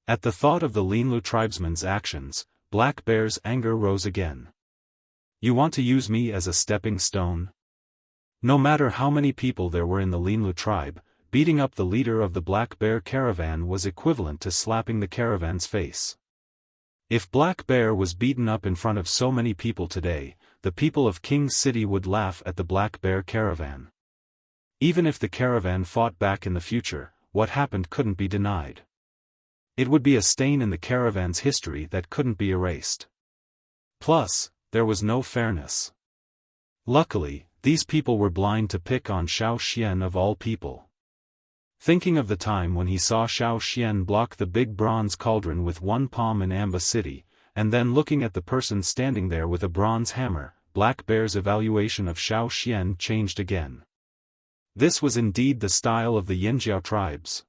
At the thought of the Linlu tribesmen's actions, Black Bear's anger rose again. You want to use me as a stepping stone? No matter how many people there were in the Linlu tribe, beating up the leader of the Black Bear caravan was equivalent to slapping the caravan's face. If Black Bear was beaten up in front of so many people today, the people of King's City would laugh at the Black Bear caravan. Even if the caravan fought back in the future, what happened couldn't be denied. It would be a stain in the caravan's history that couldn't be erased. Plus, there was no fairness. Luckily, these people were blind to pick on Xiaofan of all people. Thinking of the time when he saw Xiaofan block the big bronze cauldron with one palm in Amba City, and then looking at the person standing there with a bronze hammer, Black Bear's evaluation of Xiaofan changed again. This was indeed the style of the Yanjiao tribes.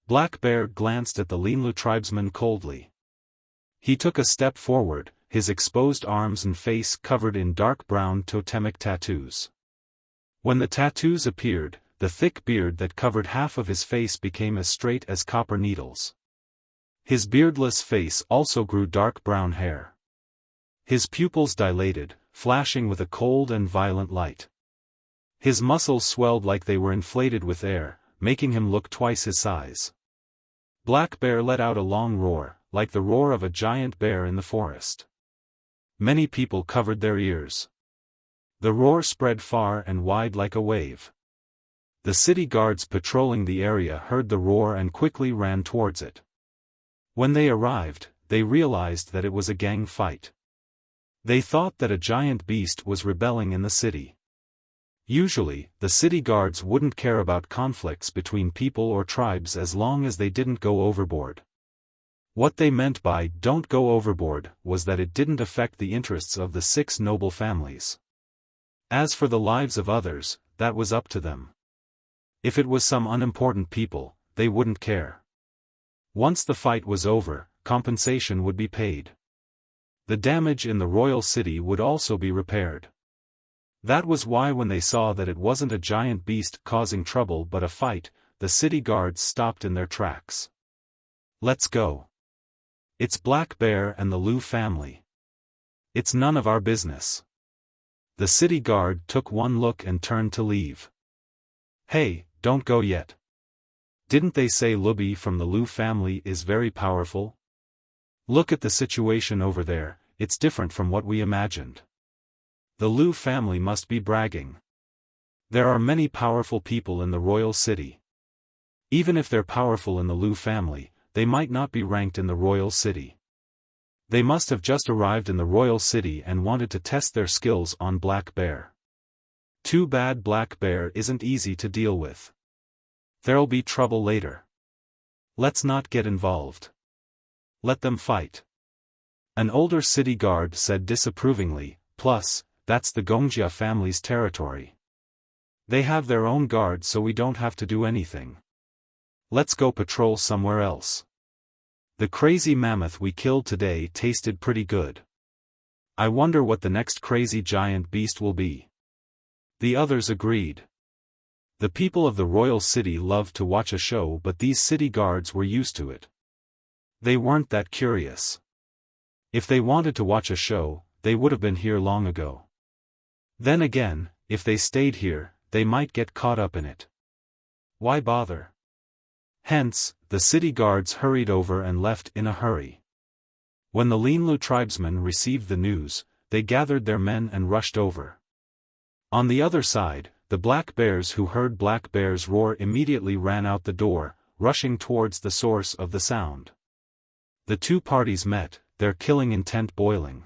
Black Bear glanced at the Linlu tribesman coldly. He took a step forward, his exposed arms and face covered in dark brown totemic tattoos. When the tattoos appeared, the thick beard that covered half of his face became as straight as copper needles. His beardless face also grew dark brown hair. His pupils dilated, flashing with a cold and violent light. His muscles swelled like they were inflated with air, making him look twice his size. Black Bear let out a long roar, like the roar of a giant bear in the forest. Many people covered their ears. The roar spread far and wide like a wave. The city guards patrolling the area heard the roar and quickly ran towards it. When they arrived, they realized that it was a gang fight. They thought that a giant beast was rebelling in the city. Usually, the city guards wouldn't care about conflicts between people or tribes as long as they didn't go overboard. What they meant by "don't go overboard" was that it didn't affect the interests of the 6 noble families. As for the lives of others, that was up to them. If it was some unimportant people, they wouldn't care. Once the fight was over, compensation would be paid. The damage in the royal city would also be repaired. That was why when they saw that it wasn't a giant beast causing trouble but a fight, the city guards stopped in their tracks. Let's go. It's Black Bear and the Lu family. It's none of our business. The city guard took one look and turned to leave. Hey, don't go yet. Didn't they say Lubi from the Lu family is very powerful? Look at the situation over there, it's different from what we imagined. The Lu family must be bragging. There are many powerful people in the royal city. Even if they're powerful in the Lu family, they might not be ranked in the royal city. They must have just arrived in the royal city and wanted to test their skills on Black Bear. Too bad Black Bear isn't easy to deal with. There'll be trouble later. Let's not get involved. Let them fight. An older city guard said disapprovingly, plus, that's the Wuxia family's territory. They have their own guard so we don't have to do anything. Let's go patrol somewhere else. The crazy mammoth we killed today tasted pretty good. I wonder what the next crazy giant beast will be. The others agreed. The people of the royal city loved to watch a show, but these city guards were used to it. They weren't that curious. If they wanted to watch a show, they would have been here long ago. Then again, if they stayed here, they might get caught up in it. Why bother? Hence, the city guards hurried over and left in a hurry. When the Linlu tribesmen received the news, they gathered their men and rushed over. On the other side, the Black Bears who heard Black Bear's roar immediately ran out the door, rushing towards the source of the sound. The two parties met, their killing intent boiling.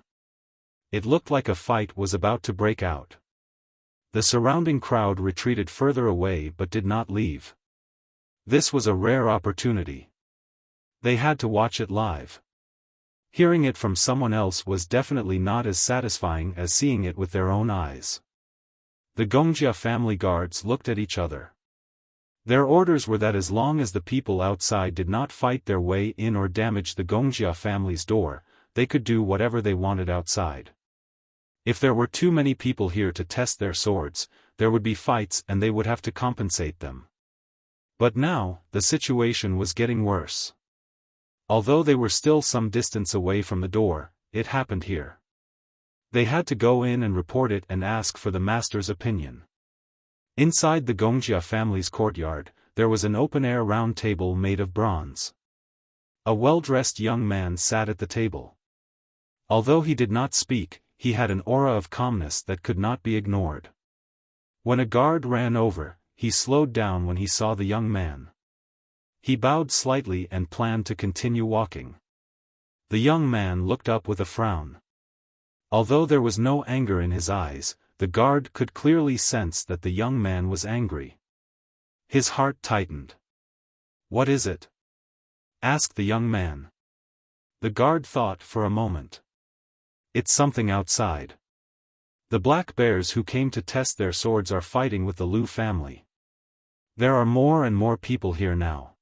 It looked like a fight was about to break out. The surrounding crowd retreated further away but did not leave. This was a rare opportunity. They had to watch it live. Hearing it from someone else was definitely not as satisfying as seeing it with their own eyes. The Wuxia family guards looked at each other. Their orders were that as long as the people outside did not fight their way in or damage the Wuxia family's door, they could do whatever they wanted outside. If there were too many people here to test their swords, there would be fights and they would have to compensate them. But now, the situation was getting worse. Although they were still some distance away from the door, it happened here. They had to go in and report it and ask for the master's opinion. Inside the Wuxia family's courtyard, there was an open-air round table made of bronze. A well-dressed young man sat at the table. Although he did not speak, he had an aura of calmness that could not be ignored. When a guard ran over, he slowed down when he saw the young man. He bowed slightly and planned to continue walking. The young man looked up with a frown. Although there was no anger in his eyes, the guard could clearly sense that the young man was angry. His heart tightened. "What is it?" asked the young man. The guard thought for a moment. "It's something outside. The Black Bears who came to test their swords are fighting with the Lu family. There are more and more people here now.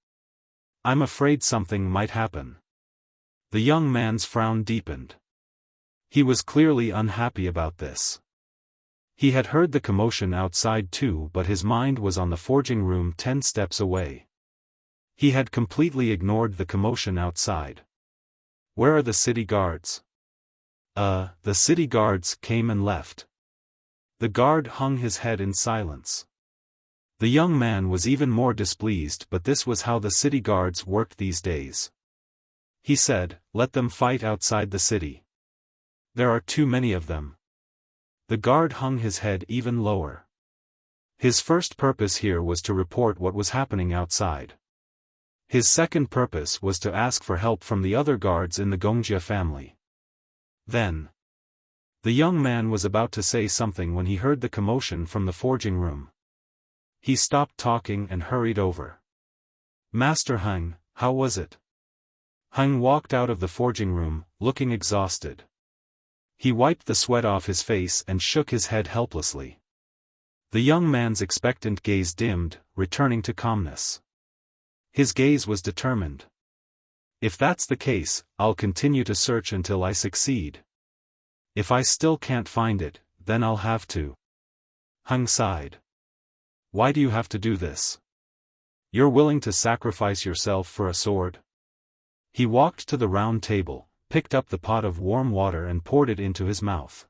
I'm afraid something might happen." The young man's frown deepened. He was clearly unhappy about this. He had heard the commotion outside too, but his mind was on the forging room 10 steps away. He had completely ignored the commotion outside. "Where are the city guards?" The city guards came and left." The guard hung his head in silence. The young man was even more displeased, but this was how the city guards worked these days. He said, "Let them fight outside the city. There are too many of them." The guard hung his head even lower. His first purpose here was to report what was happening outside. His second purpose was to ask for help from the other guards in the Wuxia family. Then, the young man was about to say something when he heard the commotion from the forging room. He stopped talking and hurried over. "Master Heng, how was it?" Heng walked out of the forging room, looking exhausted. He wiped the sweat off his face and shook his head helplessly. The young man's expectant gaze dimmed, returning to calmness. His gaze was determined. "If that's the case, I'll continue to search until I succeed. If I still can't find it, then I'll have to." Heng sighed. "Why do you have to do this? You're willing to sacrifice yourself for a sword?" He walked to the round table, picked up the pot of warm water and poured it into his mouth.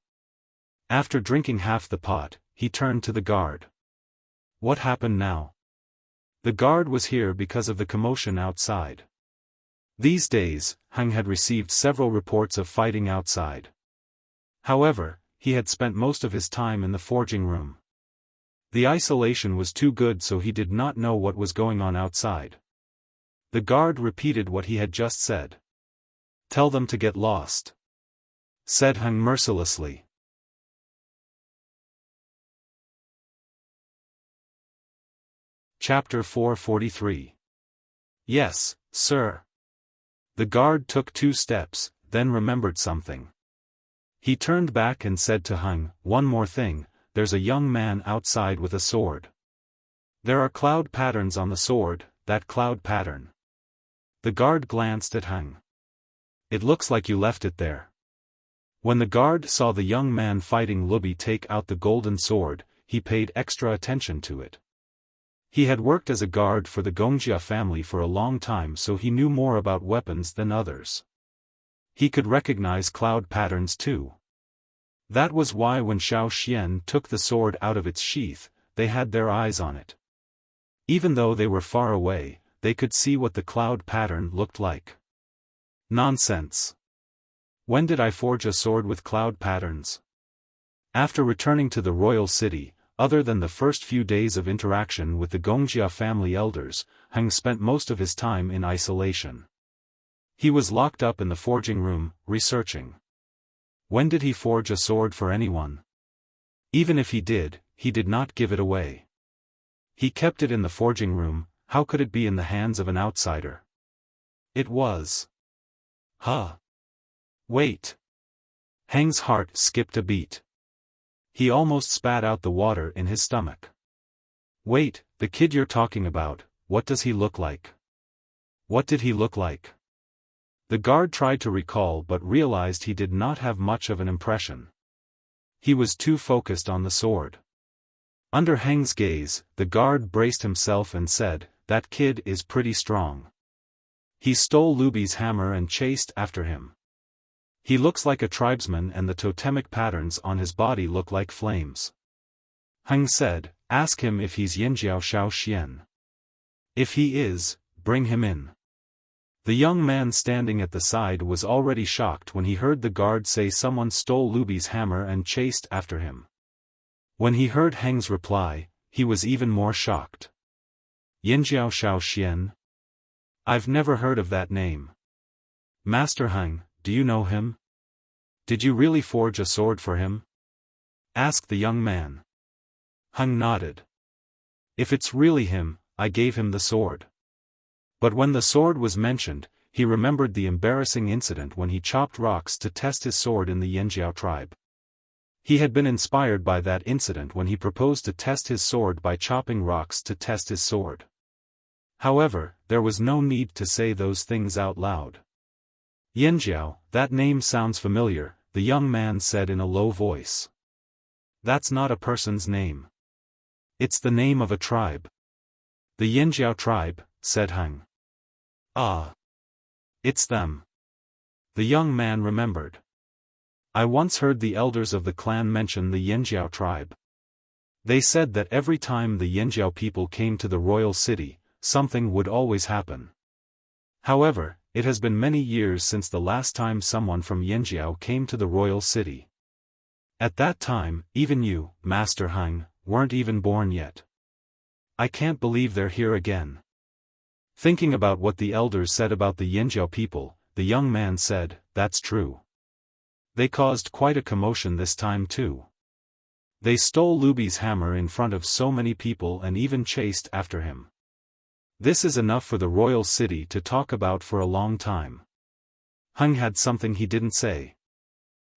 After drinking half the pot, he turned to the guard. "What happened now?" The guard was here because of the commotion outside. These days, Heng had received several reports of fighting outside. However, he had spent most of his time in the forging room. The isolation was too good, so he did not know what was going on outside. The guard repeated what he had just said. "Tell them to get lost," said Heng mercilessly. Chapter 443. Yes, sir. The guard took 2 steps, then remembered something. He turned back and said to Heng, "One more thing, there's a young man outside with a sword. There are cloud patterns on the sword, that cloud pattern." The guard glanced at Heng. "It looks like you left it there." When the guard saw the young man fighting Lubi take out the golden sword, he paid extra attention to it. He had worked as a guard for the Wuxia family for a long time, so he knew more about weapons than others. He could recognize cloud patterns too. That was why when Xiaofan took the sword out of its sheath, they had their eyes on it. Even though they were far away, they could see what the cloud pattern looked like. Nonsense. When did I forge a sword with cloud patterns? After returning to the royal city, other than the first few days of interaction with the Wuxia family elders, Heng spent most of his time in isolation. He was locked up in the forging room, researching. When did he forge a sword for anyone? Even if he did not give it away. He kept it in the forging room. How could it be in the hands of an outsider? It was. Wait. Heng's heart skipped a beat. He almost spat out the water in his stomach. Wait, the kid you're talking about, what does he look like? What did he look like? The guard tried to recall but realized he did not have much of an impression. He was too focused on the sword. Under Heng's gaze, the guard braced himself and said, "That kid is pretty strong. He stole Lubi's hammer and chased after him. He looks like a tribesman and the totemic patterns on his body look like flames." Heng said, "Ask him if he's Yinjiao Xiaoxian. If he is, bring him in." The young man standing at the side was already shocked when he heard the guard say someone stole Lubi's hammer and chased after him. When he heard Heng's reply, he was even more shocked. Yinjiao Xiaoxian? I've never heard of that name. Master Heng, do you know him? Did you really forge a sword for him? Asked the young man. Heng nodded. If it's really him, I gave him the sword. But when the sword was mentioned, he remembered the embarrassing incident when he chopped rocks to test his sword in the Yinjiao tribe. He had been inspired by that incident when he proposed to test his sword by chopping rocks to test his sword. However, there was no need to say those things out loud. Yinjiao, that name sounds familiar, the young man said in a low voice. That's not a person's name. It's the name of a tribe. The Yinjiao tribe, said Heng. Ah. It's them. The young man remembered. I once heard the elders of the clan mention the Yinjiao tribe. They said that every time the Yinjiao people came to the royal city, something would always happen. However, it has been many years since the last time someone from Yinjiao came to the royal city. At that time, even you, Master Heng, weren't even born yet. I can't believe they're here again. Thinking about what the elders said about the Yinjiao people, the young man said, that's true. They caused quite a commotion this time too. They stole Lubi's hammer in front of so many people and even chased after him. This is enough for the royal city to talk about for a long time. Heng had something he didn't say.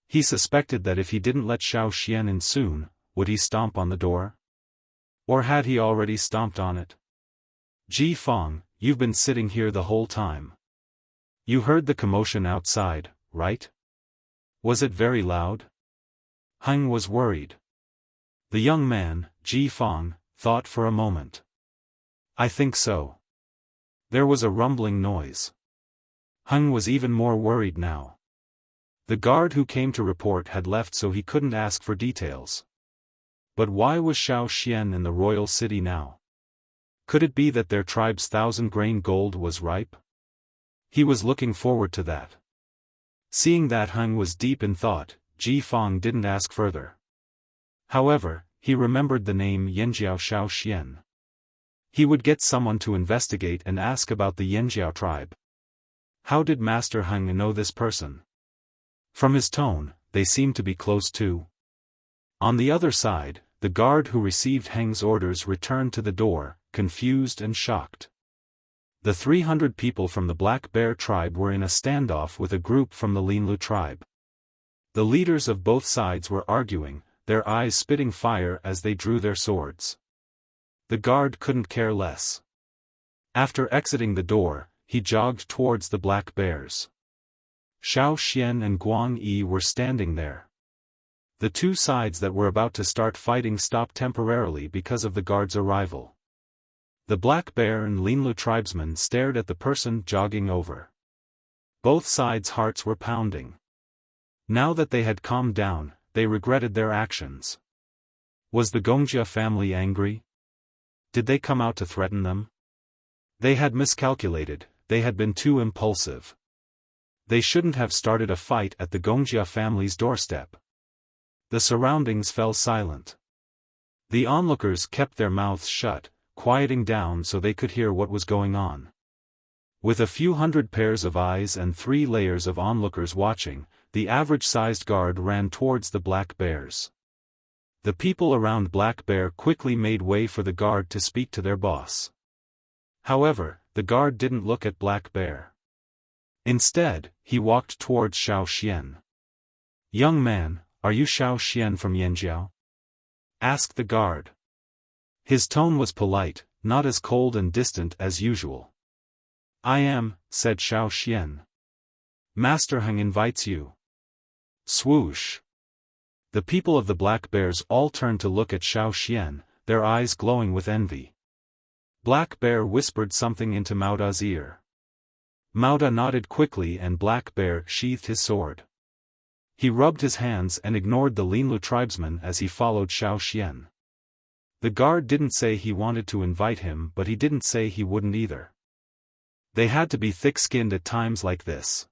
He suspected that if he didn't let Xiaoxian in soon, would he stomp on the door? Or had he already stomped on it? Ji Fong, you've been sitting here the whole time. You heard the commotion outside, right? Was it very loud? Heng was worried. The young man, Ji Fong, thought for a moment. I think so. There was a rumbling noise. Heng was even more worried now. The guard who came to report had left, so he couldn't ask for details. But why was Xiaoxian in the royal city now? Could it be that their tribe's 1,000-grain gold was ripe? He was looking forward to that. Seeing that Heng was deep in thought, Fang didn't ask further. However, he remembered the name Yanjiao Xiaoxian. He would get someone to investigate and ask about the Yanjiao tribe. How did Master Heng know this person? From his tone, they seemed to be close too. On the other side, the guard who received Heng's orders returned to the door, confused and shocked. The 300 people from the Black Bear tribe were in a standoff with a group from the Linlu tribe. The leaders of both sides were arguing, their eyes spitting fire as they drew their swords. The guard couldn't care less. After exiting the door, he jogged towards the Black Bears. Xiao Xian and Guang Yi were standing there. The two sides that were about to start fighting stopped temporarily because of the guard's arrival. The Black Bear and Linlu tribesmen stared at the person jogging over. Both sides' hearts were pounding. Now that they had calmed down, they regretted their actions. Was the Gongjia family angry? Did they come out to threaten them? They had miscalculated, they had been too impulsive. They shouldn't have started a fight at the Gongjia family's doorstep. The surroundings fell silent. The onlookers kept their mouths shut, quieting down so they could hear what was going on. With a few hundred pairs of eyes and 3 layers of onlookers watching, the average-sized guard ran towards the Black Bears. The people around Black Bear quickly made way for the guard to speak to their boss. However, the guard didn't look at Black Bear. Instead, he walked towards Xiao Xian. "Young man, are you Xiao Xian from Yanjiao?" asked the guard. His tone was polite, not as cold and distant as usual. "I am," said Xiao Xian. "Master Heng invites you." Swoosh. The people of the Black Bears all turned to look at Xiao Xian, their eyes glowing with envy. Black Bear whispered something into Mauda's ear. Mauda nodded quickly and Black Bear sheathed his sword. He rubbed his hands and ignored the Linlu tribesman as he followed Xiao Xian. The guard didn't say he wanted to invite him, but he didn't say he wouldn't either. They had to be thick-skinned at times like this.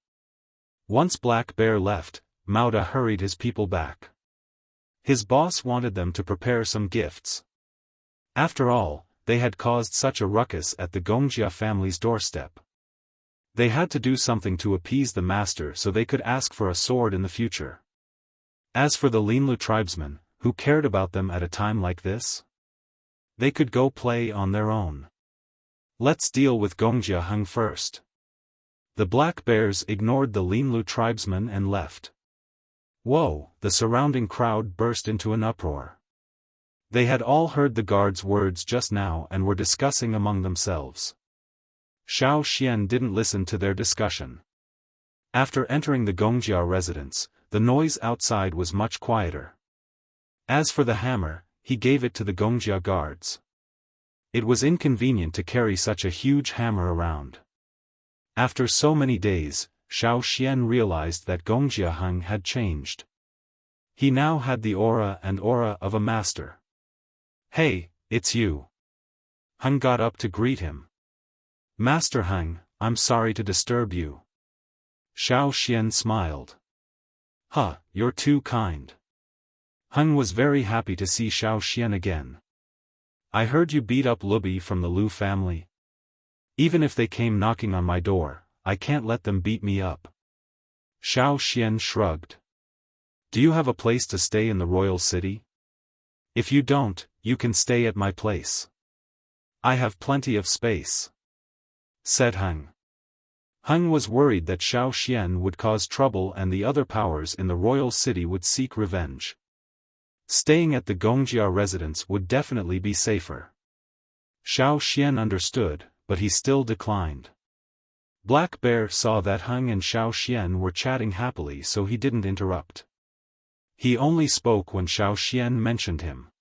Once Black Bear left, Mauda hurried his people back. His boss wanted them to prepare some gifts. After all, they had caused such a ruckus at the Gongjia family's doorstep. They had to do something to appease the master so they could ask for a sword in the future. As for the Linlu tribesmen, who cared about them at a time like this? They could go play on their own. Let's deal with Gongjia Heng first. The Black Bears ignored the Linlu tribesmen and left. Whoa! The surrounding crowd burst into an uproar. They had all heard the guard's words just now and were discussing among themselves. Xiao Xian didn't listen to their discussion. After entering the Gongjia residence, the noise outside was much quieter. As for the hammer, he gave it to the Gongjia guards. It was inconvenient to carry such a huge hammer around. After so many days, Xiao Xian realized that Gongjia Heng had changed. He now had the aura of a master. "Hey, it's you." Heng got up to greet him. "Master Heng, I'm sorry to disturb you." Xiao Xian smiled. "Huh, you're too kind." Heng was very happy to see Xiao Xian again. "I heard you beat up Lubi from the Lu family. Even if they came knocking on my door, I can't let them beat me up." Xiao Xian shrugged. "Do you have a place to stay in the royal city? If you don't, you can stay at my place. I have plenty of space," said Heng. Heng was worried that Xiao Xian would cause trouble and the other powers in the royal city would seek revenge. Staying at the Gongjia residence would definitely be safer. Xiao Xian understood, but he still declined. Black Bear saw that Heng and Xiao Xian were chatting happily, so he didn't interrupt. He only spoke when Xiao Xian mentioned him.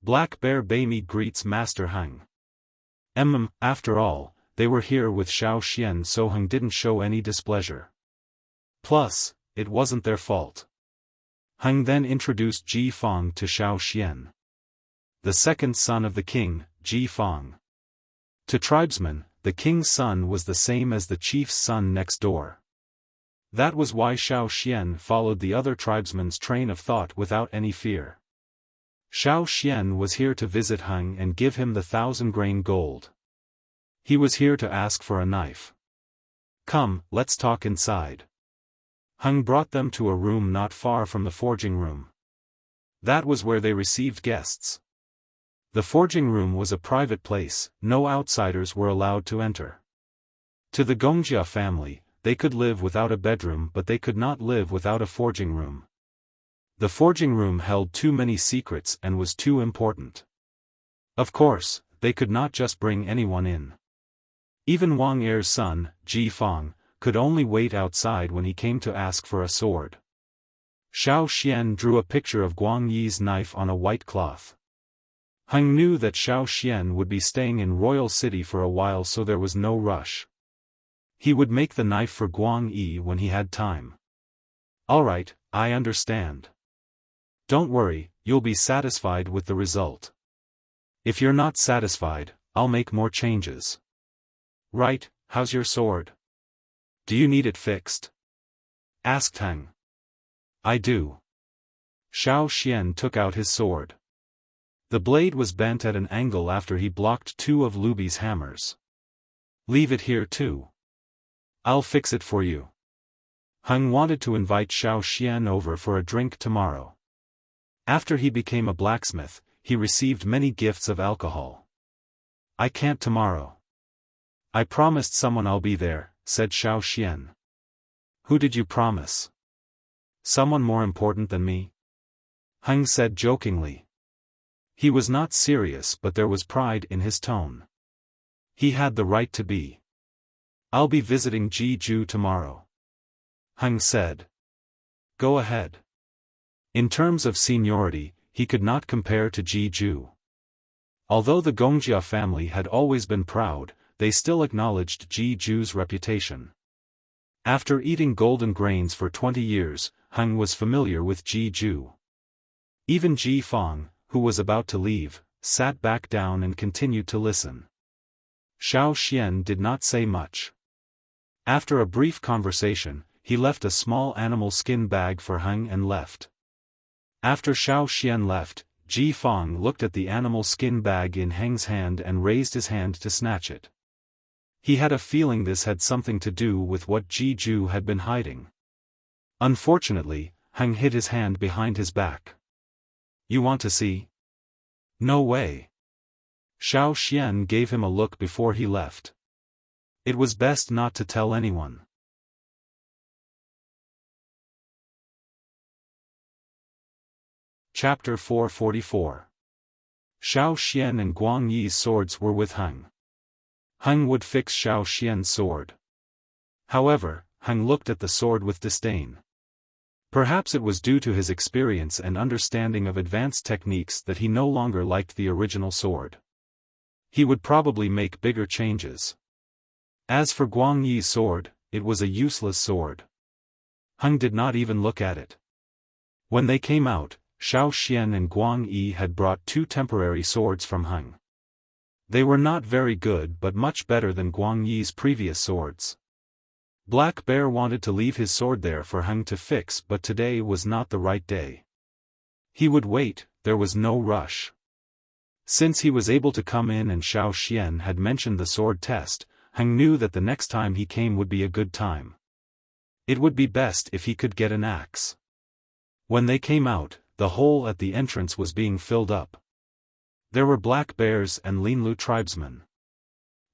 "Black Bear Baimi greets Master Heng." After all, they were here with Xiao Xian, so Heng didn't show any displeasure. Plus, it wasn't their fault. Heng then introduced Ji Fang to Xiao Xian. The second son of the king, Ji Fang. To tribesmen, the king's son was the same as the chief's son next door. That was why Xiaofan followed the other tribesmen's train of thought without any fear. Xiaofan was here to visit Heng and give him the 1,000-grain gold. He was here to ask for a knife. Come, let's talk inside. Heng brought them to a room not far from the forging room. That was where they received guests. The forging room was a private place, no outsiders were allowed to enter. To the Wuxia family, they could live without a bedroom, but they could not live without a forging room. The forging room held too many secrets and was too important. Of course, they could not just bring anyone in. Even Wang Er's son, Xiaofan, could only wait outside when he came to ask for a sword. Xiaofan drew a picture of Guang Yi's knife on a white cloth. Heng knew that Xiaofan would be staying in Royal City for a while, so there was no rush. He would make the knife for Guang Yi when he had time. Alright, I understand. Don't worry, you'll be satisfied with the result. If you're not satisfied, I'll make more changes. Right, how's your sword? Do you need it fixed? Asked Heng. I do. Xiaofan took out his sword. The blade was bent at an angle after he blocked two of Lubi's hammers. Leave it here too. I'll fix it for you. Heng wanted to invite Xiaofan over for a drink tomorrow. After he became a blacksmith, he received many gifts of alcohol. I can't tomorrow. I promised someone I'll be there, said Xiaofan. Who did you promise? Someone more important than me? Heng said jokingly. He was not serious, but there was pride in his tone. He had the right to be. I'll be visiting Ji tomorrow. Heng said. Go ahead. In terms of seniority, he could not compare to Ji. Although the Wuxia family had always been proud, they still acknowledged Ji's reputation. After eating golden grains for 20 years, Heng was familiar with Ji. Even Xiaofan, who was about to leave, sat back down and continued to listen. Xiaofan did not say much. After a brief conversation, he left a small animal skin bag for Heng and left. After Xiaofan left, Xiaofan looked at the animal skin bag in Heng's hand and raised his hand to snatch it. He had a feeling this had something to do with what Ji had been hiding. Unfortunately, Heng hid his hand behind his back. You want to see? No way. Xiaofan gave him a look before he left. It was best not to tell anyone. Chapter 444. Xiaofan and Guang Yi's swords were with Heng. Heng would fix Xiaofan's sword. However, Heng looked at the sword with disdain. Perhaps it was due to his experience and understanding of advanced techniques that he no longer liked the original sword. He would probably make bigger changes. As for Guang Yi's sword, it was a useless sword. Heng did not even look at it. When they came out, Xiaofan and Guang Yi had brought two temporary swords from Heng. They were not very good but much better than Guang Yi's previous swords. Black Bear wanted to leave his sword there for Heng to fix, but today was not the right day. He would wait, there was no rush. Since he was able to come in and Xiaofan had mentioned the sword test, Heng knew that the next time he came would be a good time. It would be best if he could get an axe. When they came out, the hole at the entrance was being filled up. There were Black Bears and Linlu tribesmen.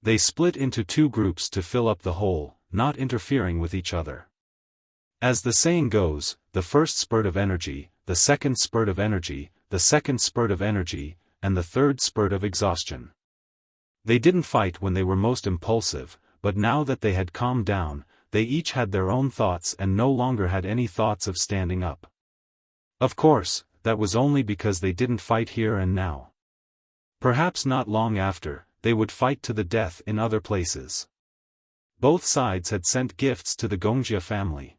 They split into two groups to fill up the hole, not interfering with each other. As the saying goes, the first spurt of energy, the second spurt of energy, the second spurt of energy, and the third spurt of exhaustion. They didn't fight when they were most impulsive, but now that they had calmed down, they each had their own thoughts and no longer had any thoughts of standing up. Of course, that was only because they didn't fight here and now. Perhaps not long after, they would fight to the death in other places. Both sides had sent gifts to the Wuxia family.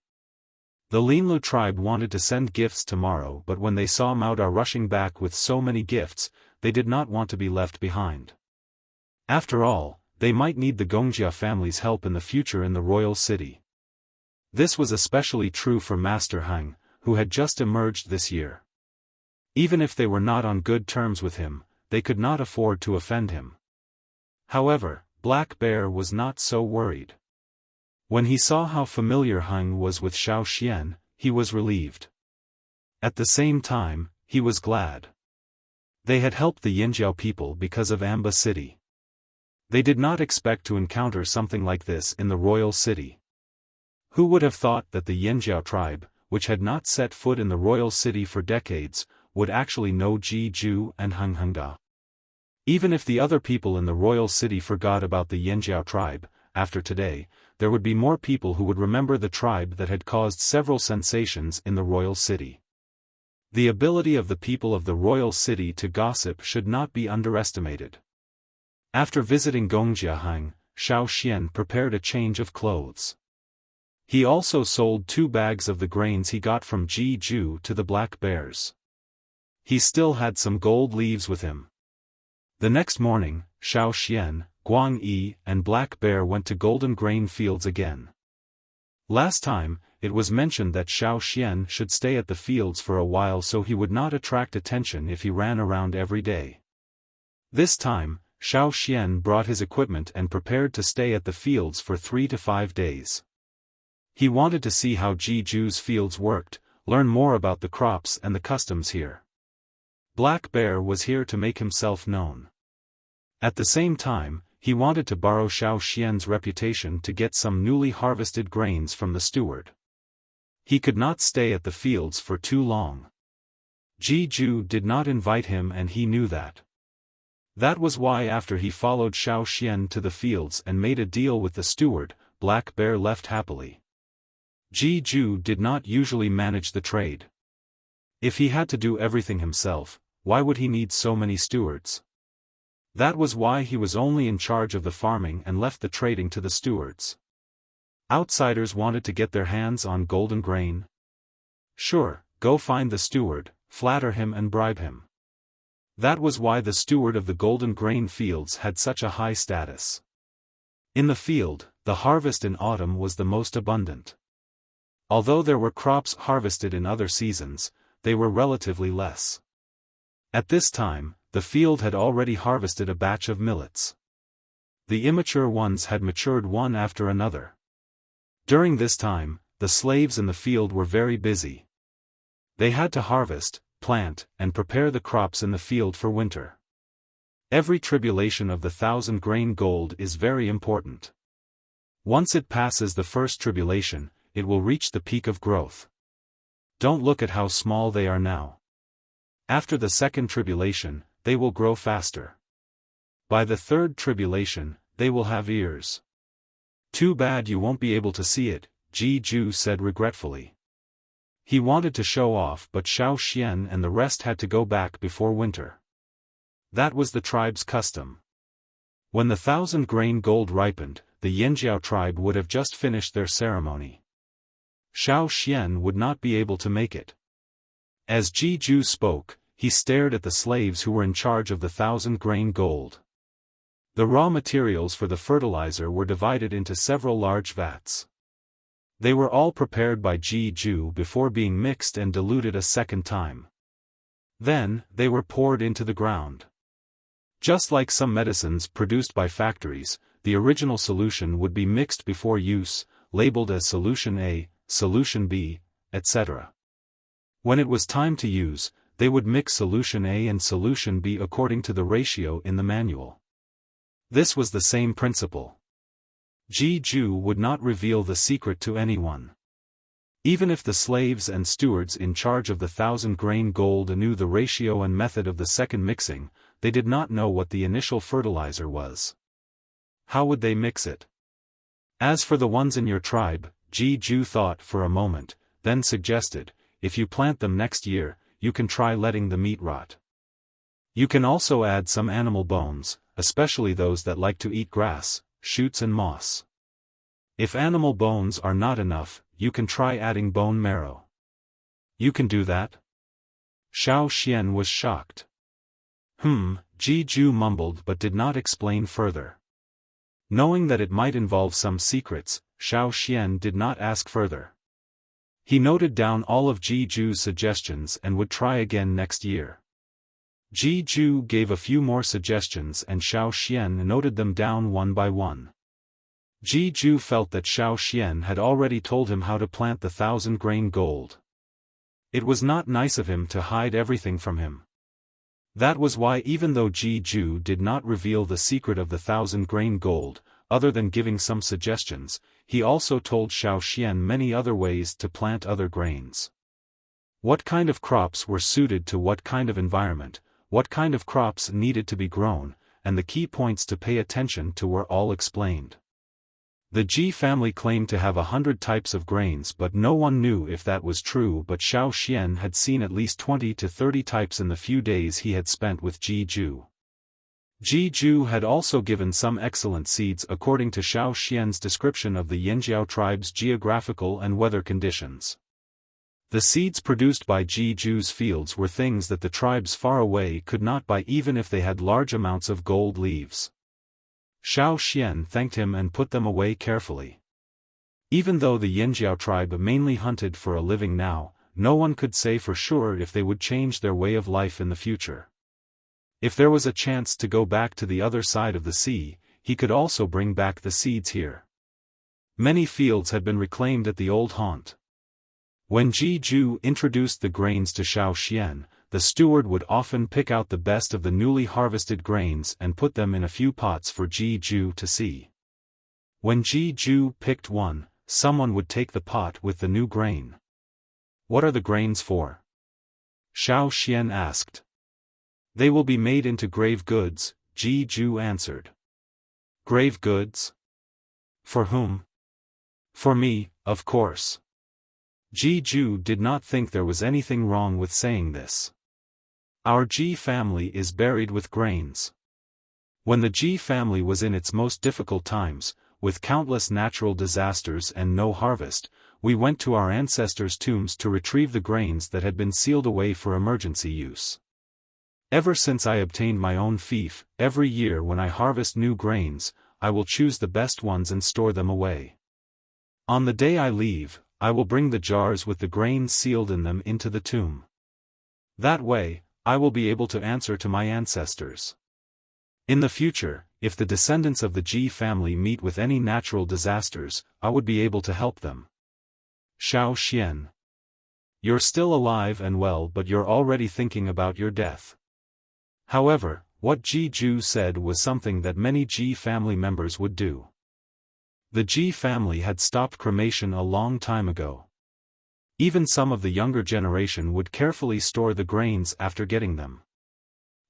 The Linlu tribe wanted to send gifts tomorrow, but when they saw Maoda rushing back with so many gifts, they did not want to be left behind. After all, they might need the Gongjia family's help in the future in the royal city. This was especially true for Master Hang, who had just emerged this year. Even if they were not on good terms with him, they could not afford to offend him. However, Black Bear was not so worried. When he saw how familiar Hang was with Xiaoxian, he was relieved. At the same time, he was glad. They had helped the Yinjiao people because of Amba City. They did not expect to encounter something like this in the royal city. Who would have thought that the Yinjiao tribe, which had not set foot in the royal city for decades, would actually know Ji Ju and Hang Hengda? Even if the other people in the royal city forgot about the Yinjiao tribe, after today, there would be more people who would remember the tribe that had caused several sensations in the royal city. The ability of the people of the royal city to gossip should not be underestimated. After visiting Gongjia Hang, Xiaoxian prepared a change of clothes. He also sold 2 bags of the grains he got from Ji Ju to the Black Bears. He still had some gold leaves with him. The next morning, Xiaoxian, Guang Yi and Black Bear went to golden grain fields again. Last time, it was mentioned that Xiaoxian should stay at the fields for a while so he would not attract attention if he ran around every day. This time, Xiaoxian brought his equipment and prepared to stay at the fields for 3 to 5 days. He wanted to see how Ji Ju's fields worked, learn more about the crops and the customs here. Black Bear was here to make himself known. At the same time, he wanted to borrow Xiaoxian's reputation to get some newly harvested grains from the steward. He could not stay at the fields for too long. Ji Ju did not invite him and he knew that. That was why after he followed Xiaoxian to the fields and made a deal with the steward, Black Bear left happily. Ji Ju did not usually manage the trade. If he had to do everything himself, why would he need so many stewards? That was why he was only in charge of the farming and left the trading to the stewards. Outsiders wanted to get their hands on golden grain? Sure, go find the steward, flatter him and bribe him. That was why the steward of the golden grain fields had such a high status. In the field, the harvest in autumn was the most abundant. Although there were crops harvested in other seasons, they were relatively less. At this time, the field had already harvested a batch of millets. The immature ones had matured one after another. During this time, the slaves in the field were very busy. They had to harvest, plant, and prepare the crops in the field for winter. Every tribulation of the 1,000 grain gold is very important. Once it passes the first tribulation, it will reach the peak of growth. Don't look at how small they are now. After the second tribulation, they will grow faster. By the third tribulation, they will have ears. Too bad you won't be able to see it, Ji Ju said regretfully. He wanted to show off but Xiaoxian and the rest had to go back before winter. That was the tribe's custom. When the 1,000 grain gold ripened, the Yinjiao tribe would have just finished their ceremony. Xiaoxian would not be able to make it. As Ji Ju spoke, he stared at the slaves who were in charge of the 1,000 grain gold. The raw materials for the fertilizer were divided into several large vats. They were all prepared by Ji Ju before being mixed and diluted a second time. Then, they were poured into the ground. Just like some medicines produced by factories, the original solution would be mixed before use, labeled as Solution A, Solution B, etc. When it was time to use, they would mix Solution A and Solution B according to the ratio in the manual. This was the same principle. Ji Ju would not reveal the secret to anyone. Even if the slaves and stewards in charge of the 1,000 grain gold knew the ratio and method of the second mixing, they did not know what the initial fertilizer was. How would they mix it? As for the ones in your tribe, Ji Ju thought for a moment, then suggested, if you plant them next year, you can try letting the meat rot. You can also add some animal bones, especially those that like to eat grass, shoots and moss. If animal bones are not enough, you can try adding bone marrow. You can do that? Xiaoxian was shocked. Ji Ju mumbled but did not explain further. Knowing that it might involve some secrets, Xiaofan did not ask further. He noted down all of Jiju's suggestions and would try again next year. Jiju gave a few more suggestions and Xiaofan noted them down one by one. Jiju felt that Xiaofan had already told him how to plant the 1,000-grain gold. It was not nice of him to hide everything from him. That was why even though Jiju did not reveal the secret of the 1,000-grain gold, other than giving some suggestions, he also told Xiaofan many other ways to plant other grains. What kind of crops were suited to what kind of environment, what kind of crops needed to be grown, and the key points to pay attention to were all explained. The Ji family claimed to have 100 types of grains, but no one knew if that was true, but Xiaofan had seen at least 20 to 30 types in the few days he had spent with Jiju. Jiju had also given some excellent seeds according to Xiaofan's description of the Yanjiao tribe's geographical and weather conditions. The seeds produced by Jiju's fields were things that the tribes far away could not buy even if they had large amounts of gold leaves. Xiaofan thanked him and put them away carefully. Even though the Yanjiao tribe mainly hunted for a living now, no one could say for sure if they would change their way of life in the future. If there was a chance to go back to the other side of the sea, he could also bring back the seeds here. Many fields had been reclaimed at the old haunt. When Jiju introduced the grains to Xiaofan, the steward would often pick out the best of the newly harvested grains and put them in a few pots for Jiju to see. When Jiju picked one, someone would take the pot with the new grain. "What are the grains for?" Xiaofan asked. "They will be made into grave goods," Jiju answered. "Grave goods? For whom?" "For me, of course." Jiju did not think there was anything wrong with saying this. Our Ji family is buried with grains. When the Ji family was in its most difficult times, with countless natural disasters and no harvest, we went to our ancestors' tombs to retrieve the grains that had been sealed away for emergency use. Ever since I obtained my own fief, every year when I harvest new grains, I will choose the best ones and store them away. On the day I leave, I will bring the jars with the grains sealed in them into the tomb. That way, I will be able to answer to my ancestors. In the future, if the descendants of the Ji family meet with any natural disasters, I would be able to help them. Xiaofan. You're still alive and well, but you're already thinking about your death. However, what Jiju said was something that many Ji family members would do. The Ji family had stopped cremation a long time ago. Even some of the younger generation would carefully store the grains after getting them.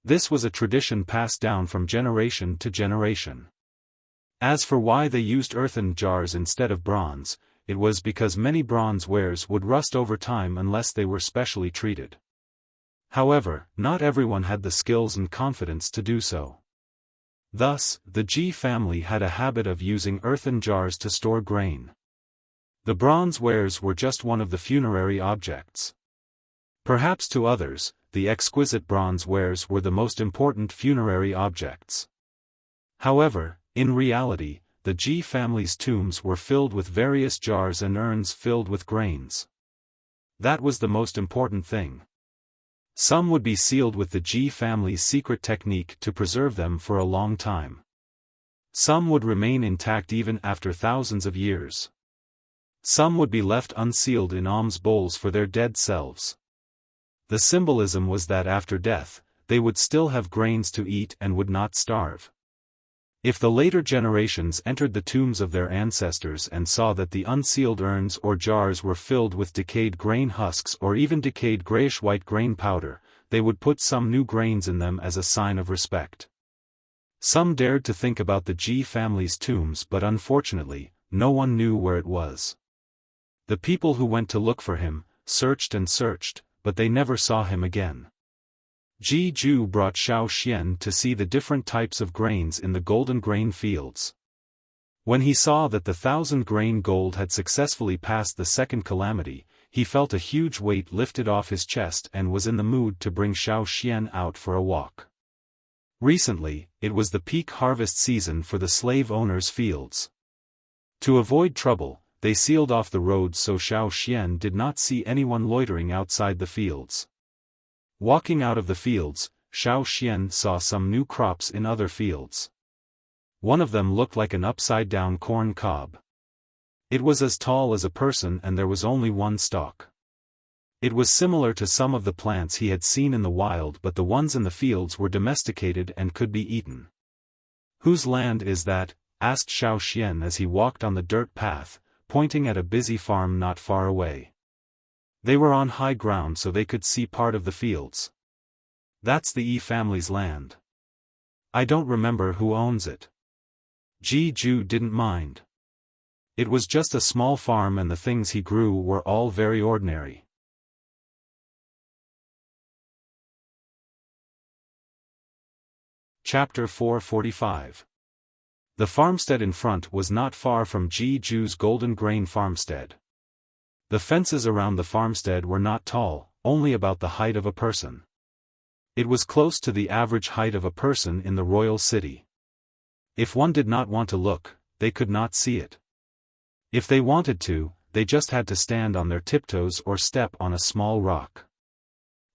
This was a tradition passed down from generation to generation. As for why they used earthen jars instead of bronze, it was because many bronze wares would rust over time unless they were specially treated. However, not everyone had the skills and confidence to do so. Thus, the Ji family had a habit of using earthen jars to store grain. The bronze wares were just one of the funerary objects. Perhaps to others, the exquisite bronze wares were the most important funerary objects. However, in reality, the Ji family's tombs were filled with various jars and urns filled with grains. That was the most important thing. Some would be sealed with the Ji family's secret technique to preserve them for a long time. Some would remain intact even after thousands of years. Some would be left unsealed in alms bowls for their dead selves. The symbolism was that after death, they would still have grains to eat and would not starve. If the later generations entered the tombs of their ancestors and saw that the unsealed urns or jars were filled with decayed grain husks or even decayed grayish-white grain powder, they would put some new grains in them as a sign of respect. Some dared to think about the Ji family's tombs, but unfortunately, no one knew where it was. The people who went to look for him, searched and searched, but they never saw him again. Jiju brought Xiaofan to see the different types of grains in the golden grain fields. When he saw that the 1,000-grain gold had successfully passed the second calamity, he felt a huge weight lifted off his chest and was in the mood to bring Xiaofan out for a walk. Recently, it was the peak harvest season for the slave owners' fields. To avoid trouble, they sealed off the roads so Xiaofan did not see anyone loitering outside the fields. Walking out of the fields, Xiaofan saw some new crops in other fields. One of them looked like an upside-down corn cob. It was as tall as a person and there was only one stalk. It was similar to some of the plants he had seen in the wild, but the ones in the fields were domesticated and could be eaten. "Whose land is that?" asked Xiaofan as he walked on the dirt path, pointing at a busy farm not far away. They were on high ground so they could see part of the fields. "That's the Yi family's land. I don't remember who owns it." Ji-ju didn't mind. It was just a small farm and the things he grew were all very ordinary. Chapter 445. The farmstead in front was not far from Ji-ju's golden grain farmstead. The fences around the farmstead were not tall, only about the height of a person. It was close to the average height of a person in the royal city. If one did not want to look, they could not see it. If they wanted to, they just had to stand on their tiptoes or step on a small rock.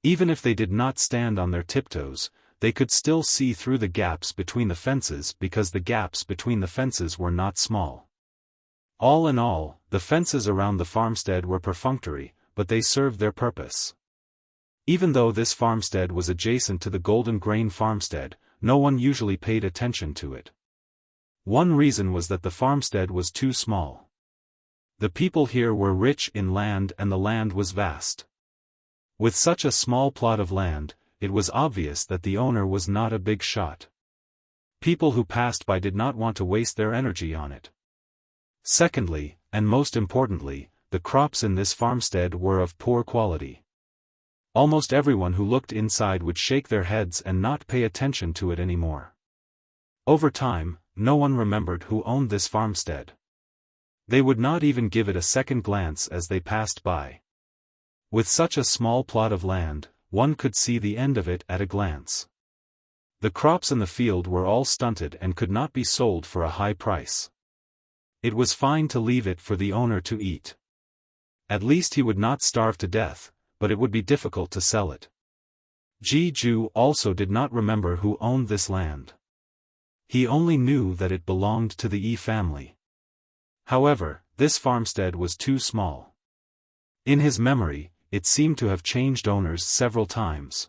Even if they did not stand on their tiptoes, they could still see through the gaps between the fences because the gaps between the fences were not small. All in all, the fences around the farmstead were perfunctory, but they served their purpose. Even though this farmstead was adjacent to the golden grain farmstead, no one usually paid attention to it. One reason was that the farmstead was too small. The people here were rich in land and the land was vast. With such a small plot of land, it was obvious that the owner was not a big shot. People who passed by did not want to waste their energy on it. Secondly, and most importantly, the crops in this farmstead were of poor quality. Almost everyone who looked inside would shake their heads and not pay attention to it anymore. Over time, no one remembered who owned this farmstead. They would not even give it a second glance as they passed by. With such a small plot of land, one could see the end of it at a glance. The crops in the field were all stunted and could not be sold for a high price. It was fine to leave it for the owner to eat. At least he would not starve to death, but it would be difficult to sell it. Ji-ju also did not remember who owned this land. He only knew that it belonged to the Yi family. However, this farmstead was too small. In his memory, it seemed to have changed owners several times.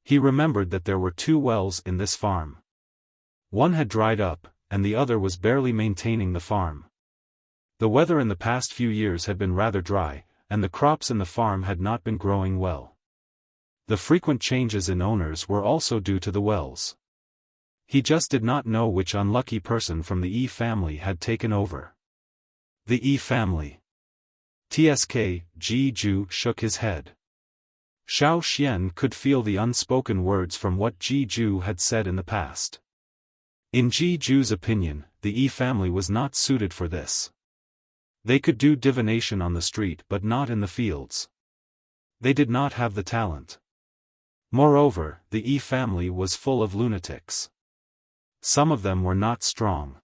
He remembered that there were 2 wells in this farm. One had dried up, and the other was barely maintaining the farm. The weather in the past few years had been rather dry, and the crops in the farm had not been growing well. The frequent changes in owners were also due to the wells. He just did not know which unlucky person from the Yi family had taken over. The Yi family. Tsk, Ji-ju shook his head. Xiaofan could feel the unspoken words from what Ji-ju had said in the past. In Ji-ju's opinion, the Yi family was not suited for this. They could do divination on the street but not in the fields. They did not have the talent. Moreover, the Yi family was full of lunatics. Some of them were not strong.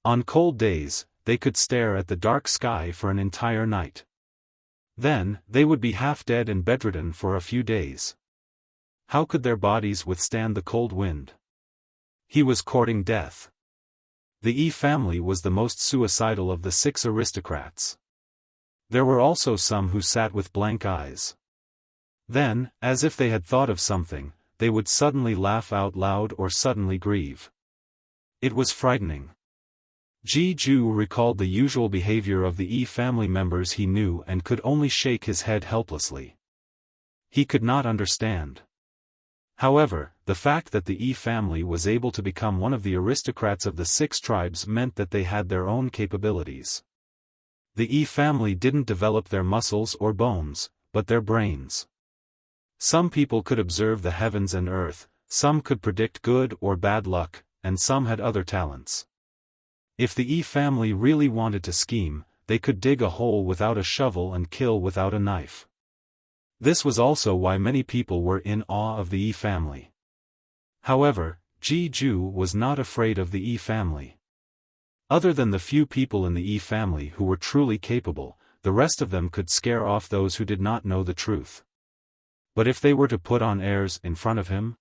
On cold days, they could stare at the dark sky for an entire night. Then, they would be half dead and bedridden for a few days. How could their bodies withstand the cold wind? He was courting death. The Yi family was the most suicidal of the 6 aristocrats. There were also some who sat with blank eyes. Then, as if they had thought of something, they would suddenly laugh out loud or suddenly grieve. It was frightening. Ji-ju recalled the usual behavior of the Yi family members he knew and could only shake his head helplessly. He could not understand. However, the fact that the Yi family was able to become one of the aristocrats of the 6 tribes meant that they had their own capabilities. The Yi family didn't develop their muscles or bones, but their brains. Some people could observe the heavens and earth, some could predict good or bad luck, and some had other talents. If the Yi family really wanted to scheme, they could dig a hole without a shovel and kill without a knife. This was also why many people were in awe of the Yi family. However, Ji-ju was not afraid of the Yi family. Other than the few people in the Yi family who were truly capable, the rest of them could scare off those who did not know the truth. But if they were to put on airs in front of him,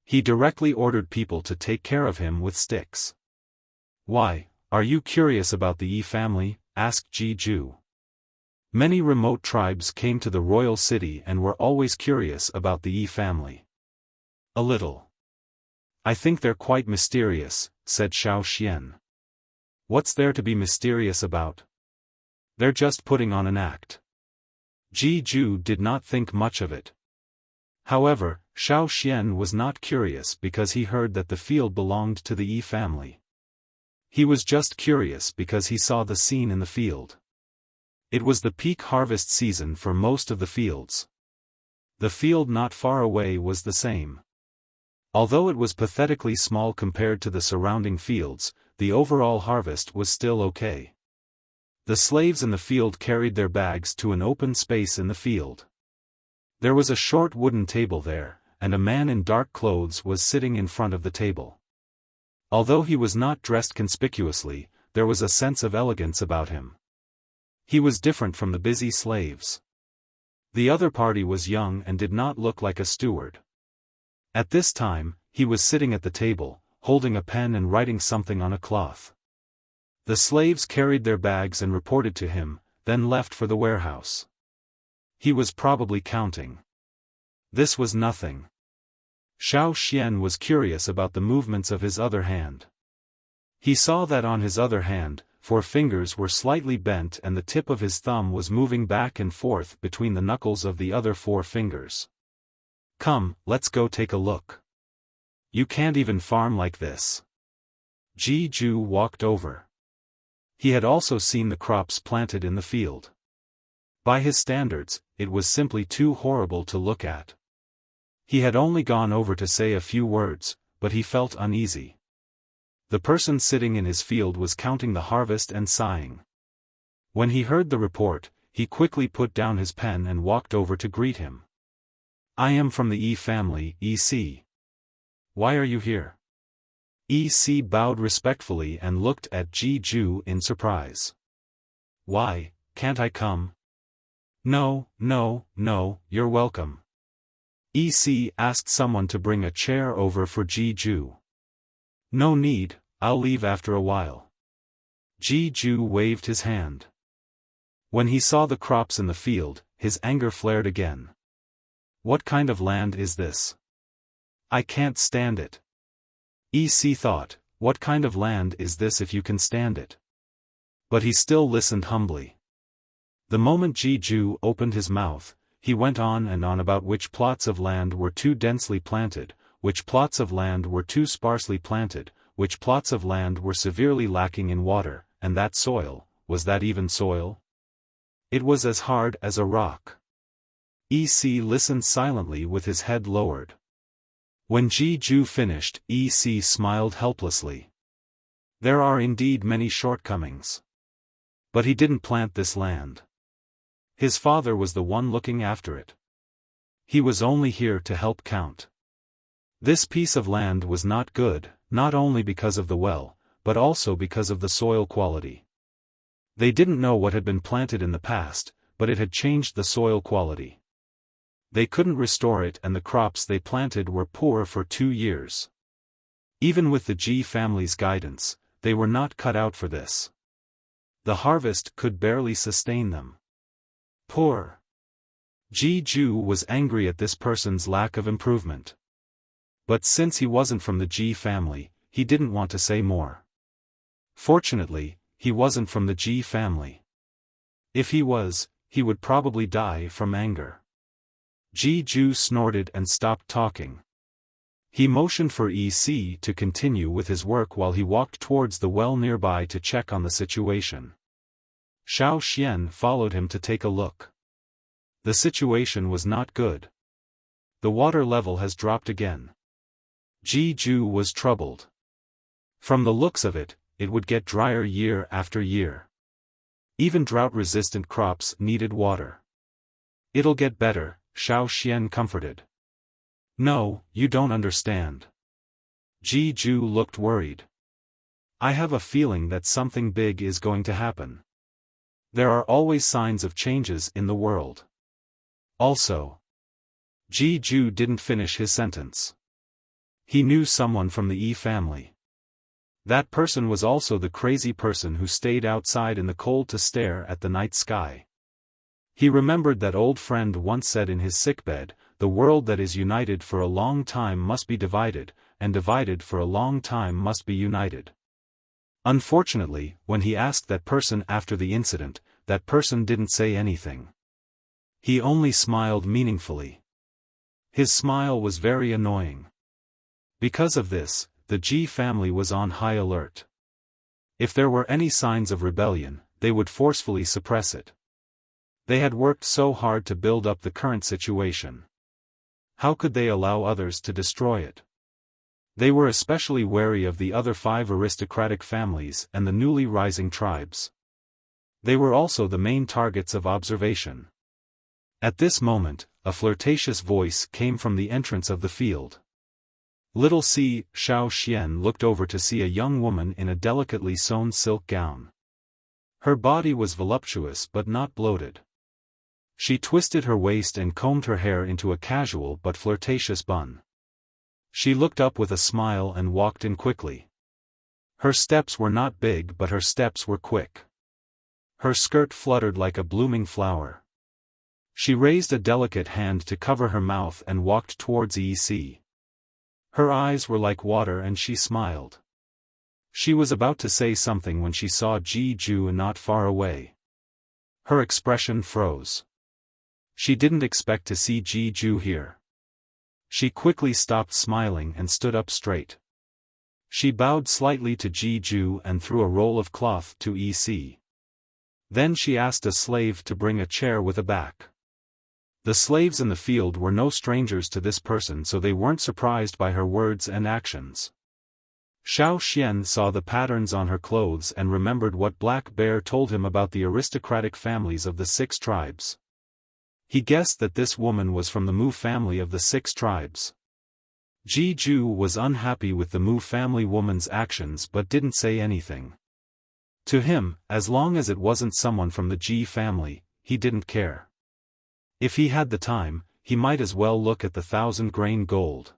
he directly ordered people to take care of him with sticks. "Why, are you curious about the Yi family?" asked Ji-ju. Many remote tribes came to the royal city and were always curious about the Yi family. "A little. I think they're quite mysterious," said Xiaofan. "What's there to be mysterious about? They're just putting on an act." Ji-ju did not think much of it. However, Xiaofan was not curious because he heard that the field belonged to the Yi family. He was just curious because he saw the scene in the field. It was the peak harvest season for most of the fields. The field not far away was the same. Although it was pathetically small compared to the surrounding fields, the overall harvest was still okay. The slaves in the field carried their bags to an open space in the field. There was a short wooden table there, and a man in dark clothes was sitting in front of the table. Although he was not dressed conspicuously, there was a sense of elegance about him. He was different from the busy slaves. The other party was young and did not look like a steward. At this time, he was sitting at the table, holding a pen and writing something on a cloth. The slaves carried their bags and reported to him, then left for the warehouse. He was probably counting. This was nothing. Xiaofan was curious about the movements of his other hand. He saw that on his other hand, 4 fingers were slightly bent and the tip of his thumb was moving back and forth between the knuckles of the other 4 fingers. "Come, let's go take a look. You can't even farm like this." Ji-ju walked over. He had also seen the crops planted in the field. By his standards, it was simply too horrible to look at. He had only gone over to say a few words, but he felt uneasy. The person sitting in his field was counting the harvest and sighing. When he heard the report, he quickly put down his pen and walked over to greet him. "I am from the Yi family, EC. Why are you here?" EC bowed respectfully and looked at Ji-ju in surprise. "Why, can't I come?" No, you're welcome." EC asked someone to bring a chair over for Ji-ju. "No need, I'll leave after a while." Ji-ju waved his hand. When he saw the crops in the field, his anger flared again. "What kind of land is this? I can't stand it." EC thought, what kind of land is this if you can stand it? But he still listened humbly. The moment Ji-ju opened his mouth, he went on and on about which plots of land were too densely planted, which plots of land were too sparsely planted, which plots of land were severely lacking in water, and that soil, was that even soil? It was as hard as a rock. EC listened silently with his head lowered. When Ji-ju finished, EC smiled helplessly. There are indeed many shortcomings. But he didn't plant this land. His father was the one looking after it. He was only here to help count. This piece of land was not good, not only because of the well, but also because of the soil quality. They didn't know what had been planted in the past, but it had changed the soil quality. They couldn't restore it and the crops they planted were poor for 2 years. Even with the Ji family's guidance, they were not cut out for this. The harvest could barely sustain them. Poor. Ji-ju was angry at this person's lack of improvement. But since he wasn't from the Ji family, he didn't want to say more. Fortunately, he wasn't from the Ji family. If he was, he would probably die from anger. Ji-ju snorted and stopped talking. He motioned for EC to continue with his work while he walked towards the well nearby to check on the situation. Xiaofan followed him to take a look. The situation was not good. The water level has dropped again. Ji-ju was troubled. From the looks of it, it would get drier year after year. Even drought-resistant crops needed water. It'll get better, Xiaofan comforted. No, you don't understand. Ji-ju looked worried. I have a feeling that something big is going to happen. There are always signs of changes in the world. Also. Ji-ju didn't finish his sentence. He knew someone from the Yi family. That person was also the crazy person who stayed outside in the cold to stare at the night sky. He remembered that old friend once said in his sickbed, the world that is united for a long time must be divided, and divided for a long time must be united. Unfortunately, when he asked that person after the incident, that person didn't say anything. He only smiled meaningfully. His smile was very annoying. Because of this, the Ji family was on high alert. If there were any signs of rebellion, they would forcefully suppress it. They had worked so hard to build up the current situation. How could they allow others to destroy it? They were especially wary of the other 5 aristocratic families and the newly rising tribes. They were also the main targets of observation. At this moment, a flirtatious voice came from the entrance of the field. Little Xiaofan looked over to see a young woman in a delicately sewn silk gown. Her body was voluptuous but not bloated. She twisted her waist and combed her hair into a casual but flirtatious bun. She looked up with a smile and walked in quickly. Her steps were not big but her steps were quick. Her skirt fluttered like a blooming flower. She raised a delicate hand to cover her mouth and walked towards EC. Her eyes were like water and she smiled. She was about to say something when she saw Ji-ju not far away. Her expression froze. She didn't expect to see Ji-ju here. She quickly stopped smiling and stood up straight. She bowed slightly to Ji-ju and threw a roll of cloth to EC. Then she asked a slave to bring a chair with a back. The slaves in the field were no strangers to this person, so they weren't surprised by her words and actions. Xiaofan saw the patterns on her clothes and remembered what Black Bear told him about the aristocratic families of the 6 tribes. He guessed that this woman was from the Mu family of the 6 tribes. Ji-ju was unhappy with the Mu family woman's actions but didn't say anything. To him, as long as it wasn't someone from the Ji family, he didn't care. If he had the time, he might as well look at the 1,000-grain gold.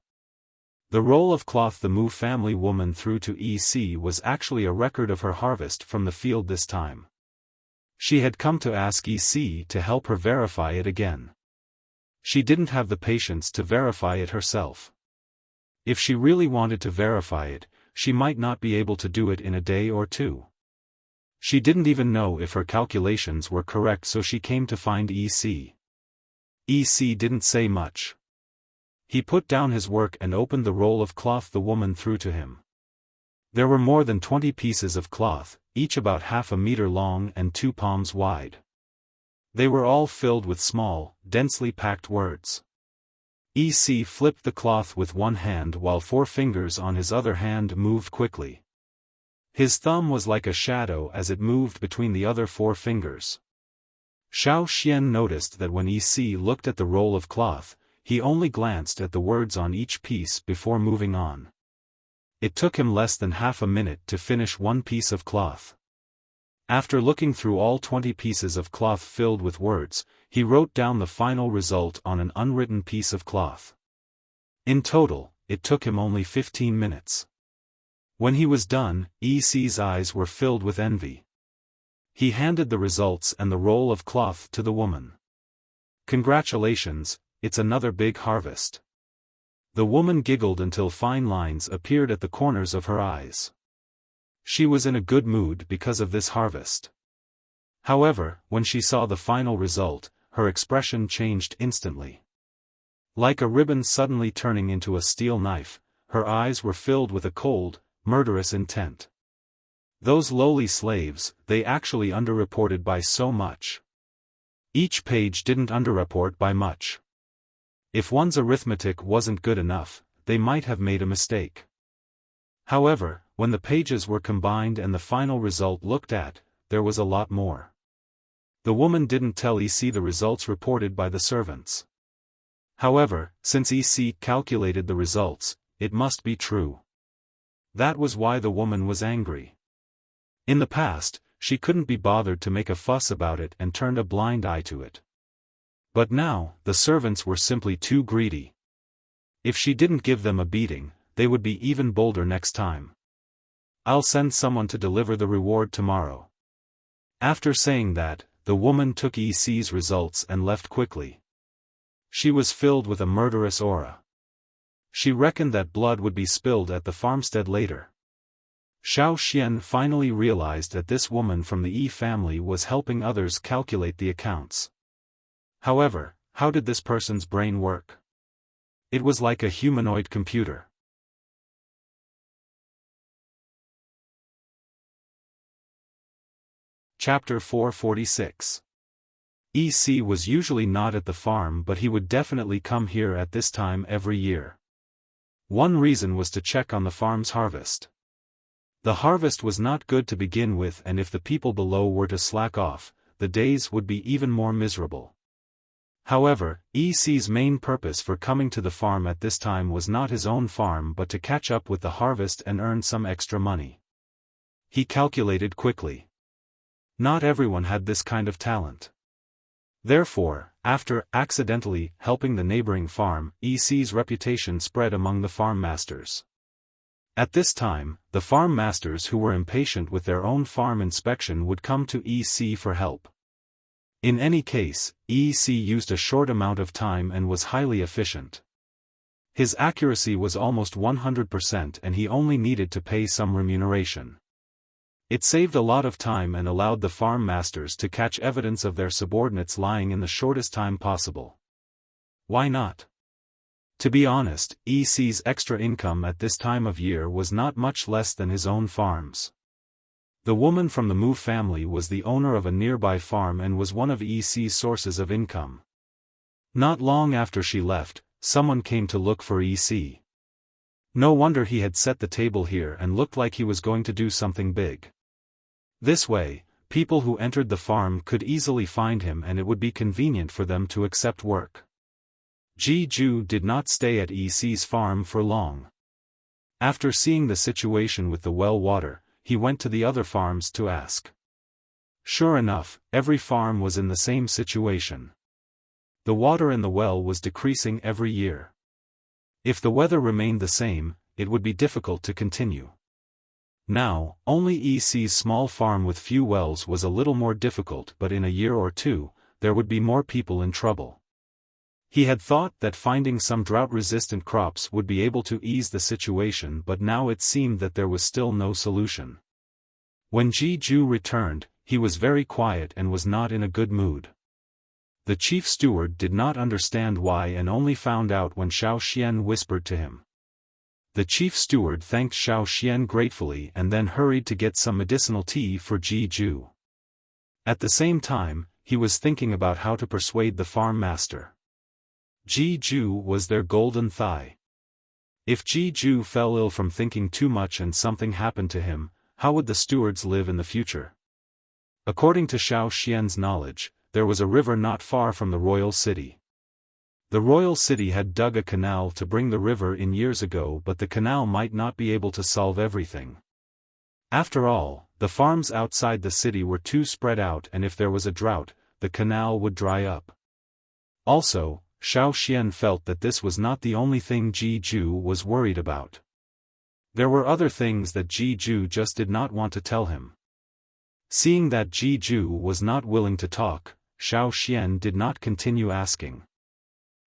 The roll of cloth the Mu family woman threw to EC was actually a record of her harvest from the field this time. She had come to ask EC to help her verify it again. She didn't have the patience to verify it herself. If she really wanted to verify it, she might not be able to do it in a day or 2. She didn't even know if her calculations were correct, so she came to find EC. EC didn't say much. He put down his work and opened the roll of cloth the woman threw to him. There were more than 20 pieces of cloth, each about half a meter long and 2 palms wide. They were all filled with small, densely packed words. EC flipped the cloth with one hand while 4 fingers on his other hand moved quickly. His thumb was like a shadow as it moved between the other 4 fingers. Xiaofan noticed that when EC looked at the roll of cloth, he only glanced at the words on each piece before moving on. It took him less than half a minute to finish 1 piece of cloth. After looking through all 20 pieces of cloth filled with words, he wrote down the final result on an unwritten piece of cloth. In total, it took him only 15 minutes. When he was done, EC's eyes were filled with envy. He handed the results and the roll of cloth to the woman. "Congratulations, it's another big harvest." The woman giggled until fine lines appeared at the corners of her eyes. She was in a good mood because of this harvest. However, when she saw the final result, her expression changed instantly. Like a ribbon suddenly turning into a steel knife, her eyes were filled with a cold, murderous intent. Those lowly slaves, they actually underreported by so much. Each page didn't underreport by much. If one's arithmetic wasn't good enough, they might have made a mistake. However, when the pages were combined and the final result looked at, there was a lot more. The woman didn't tell EC the results reported by the servants. However, since EC calculated the results, it must be true. That was why the woman was angry. In the past, she couldn't be bothered to make a fuss about it and turned a blind eye to it. But now, the servants were simply too greedy. If she didn't give them a beating, they would be even bolder next time. I'll send someone to deliver the reward tomorrow. After saying that, the woman took EC's results and left quickly. She was filled with a murderous aura. She reckoned that blood would be spilled at the farmstead later. Xiaofan finally realized that this woman from the E family was helping others calculate the accounts. However, how did this person's brain work? It was like a humanoid computer. Chapter 446. EC was usually not at the farm, but he would definitely come here at this time every year. One reason was to check on the farm's harvest. The harvest was not good to begin with, and if the people below were to slack off, the days would be even more miserable. However, EC's main purpose for coming to the farm at this time was not his own farm but to catch up with the harvest and earn some extra money. He calculated quickly. Not everyone had this kind of talent. Therefore, after accidentally helping the neighboring farm, EC's reputation spread among the farm masters. At this time, the farm masters who were impatient with their own farm inspection would come to EC for help. In any case, EC used a short amount of time and was highly efficient. His accuracy was almost 100% and he only needed to pay some remuneration. It saved a lot of time and allowed the farm masters to catch evidence of their subordinates lying in the shortest time possible. Why not? To be honest, EC's extra income at this time of year was not much less than his own farms. The woman from the Mu family was the owner of a nearby farm and was one of EC's sources of income. Not long after she left, someone came to look for EC. No wonder he had set the table here and looked like he was going to do something big. This way, people who entered the farm could easily find him and it would be convenient for them to accept work. Ji-ju did not stay at EC's farm for long. After seeing the situation with the well water, he went to the other farms to ask. Sure enough, every farm was in the same situation. The water in the well was decreasing every year. If the weather remained the same, it would be difficult to continue. Now, only EC's small farm with few wells was a little more difficult, but in a year or two, there would be more people in trouble. He had thought that finding some drought-resistant crops would be able to ease the situation, but now it seemed that there was still no solution. When Ji-ju returned, he was very quiet and was not in a good mood. The chief steward did not understand why and only found out when Xiaofan whispered to him. The chief steward thanked Xiaofan gratefully and then hurried to get some medicinal tea for Ji-ju. At the same time, he was thinking about how to persuade the farm master. Ji-ju was their golden thigh. If Ji-ju fell ill from thinking too much and something happened to him, how would the stewards live in the future? According to Xiaofan's knowledge, there was a river not far from the royal city. The royal city had dug a canal to bring the river in years ago, but the canal might not be able to solve everything. After all, the farms outside the city were too spread out, and if there was a drought, the canal would dry up. Also, Xiaofan felt that this was not the only thing Ji-ju was worried about. There were other things that Ji-ju just did not want to tell him. Seeing that Ji-ju was not willing to talk, Xiaofan did not continue asking.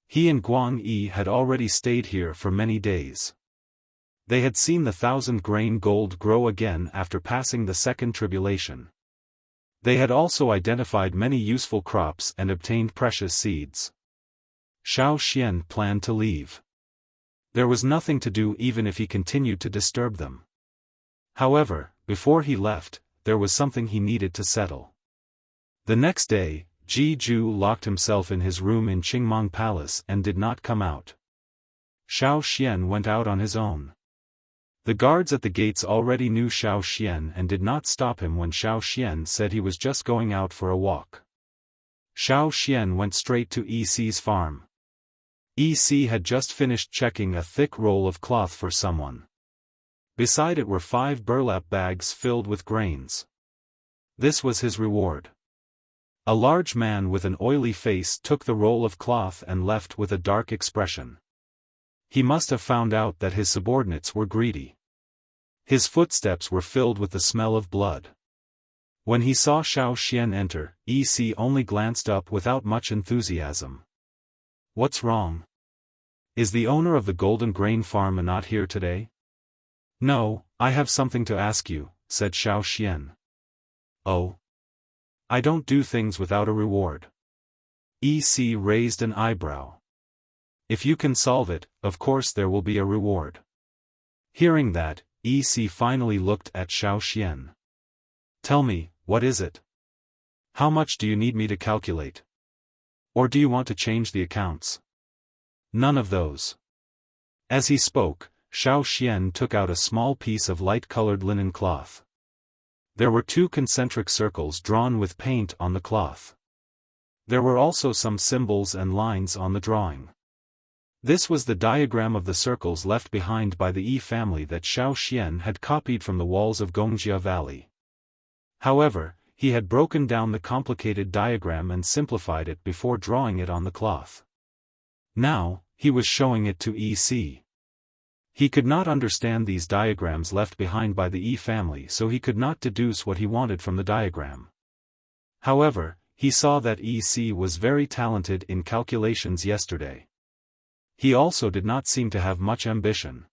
He and Guang Yi had already stayed here for many days. They had seen the 1,000-grain gold grow again after passing the second tribulation. They had also identified many useful crops and obtained precious seeds. Xiaofan planned to leave. There was nothing to do even if he continued to disturb them. However, before he left, there was something he needed to settle. The next day, Ji-ju locked himself in his room in Qingmong Palace and did not come out. Xiaofan went out on his own. The guards at the gates already knew Xiaofan and did not stop him when Xiaofan said he was just going out for a walk. Xiaofan went straight to EC's farm. EC had just finished checking a thick roll of cloth for someone. Beside it were 5 burlap bags filled with grains. This was his reward. A large man with an oily face took the roll of cloth and left with a dark expression. He must have found out that his subordinates were greedy. His footsteps were filled with the smell of blood. When he saw Xiaofan enter, EC only glanced up without much enthusiasm. "What's wrong? Is the owner of the Golden Grain Farm not here today?" "No, I have something to ask you," said Xiaofan. "Oh? I don't do things without a reward." EC raised an eyebrow. "If you can solve it, of course there will be a reward." Hearing that, EC finally looked at Xiaofan. "Tell me, what is it? How much do you need me to calculate? Or do you want to change the accounts?" "None of those." As he spoke, Xiaofan took out a small piece of light-colored linen cloth. There were 2 concentric circles drawn with paint on the cloth. There were also some symbols and lines on the drawing. This was the diagram of the circles left behind by the Yi family that Xiaofan had copied from the walls of Wuxia Valley. However, he had broken down the complicated diagram and simplified it before drawing it on the cloth. Now, he was showing it to EC. He could not understand these diagrams left behind by the Yi family, so he could not deduce what he wanted from the diagram. However, he saw that EC was very talented in calculations yesterday. He also did not seem to have much ambition.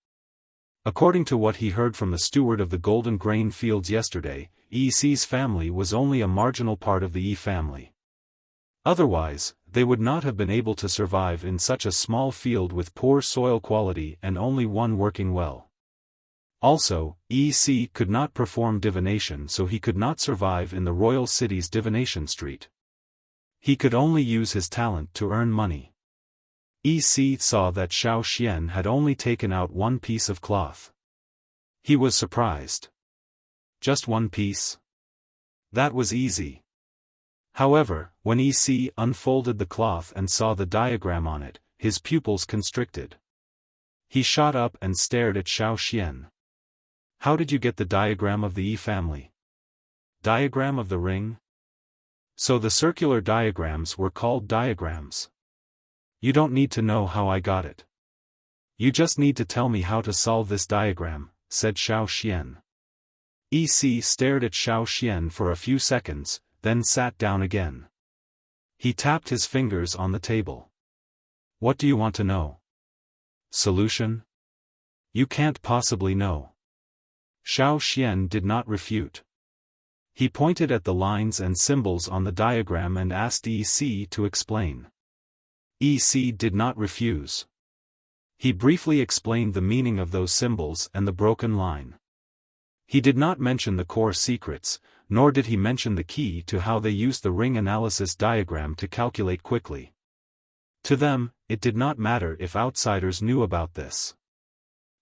According to what he heard from the steward of the golden grain fields yesterday, EC's family was only a marginal part of the Yi family. Otherwise, they would not have been able to survive in such a small field with poor soil quality and only one working well. Also, EC could not perform divination, so he could not survive in the royal city's divination street. He could only use his talent to earn money. EC saw that Xiaofan had only taken out 1 piece of cloth. He was surprised. Just 1 piece? That was easy. However, when EC unfolded the cloth and saw the diagram on it, his pupils constricted. He shot up and stared at Xiaofan. "How did you get the diagram of the Yi family?" "Diagram of the ring?" So the circular diagrams were called diagrams. "You don't need to know how I got it. You just need to tell me how to solve this diagram," said Xiaofan. EC stared at Xiaofan for a few seconds, then sat down again. He tapped his fingers on the table. "What do you want to know? Solution? You can't possibly know." Xiaofan did not refute. He pointed at the lines and symbols on the diagram and asked EC to explain. EC did not refuse. He briefly explained the meaning of those symbols and the broken line. He did not mention the core secrets, nor did he mention the key to how they used the ring analysis diagram to calculate quickly. To them, it did not matter if outsiders knew about this.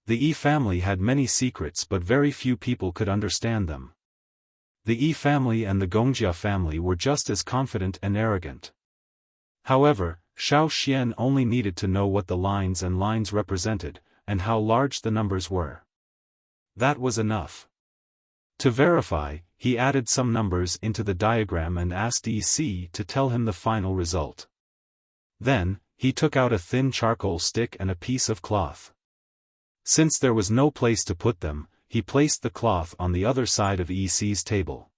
The Yi family had many secrets, but very few people could understand them. The Yi family and the Wuxia family were just as confident and arrogant. However, Xiaofan only needed to know what the lines and lines represented, and how large the numbers were. That was enough. To verify, he added some numbers into the diagram and asked EC to tell him the final result. Then, he took out a thin charcoal stick and a piece of cloth. Since there was no place to put them, he placed the cloth on the other side of EC's table.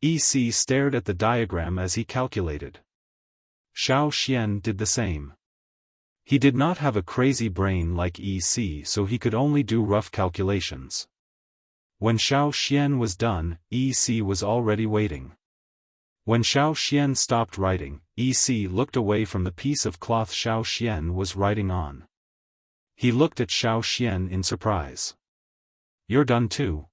EC stared at the diagram as he calculated. Xiaofan did the same. He did not have a crazy brain like EC, so he could only do rough calculations. When Xiaofan was done, EC was already waiting. When Xiaofan stopped writing, EC looked away from the piece of cloth Xiaofan was writing on. He looked at Xiaofan in surprise. "You're done too?"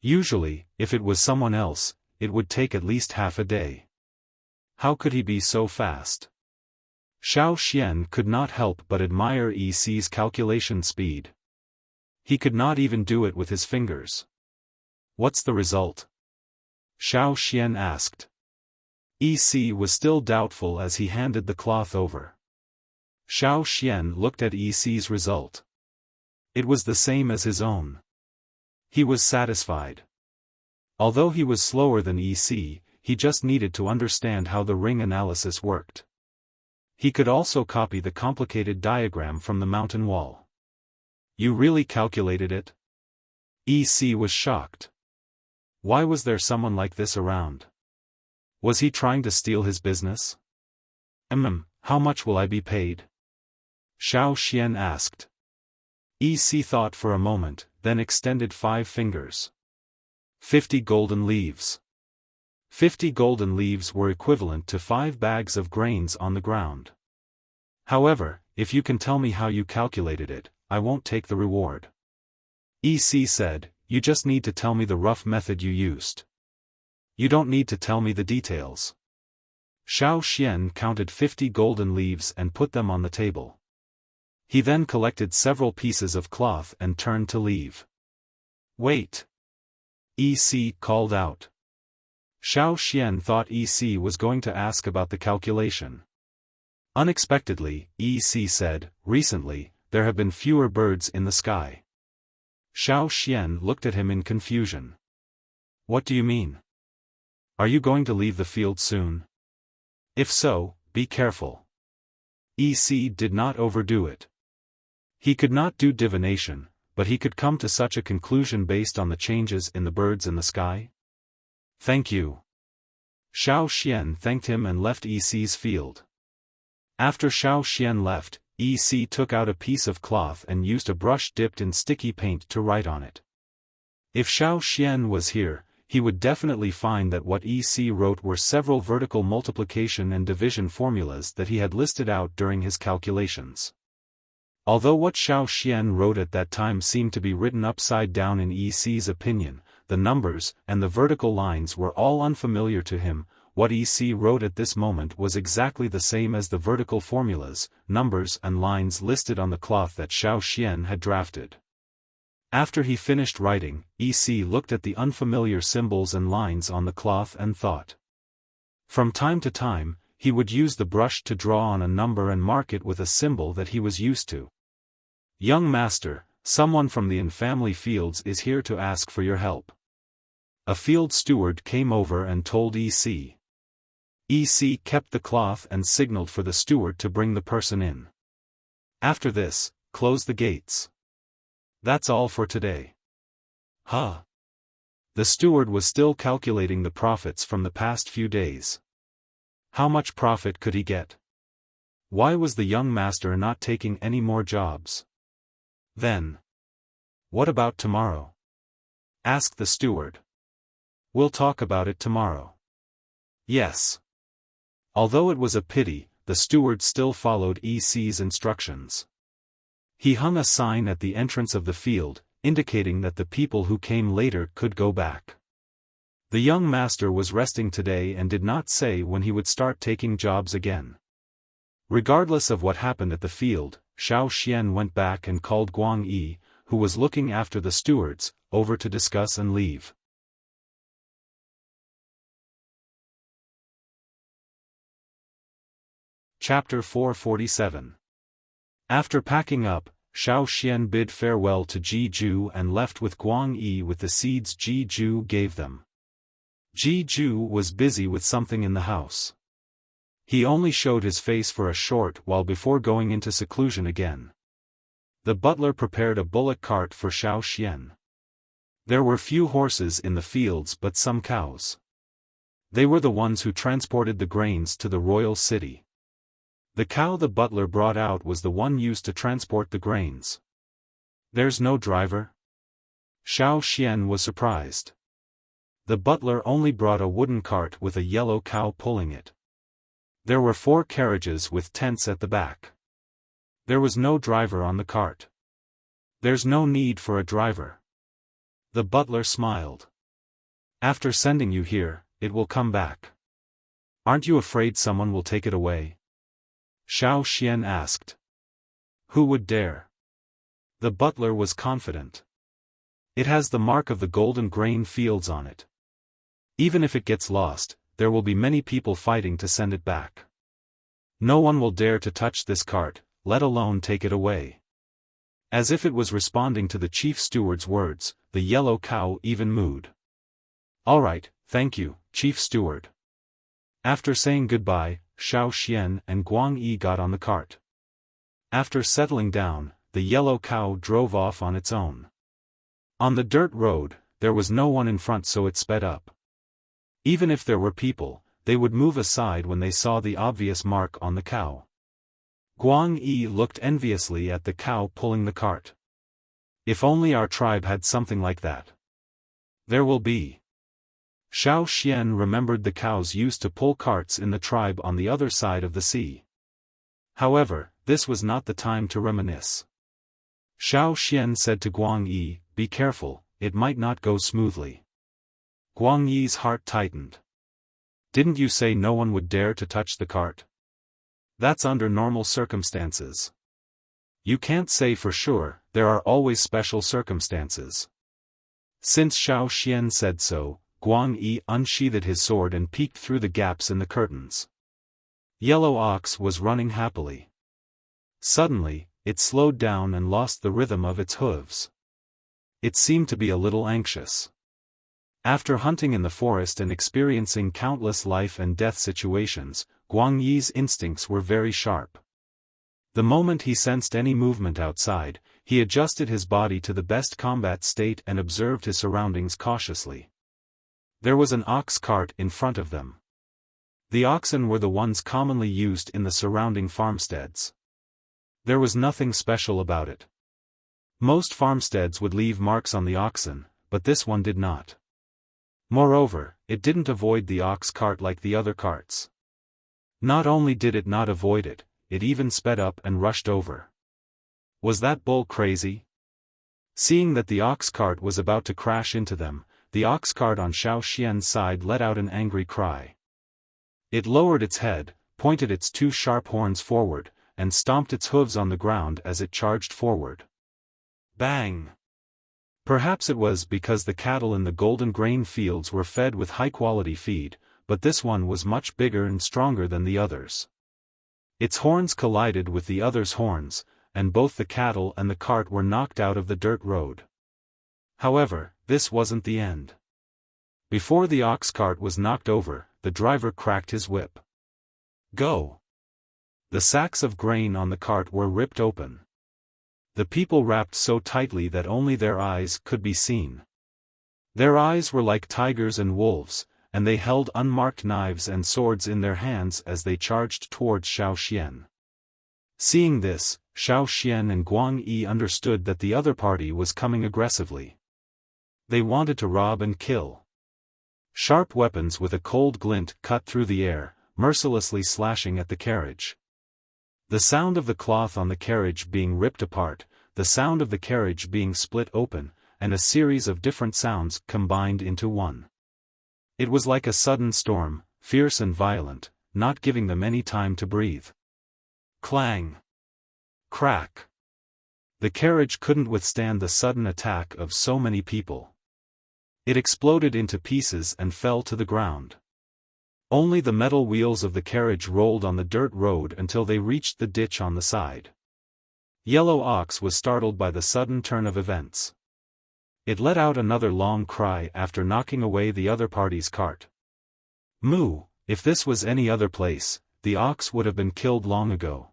Usually, if it was someone else, it would take at least half a day. How could he be so fast? Xiaofan could not help but admire EC's calculation speed. He could not even do it with his fingers. "What's the result?" Xiaofan asked. EC was still doubtful as he handed the cloth over. Xiaofan looked at EC's result. It was the same as his own. He was satisfied. Although he was slower than EC, he just needed to understand how the ring analysis worked. He could also copy the complicated diagram from the mountain wall. You really calculated it? EC was shocked. Why was there someone like this around? Was he trying to steal his business? How much will I be paid? Xiaofan asked. EC thought for a moment, then extended 5 fingers. 50 golden leaves. 50 golden leaves were equivalent to 5 bags of grains on the ground. However, if you can tell me how you calculated it, I won't take the reward. EC said, you just need to tell me the rough method you used. You don't need to tell me the details. Xiaofan counted 50 golden leaves and put them on the table. He then collected several pieces of cloth and turned to leave. Wait! EC called out. Xiaofan thought EC was going to ask about the calculation. Unexpectedly, EC said, recently, there have been fewer birds in the sky. Xiaofan looked at him in confusion. What do you mean? Are you going to leave the field soon? If so, be careful. EC did not overdo it. He could not do divination, but he could come to such a conclusion based on the changes in the birds in the sky. Thank you. Xiaofan thanked him and left EC's field. After Xiaofan left, EC took out a piece of cloth and used a brush dipped in sticky paint to write on it. If Xiaofan was here, he would definitely find that what EC wrote were several vertical multiplication and division formulas that he had listed out during his calculations. Although what Xiaofan wrote at that time seemed to be written upside down in EC's opinion, the numbers and the vertical lines were all unfamiliar to him. What EC wrote at this moment was exactly the same as the vertical formulas, numbers and lines listed on the cloth that Xiaofan had drafted. After he finished writing, EC looked at the unfamiliar symbols and lines on the cloth and thought. From time to time, he would use the brush to draw on a number and mark it with a symbol that he was used to. Young master, someone from the in-family fields is here to ask for your help. A field steward came over and told EC. EC kept the cloth and signaled for the steward to bring the person in. After this, close the gates. That's all for today. Huh? The steward was still calculating the profits from the past few days. How much profit could he get? Why was the young master not taking any more jobs? Then. What about tomorrow? Asked the steward. We'll talk about it tomorrow. Yes. Although it was a pity, the steward still followed EC's instructions. He hung a sign at the entrance of the field, indicating that the people who came later could go back. The young master was resting today and did not say when he would start taking jobs again. Regardless of what happened at the field, Xiaofan went back and called Guang Yi, who was looking after the stewards, over to discuss and leave. Chapter 447. After packing up, Xiaofan bid farewell to Jiju and left with Guang Yi with the seeds Jiju gave them. Jiju was busy with something in the house. He only showed his face for a short while before going into seclusion again. The butler prepared a bullock cart for Xiaofan. There were few horses in the fields but some cows. They were the ones who transported the grains to the royal city. The cow the butler brought out was the one used to transport the grains. There's no driver? Xiaofan was surprised. The butler only brought a wooden cart with a yellow cow pulling it. There were 4 carriages with tents at the back. There was no driver on the cart. There's no need for a driver. The butler smiled. After sending you here, it will come back. Aren't you afraid someone will take it away? Xiaofan asked. Who would dare? The butler was confident. It has the mark of the golden grain fields on it. Even if it gets lost, there will be many people fighting to send it back. No one will dare to touch this cart, let alone take it away. As if it was responding to the chief steward's words, the yellow cow even mooed. "All right, thank you, chief steward." After saying goodbye, Xiaoxian and Guang Yi got on the cart. After settling down, the yellow cow drove off on its own. On the dirt road, there was no one in front, so it sped up. Even if there were people, they would move aside when they saw the obvious mark on the cow. Guang Yi looked enviously at the cow pulling the cart. "If only our tribe had something like that. There will be." Xiaoxian remembered the cows used to pull carts in the tribe on the other side of the sea. However, this was not the time to reminisce. Xiaoxian said to Guang Yi, "Be careful, it might not go smoothly." Guang Yi's heart tightened. "Didn't you say no one would dare to touch the cart? That's under normal circumstances. You can't say for sure, there are always special circumstances." Since Xiaoxian said so, Guang Yi unsheathed his sword and peeked through the gaps in the curtains. Yellow Ox was running happily. Suddenly, it slowed down and lost the rhythm of its hooves. It seemed to be a little anxious. After hunting in the forest and experiencing countless life and death situations, Guang Yi's instincts were very sharp. The moment he sensed any movement outside, he adjusted his body to the best combat state and observed his surroundings cautiously. There was an ox cart in front of them. The oxen were the ones commonly used in the surrounding farmsteads. There was nothing special about it. Most farmsteads would leave marks on the oxen, but this one did not. Moreover, it didn't avoid the ox cart like the other carts. Not only did it not avoid it, it even sped up and rushed over. Was that bull crazy? Seeing that the ox cart was about to crash into them, the ox cart on Xiaoxian's side let out an angry cry. It lowered its head, pointed its two sharp horns forward, and stomped its hooves on the ground as it charged forward. Bang! Perhaps it was because the cattle in the golden grain fields were fed with high-quality feed, but this one was much bigger and stronger than the others. Its horns collided with the others' horns, and both the cattle and the cart were knocked out of the dirt road. However, this wasn't the end. Before the ox cart was knocked over, the driver cracked his whip. Go! The sacks of grain on the cart were ripped open. The people wrapped so tightly that only their eyes could be seen. Their eyes were like tigers and wolves, and they held unmarked knives and swords in their hands as they charged towards Xiaoxian. Seeing this, Xiaoxian and Guang Yi understood that the other party was coming aggressively. They wanted to rob and kill. Sharp weapons with a cold glint cut through the air, mercilessly slashing at the carriage. The sound of the cloth on the carriage being ripped apart, the sound of the carriage being split open, and a series of different sounds combined into one. It was like a sudden storm, fierce and violent, not giving them any time to breathe. Clang! Crack! The carriage couldn't withstand the sudden attack of so many people. It exploded into pieces and fell to the ground. Only the metal wheels of the carriage rolled on the dirt road until they reached the ditch on the side. Yellow Ox was startled by the sudden turn of events. It let out another long cry after knocking away the other party's cart. Moo! If this was any other place, the ox would have been killed long ago.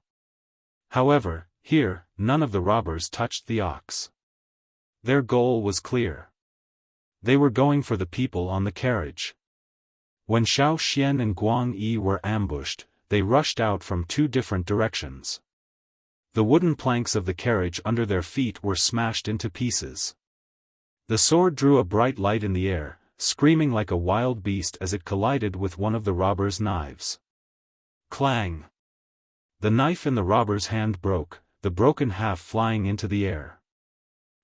However, here, none of the robbers touched the ox. Their goal was clear. They were going for the people on the carriage. When Xiaoxian and Guang Yi were ambushed, they rushed out from two different directions. The wooden planks of the carriage under their feet were smashed into pieces. The sword drew a bright light in the air, screaming like a wild beast as it collided with one of the robbers' knives. Clang! The knife in the robber's hand broke, the broken half flying into the air.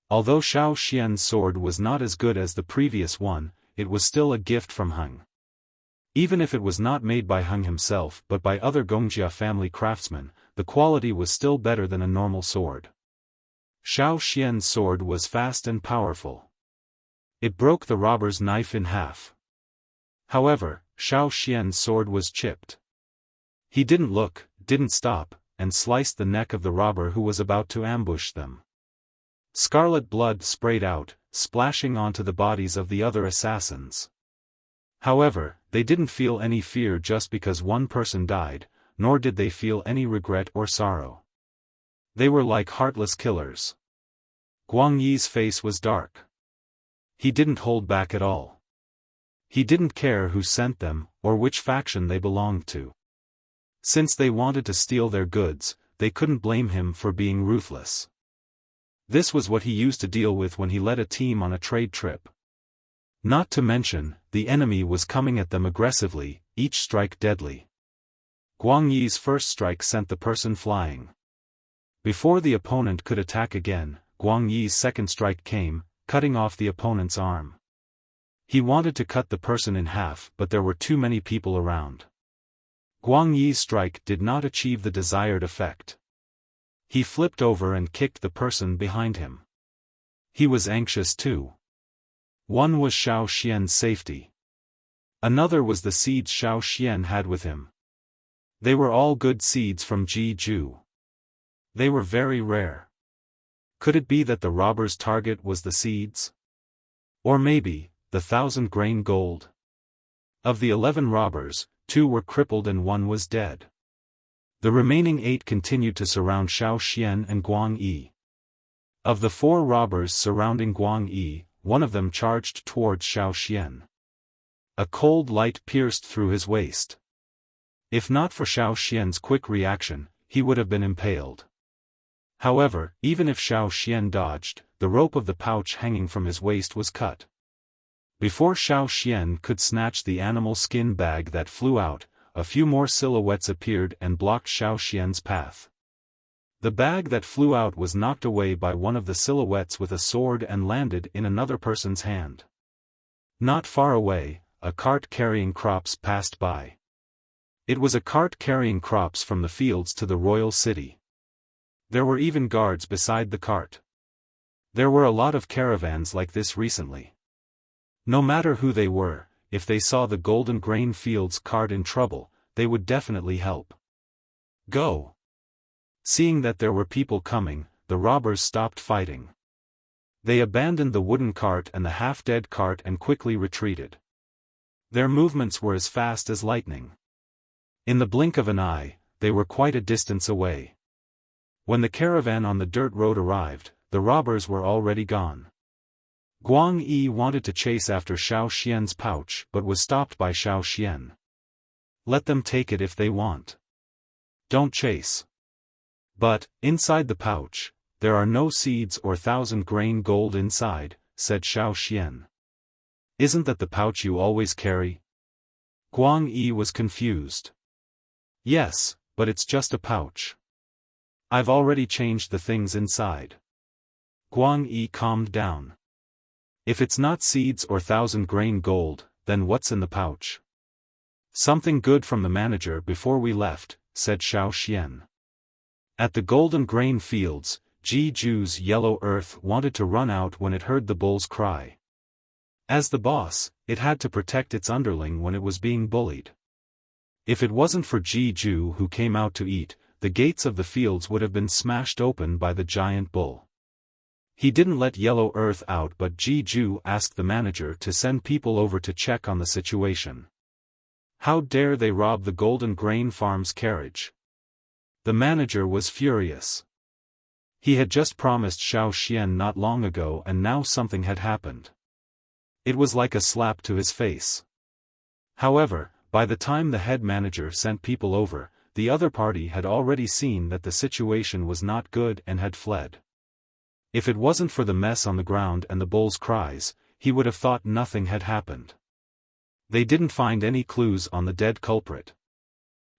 Although Xiaoxian's sword was not as good as the previous one, it was still a gift from Heng. Even if it was not made by Heng himself but by other Gongjia family craftsmen, the quality was still better than a normal sword. Xiaoxian's sword was fast and powerful. It broke the robber's knife in half. However, Xiaoxian's sword was chipped. He didn't look, didn't stop, and sliced the neck of the robber who was about to ambush them. Scarlet blood sprayed out, splashing onto the bodies of the other assassins. However, they didn't feel any fear just because one person died, nor did they feel any regret or sorrow. They were like heartless killers. Guang Yi's face was dark. He didn't hold back at all. He didn't care who sent them, or which faction they belonged to. Since they wanted to steal their goods, they couldn't blame him for being ruthless. This was what he used to deal with when he led a team on a trade trip. Not to mention, the enemy was coming at them aggressively, each strike deadly. Guang Yi's first strike sent the person flying. Before the opponent could attack again, Guang Yi's second strike came, cutting off the opponent's arm. He wanted to cut the person in half, but there were too many people around. Guang Yi's strike did not achieve the desired effect. He flipped over and kicked the person behind him. He was anxious too. One was Xiaofan's safety. Another was the seeds Xiaofan had with him. They were all good seeds from Jiju. They were very rare. Could it be that the robber's target was the seeds? Or maybe, the 1,000-grain gold? Of the 11 robbers, 2 were crippled and 1 was dead. The remaining 8 continued to surround Xiaofan and Guang Yi. Of the 4 robbers surrounding Guang Yi, one of them charged towards Xiaofan. A cold light pierced through his waist. If not for Xiaofan's quick reaction, he would have been impaled. However, even if Xiaofan dodged, the rope of the pouch hanging from his waist was cut. Before Xiaofan could snatch the animal skin bag that flew out, a few more silhouettes appeared and blocked Xiaofan's path. The bag that flew out was knocked away by one of the silhouettes with a sword and landed in another person's hand. Not far away, a cart carrying crops passed by. It was a cart carrying crops from the fields to the royal city. There were even guards beside the cart. There were a lot of caravans like this recently. No matter who they were, if they saw the golden grain fields cart in trouble, they would definitely help. Go! Seeing that there were people coming, the robbers stopped fighting. They abandoned the wooden cart and the half-dead cart and quickly retreated. Their movements were as fast as lightning. In the blink of an eye, they were quite a distance away. When the caravan on the dirt road arrived, the robbers were already gone. Guang Yi wanted to chase after Xiaofan's pouch but was stopped by Xiaofan. Let them take it if they want. Don't chase. But, inside the pouch, there are no seeds or 1,000-grain gold inside, said Xiaofan. Isn't that the pouch you always carry? Guang Yi was confused. Yes, but it's just a pouch. I've already changed the things inside. Guang Yi calmed down. If it's not seeds or 1,000-grain gold, then what's in the pouch? Something good from the manager before we left, said Xiaofan. At the golden grain fields, Jiju's yellow earth wanted to run out when it heard the bull's cry. As the boss, it had to protect its underling when it was being bullied. If it wasn't for Jiju who came out to eat, the gates of the fields would have been smashed open by the giant bull. He didn't let yellow earth out, but Jiju asked the manager to send people over to check on the situation. How dare they rob the golden grain farm's carriage? The manager was furious. He had just promised Xiaofan not long ago and now something had happened. It was like a slap to his face. However, by the time the head manager sent people over, the other party had already seen that the situation was not good and had fled. If it wasn't for the mess on the ground and the bull's cries, he would have thought nothing had happened. They didn't find any clues on the dead culprit.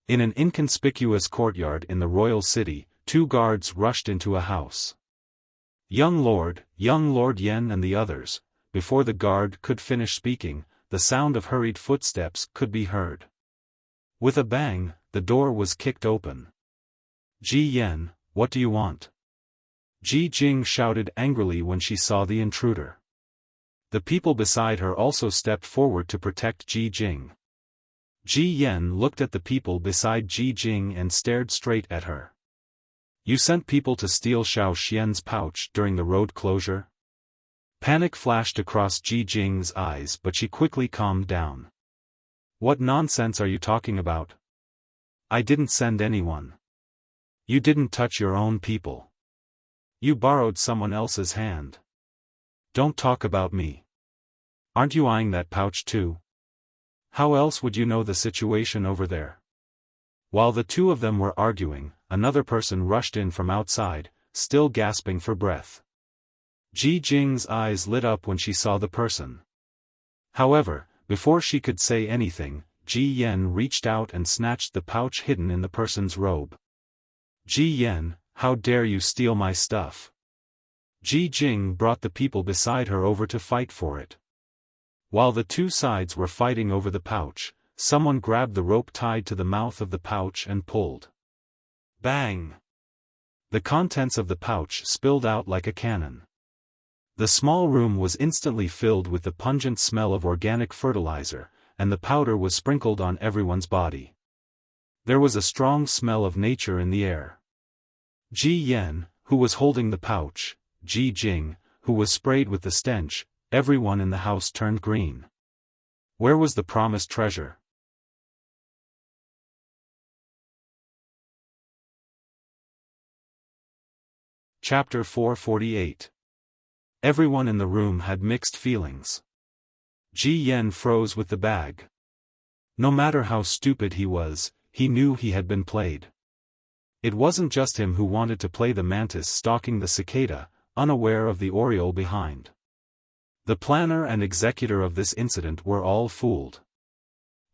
In an inconspicuous courtyard in the royal city, 2 guards rushed into a house. Young Lord Yen and the others. Before the guard could finish speaking, the sound of hurried footsteps could be heard. With a bang, the door was kicked open. Ji Yen, what do you want? Ji Jing shouted angrily when she saw the intruder. The people beside her also stepped forward to protect Ji Jing. Ji Yen looked at the people beside Ji Jing and stared straight at her. You sent people to steal Xiao Xian's pouch during the road closure? Panic flashed across Ji Jing's eyes, but she quickly calmed down. What nonsense are you talking about? I didn't send anyone. You didn't touch your own people. You borrowed someone else's hand. Don't talk about me. Aren't you eyeing that pouch too? How else would you know the situation over there? While the two of them were arguing, another person rushed in from outside, still gasping for breath. Ji Jing's eyes lit up when she saw the person. However, before she could say anything, Ji Yan reached out and snatched the pouch hidden in the person's robe. Ji Yan, how dare you steal my stuff? Ji Jing brought the people beside her over to fight for it. While the two sides were fighting over the pouch, someone grabbed the rope tied to the mouth of the pouch and pulled. Bang! The contents of the pouch spilled out like a cannon. The small room was instantly filled with the pungent smell of organic fertilizer, and the powder was sprinkled on everyone's body. There was a strong smell of nature in the air. Ji Yan, who was holding the pouch, Ji Jing, who was sprayed with the stench, everyone in the house turned green. Where was the promised treasure? Chapter 448. Everyone in the room had mixed feelings. Ji Yan froze with the bag. No matter how stupid he was, he knew he had been played. It wasn't just him who wanted to play the mantis stalking the cicada, unaware of the oriole behind. The planner and executor of this incident were all fooled.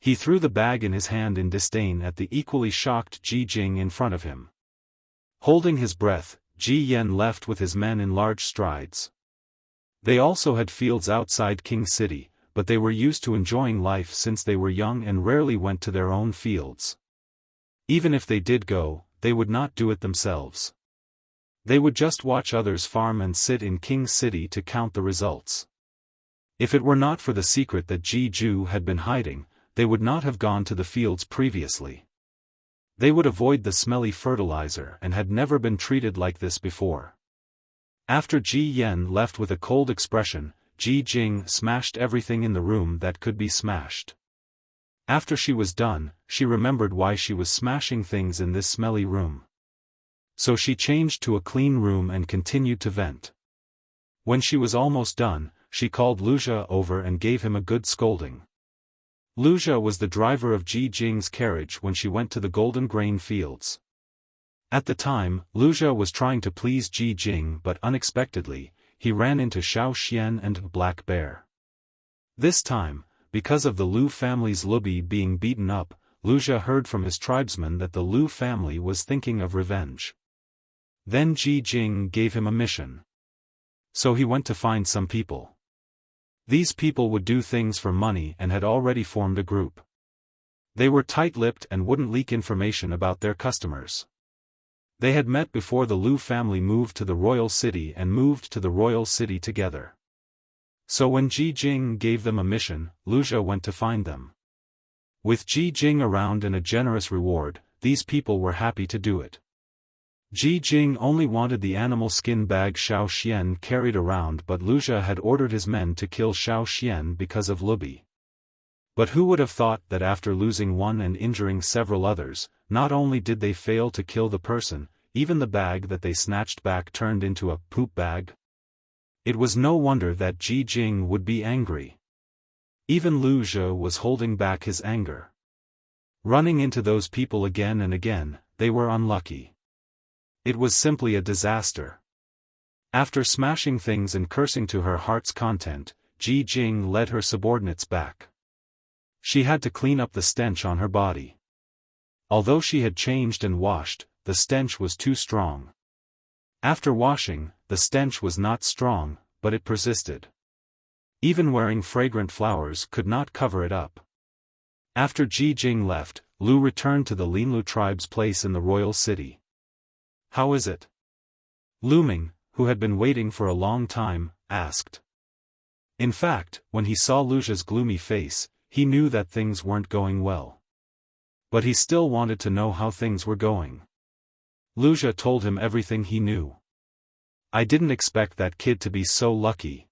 He threw the bag in his hand in disdain at the equally shocked Ji Jing in front of him. Holding his breath, Ji Yan left with his men in large strides. They also had fields outside King City, but they were used to enjoying life since they were young and rarely went to their own fields. Even if they did go, they would not do it themselves. They would just watch others farm and sit in King City to count the results. If it were not for the secret that Ji Ju had been hiding, they would not have gone to the fields previously. They would avoid the smelly fertilizer and had never been treated like this before. After Ji Yan left with a cold expression, Ji Jing smashed everything in the room that could be smashed. After she was done, she remembered why she was smashing things in this smelly room. So she changed to a clean room and continued to vent. When she was almost done, she called Wuxia over and gave him a good scolding. Wuxia was the driver of Ji Jing's carriage when she went to the golden grain fields. At the time, Wuxia was trying to please Ji Jing, but unexpectedly, he ran into Xiao Xian and Black Bear. This time, because of the Lu family's Lubi being beaten up, Wuxia heard from his tribesmen that the Lu family was thinking of revenge. Then Ji Jing gave him a mission. So he went to find some people. These people would do things for money and had already formed a group. They were tight-lipped and wouldn't leak information about their customers. They had met before the Lu family moved to the royal city and moved to the royal city together. So when Ji Jing gave them a mission, Wuxia went to find them. With Ji Jing around and a generous reward, these people were happy to do it. Ji Jing only wanted the animal skin bag Xiao Xian carried around, but Wuxia had ordered his men to kill Xiao Xian because of Lubi. But who would have thought that after losing one and injuring several others, not only did they fail to kill the person, even the bag that they snatched back turned into a poop bag? It was no wonder that Ji Jing would be angry. Even Wuxia was holding back his anger. Running into those people again and again, they were unlucky. It was simply a disaster. After smashing things and cursing to her heart's content, Ji Jing led her subordinates back. She had to clean up the stench on her body. Although she had changed and washed, the stench was too strong. After washing, the stench was not strong, but it persisted. Even wearing fragrant flowers could not cover it up. After Ji Jing left, Lu returned to the Linlu tribe's place in the royal city. How is it? Lu Ming, who had been waiting for a long time, asked. In fact, when he saw Luxia's gloomy face, he knew that things weren't going well. But he still wanted to know how things were going. Luxia told him everything he knew. I didn't expect that kid to be so lucky.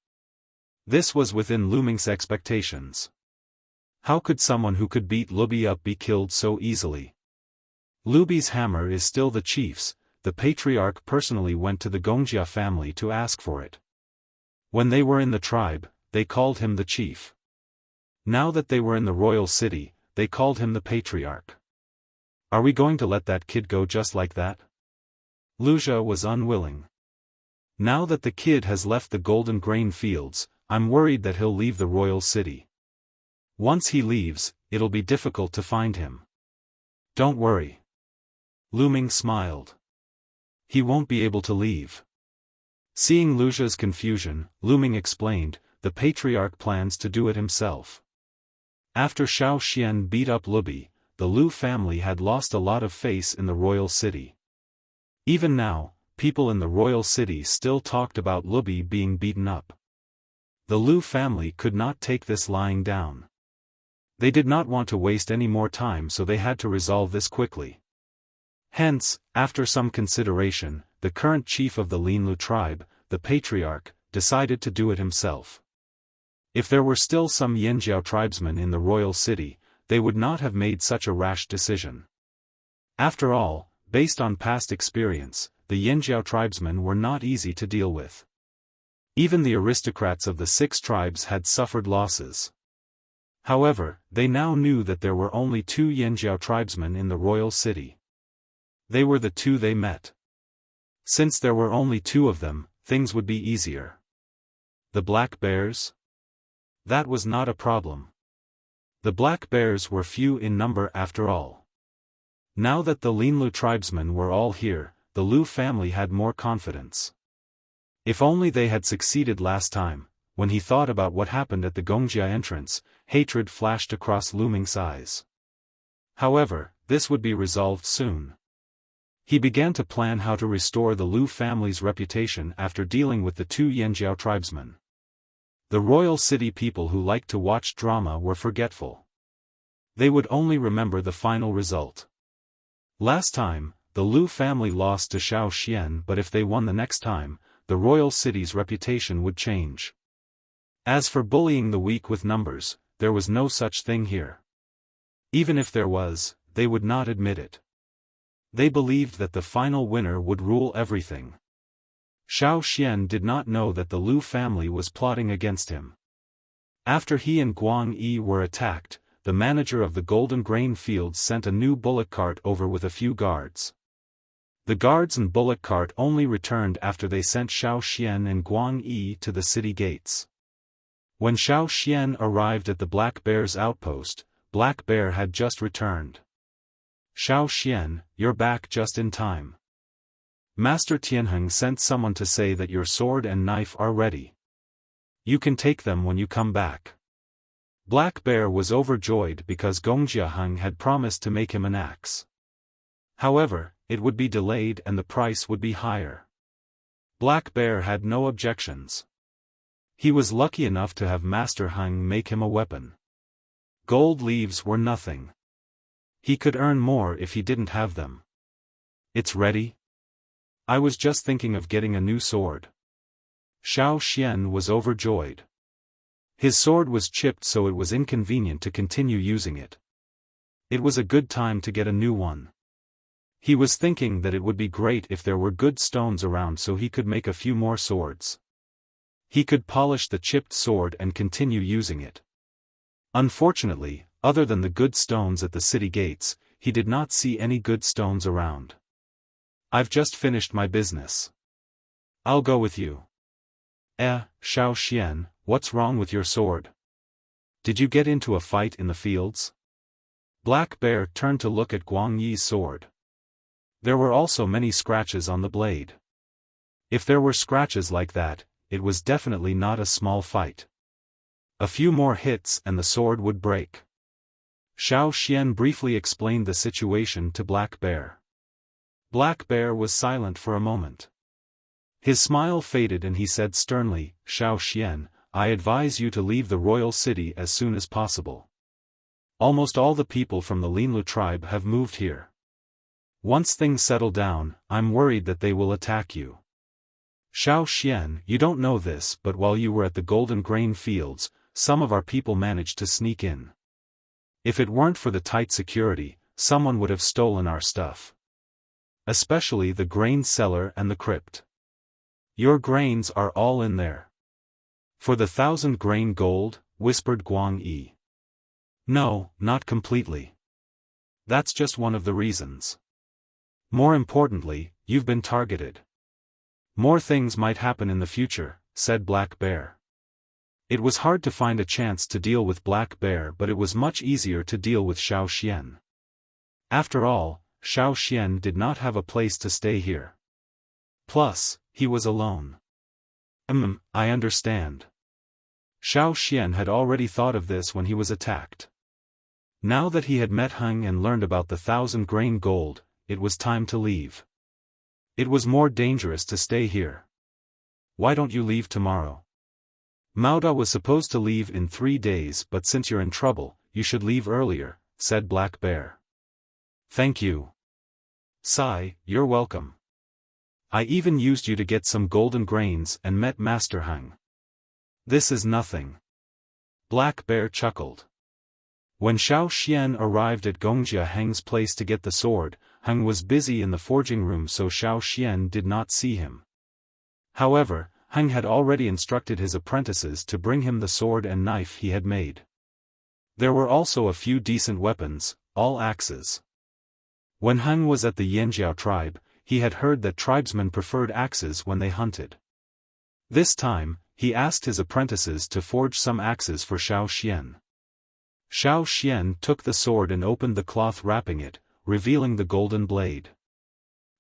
This was within Lu Ming's expectations. How could someone who could beat Lu Bi up be killed so easily? Lu Bi's hammer is still the chief's. The patriarch personally went to the Wuxia family to ask for it. When they were in the tribe, they called him the chief. Now that they were in the royal city, they called him the patriarch. Are we going to let that kid go just like that? Luxia was unwilling. Now that the kid has left the golden grain fields, I'm worried that he'll leave the royal city. Once he leaves, it'll be difficult to find him. Don't worry. Lu Ming smiled. He won't be able to leave. Seeing Luxia's confusion, Lu Ming explained, the patriarch plans to do it himself. After Xiaofan beat up Lu Bi, the Lu family had lost a lot of face in the royal city. Even now, people in the royal city still talked about Lu Bi being beaten up. The Lu family could not take this lying down. They did not want to waste any more time, so they had to resolve this quickly. Hence, after some consideration, the current chief of the Linlu tribe, the patriarch, decided to do it himself. If there were still some Yanjiao tribesmen in the royal city, they would not have made such a rash decision. After all, based on past experience, the Yanjiao tribesmen were not easy to deal with. Even the aristocrats of the 6 tribes had suffered losses. However, they now knew that there were only 2 Yanjiao tribesmen in the royal city. They were the 2 they met. Since there were only 2 of them, things would be easier. The black bears? That was not a problem. The black bears were few in number after all. Now that the Linlu tribesmen were all here, the Lu family had more confidence. If only they had succeeded last time. When he thought about what happened at the Wuxia entrance, hatred flashed across Lu Ming's eyes. However, this would be resolved soon. He began to plan how to restore the Lu family's reputation after dealing with the 2 Yanjiao tribesmen. The royal city people who liked to watch drama were forgetful. They would only remember the final result. Last time, the Lu family lost to Xiaofan, but if they won the next time, the royal city's reputation would change. As for bullying the weak with numbers, there was no such thing here. Even if there was, they would not admit it. They believed that the final winner would rule everything. Xiaofan did not know that the Lu family was plotting against him. After he and Guang Yi were attacked, the manager of the golden grain fields sent a new bullock cart over with a few guards. The guards and bullock cart only returned after they sent Xiaofan and Guang Yi to the city gates. When Xiaofan arrived at the Black Bear's outpost, Black Bear had just returned. Xiaofan, you're back just in time. Master Tianheng sent someone to say that your sword and knife are ready. You can take them when you come back. Black Bear was overjoyed because Gongjia Heng had promised to make him an axe. However, it would be delayed and the price would be higher. Black Bear had no objections. He was lucky enough to have Master Heng make him a weapon. Gold leaves were nothing. He could earn more if he didn't have them. It's ready? I was just thinking of getting a new sword. Xiaofan was overjoyed. His sword was chipped, so it was inconvenient to continue using it. It was a good time to get a new one. He was thinking that it would be great if there were good stones around so he could make a few more swords. He could polish the chipped sword and continue using it. Unfortunately, other than the good stones at the city gates, he did not see any good stones around. I've just finished my business. I'll go with you. Xiaofan, what's wrong with your sword? Did you get into a fight in the fields? Black Bear turned to look at Guang Yi's sword. There were also many scratches on the blade. If there were scratches like that, it was definitely not a small fight. A few more hits and the sword would break. Xiaofan briefly explained the situation to Black Bear. Black Bear was silent for a moment. His smile faded and he said sternly, Xiaofan, I advise you to leave the royal city as soon as possible. Almost all the people from the Linlu tribe have moved here. Once things settle down, I'm worried that they will attack you. Xiaofan, you don't know this, but while you were at the golden grain fields, some of our people managed to sneak in. If it weren't for the tight security, someone would have stolen our stuff. Especially the grain cellar and the crypt. Your grains are all in there. For the 1,000 grain gold, whispered Guang Yi. No, not completely. That's just one of the reasons. More importantly, you've been targeted. More things might happen in the future, said Black Bear. It was hard to find a chance to deal with Black Bear, but it was much easier to deal with Xiaofan. After all, Xiaofan did not have a place to stay here. Plus, he was alone. I understand. Xiaofan had already thought of this when he was attacked. Now that he had met Heng and learned about the 1,000 grain gold, it was time to leave. It was more dangerous to stay here. Why don't you leave tomorrow? Mauda was supposed to leave in 3 days, but since you're in trouble, you should leave earlier, said Black Bear. Thank you. Sai, you're welcome. I even used you to get some golden grains and met Master Heng. This is nothing. Black Bear chuckled. When Xiaofan arrived at Gongjia Heng's place to get the sword, Heng was busy in the forging room, so Xiaofan did not see him. However, Heng had already instructed his apprentices to bring him the sword and knife he had made. There were also a few decent weapons, all axes. When Heng was at the Yanjiao tribe, he had heard that tribesmen preferred axes when they hunted. This time, he asked his apprentices to forge some axes for Xiaofan. Xiaofan took the sword and opened the cloth wrapping it, revealing the golden blade.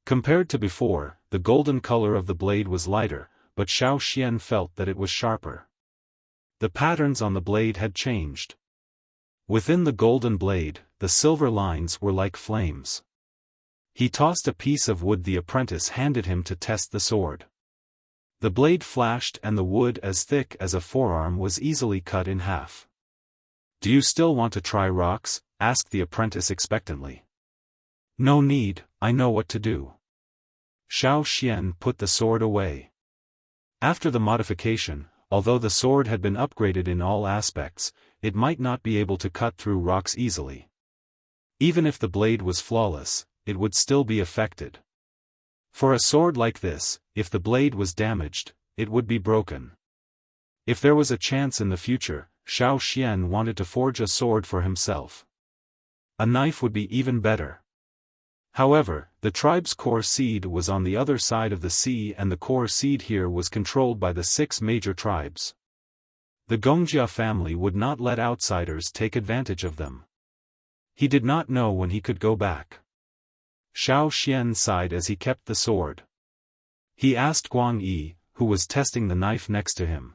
Compared to before, the golden color of the blade was lighter, but Xiaofan felt that it was sharper. The patterns on the blade had changed. Within the golden blade, the silver lines were like flames. He tossed a piece of wood the apprentice handed him to test the sword. The blade flashed and the wood, as thick as a forearm, was easily cut in half. Do you still want to try rocks? Asked the apprentice expectantly. No need, I know what to do. Xiaofan put the sword away. After the modification, although the sword had been upgraded in all aspects, it might not be able to cut through rocks easily. Even if the blade was flawless, it would still be affected. For a sword like this, if the blade was damaged, it would be broken. If there was a chance in the future, Xiaofan wanted to forge a sword for himself. A knife would be even better. However, the tribe's core seed was on the other side of the sea, and the core seed here was controlled by the 6 major tribes. The Gongjia family would not let outsiders take advantage of them. He did not know when he could go back. Xiaofan sighed as he kept the sword. He asked Guang Yi, who was testing the knife next to him.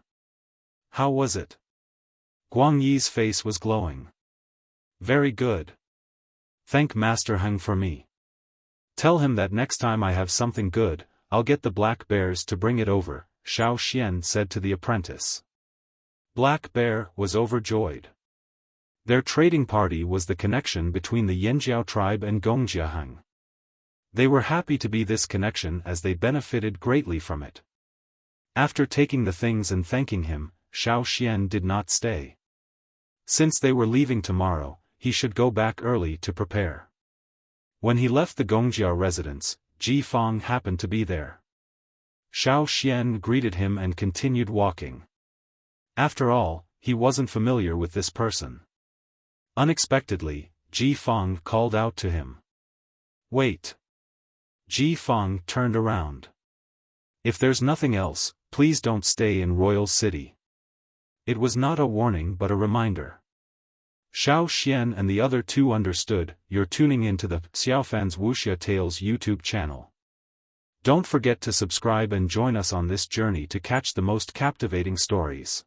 How was it? Guang Yi's face was glowing. Very good. Thank Master Heng for me. Tell him that next time I have something good, I'll get the Black Bears to bring it over, Xiaofan said to the apprentice. Black Bear was overjoyed. Their trading party was the connection between the Yanjiao tribe and Gongjia Heng. They were happy to be this connection as they benefited greatly from it. After taking the things and thanking him, Xiaofan did not stay. Since they were leaving tomorrow, he should go back early to prepare. When he left the Gongjia residence, Ji Fang happened to be there. Xiaofan greeted him and continued walking. After all, he wasn't familiar with this person. Unexpectedly, Ji Fang called out to him. Wait. Ji Fang turned around. If there's nothing else, please don't stay in Royal City. It was not a warning but a reminder. Xiaofan and the other 2 understood. You're tuning into the Xiaofan's Wuxia Tales YouTube channel. Don't forget to subscribe and join us on this journey to catch the most captivating stories.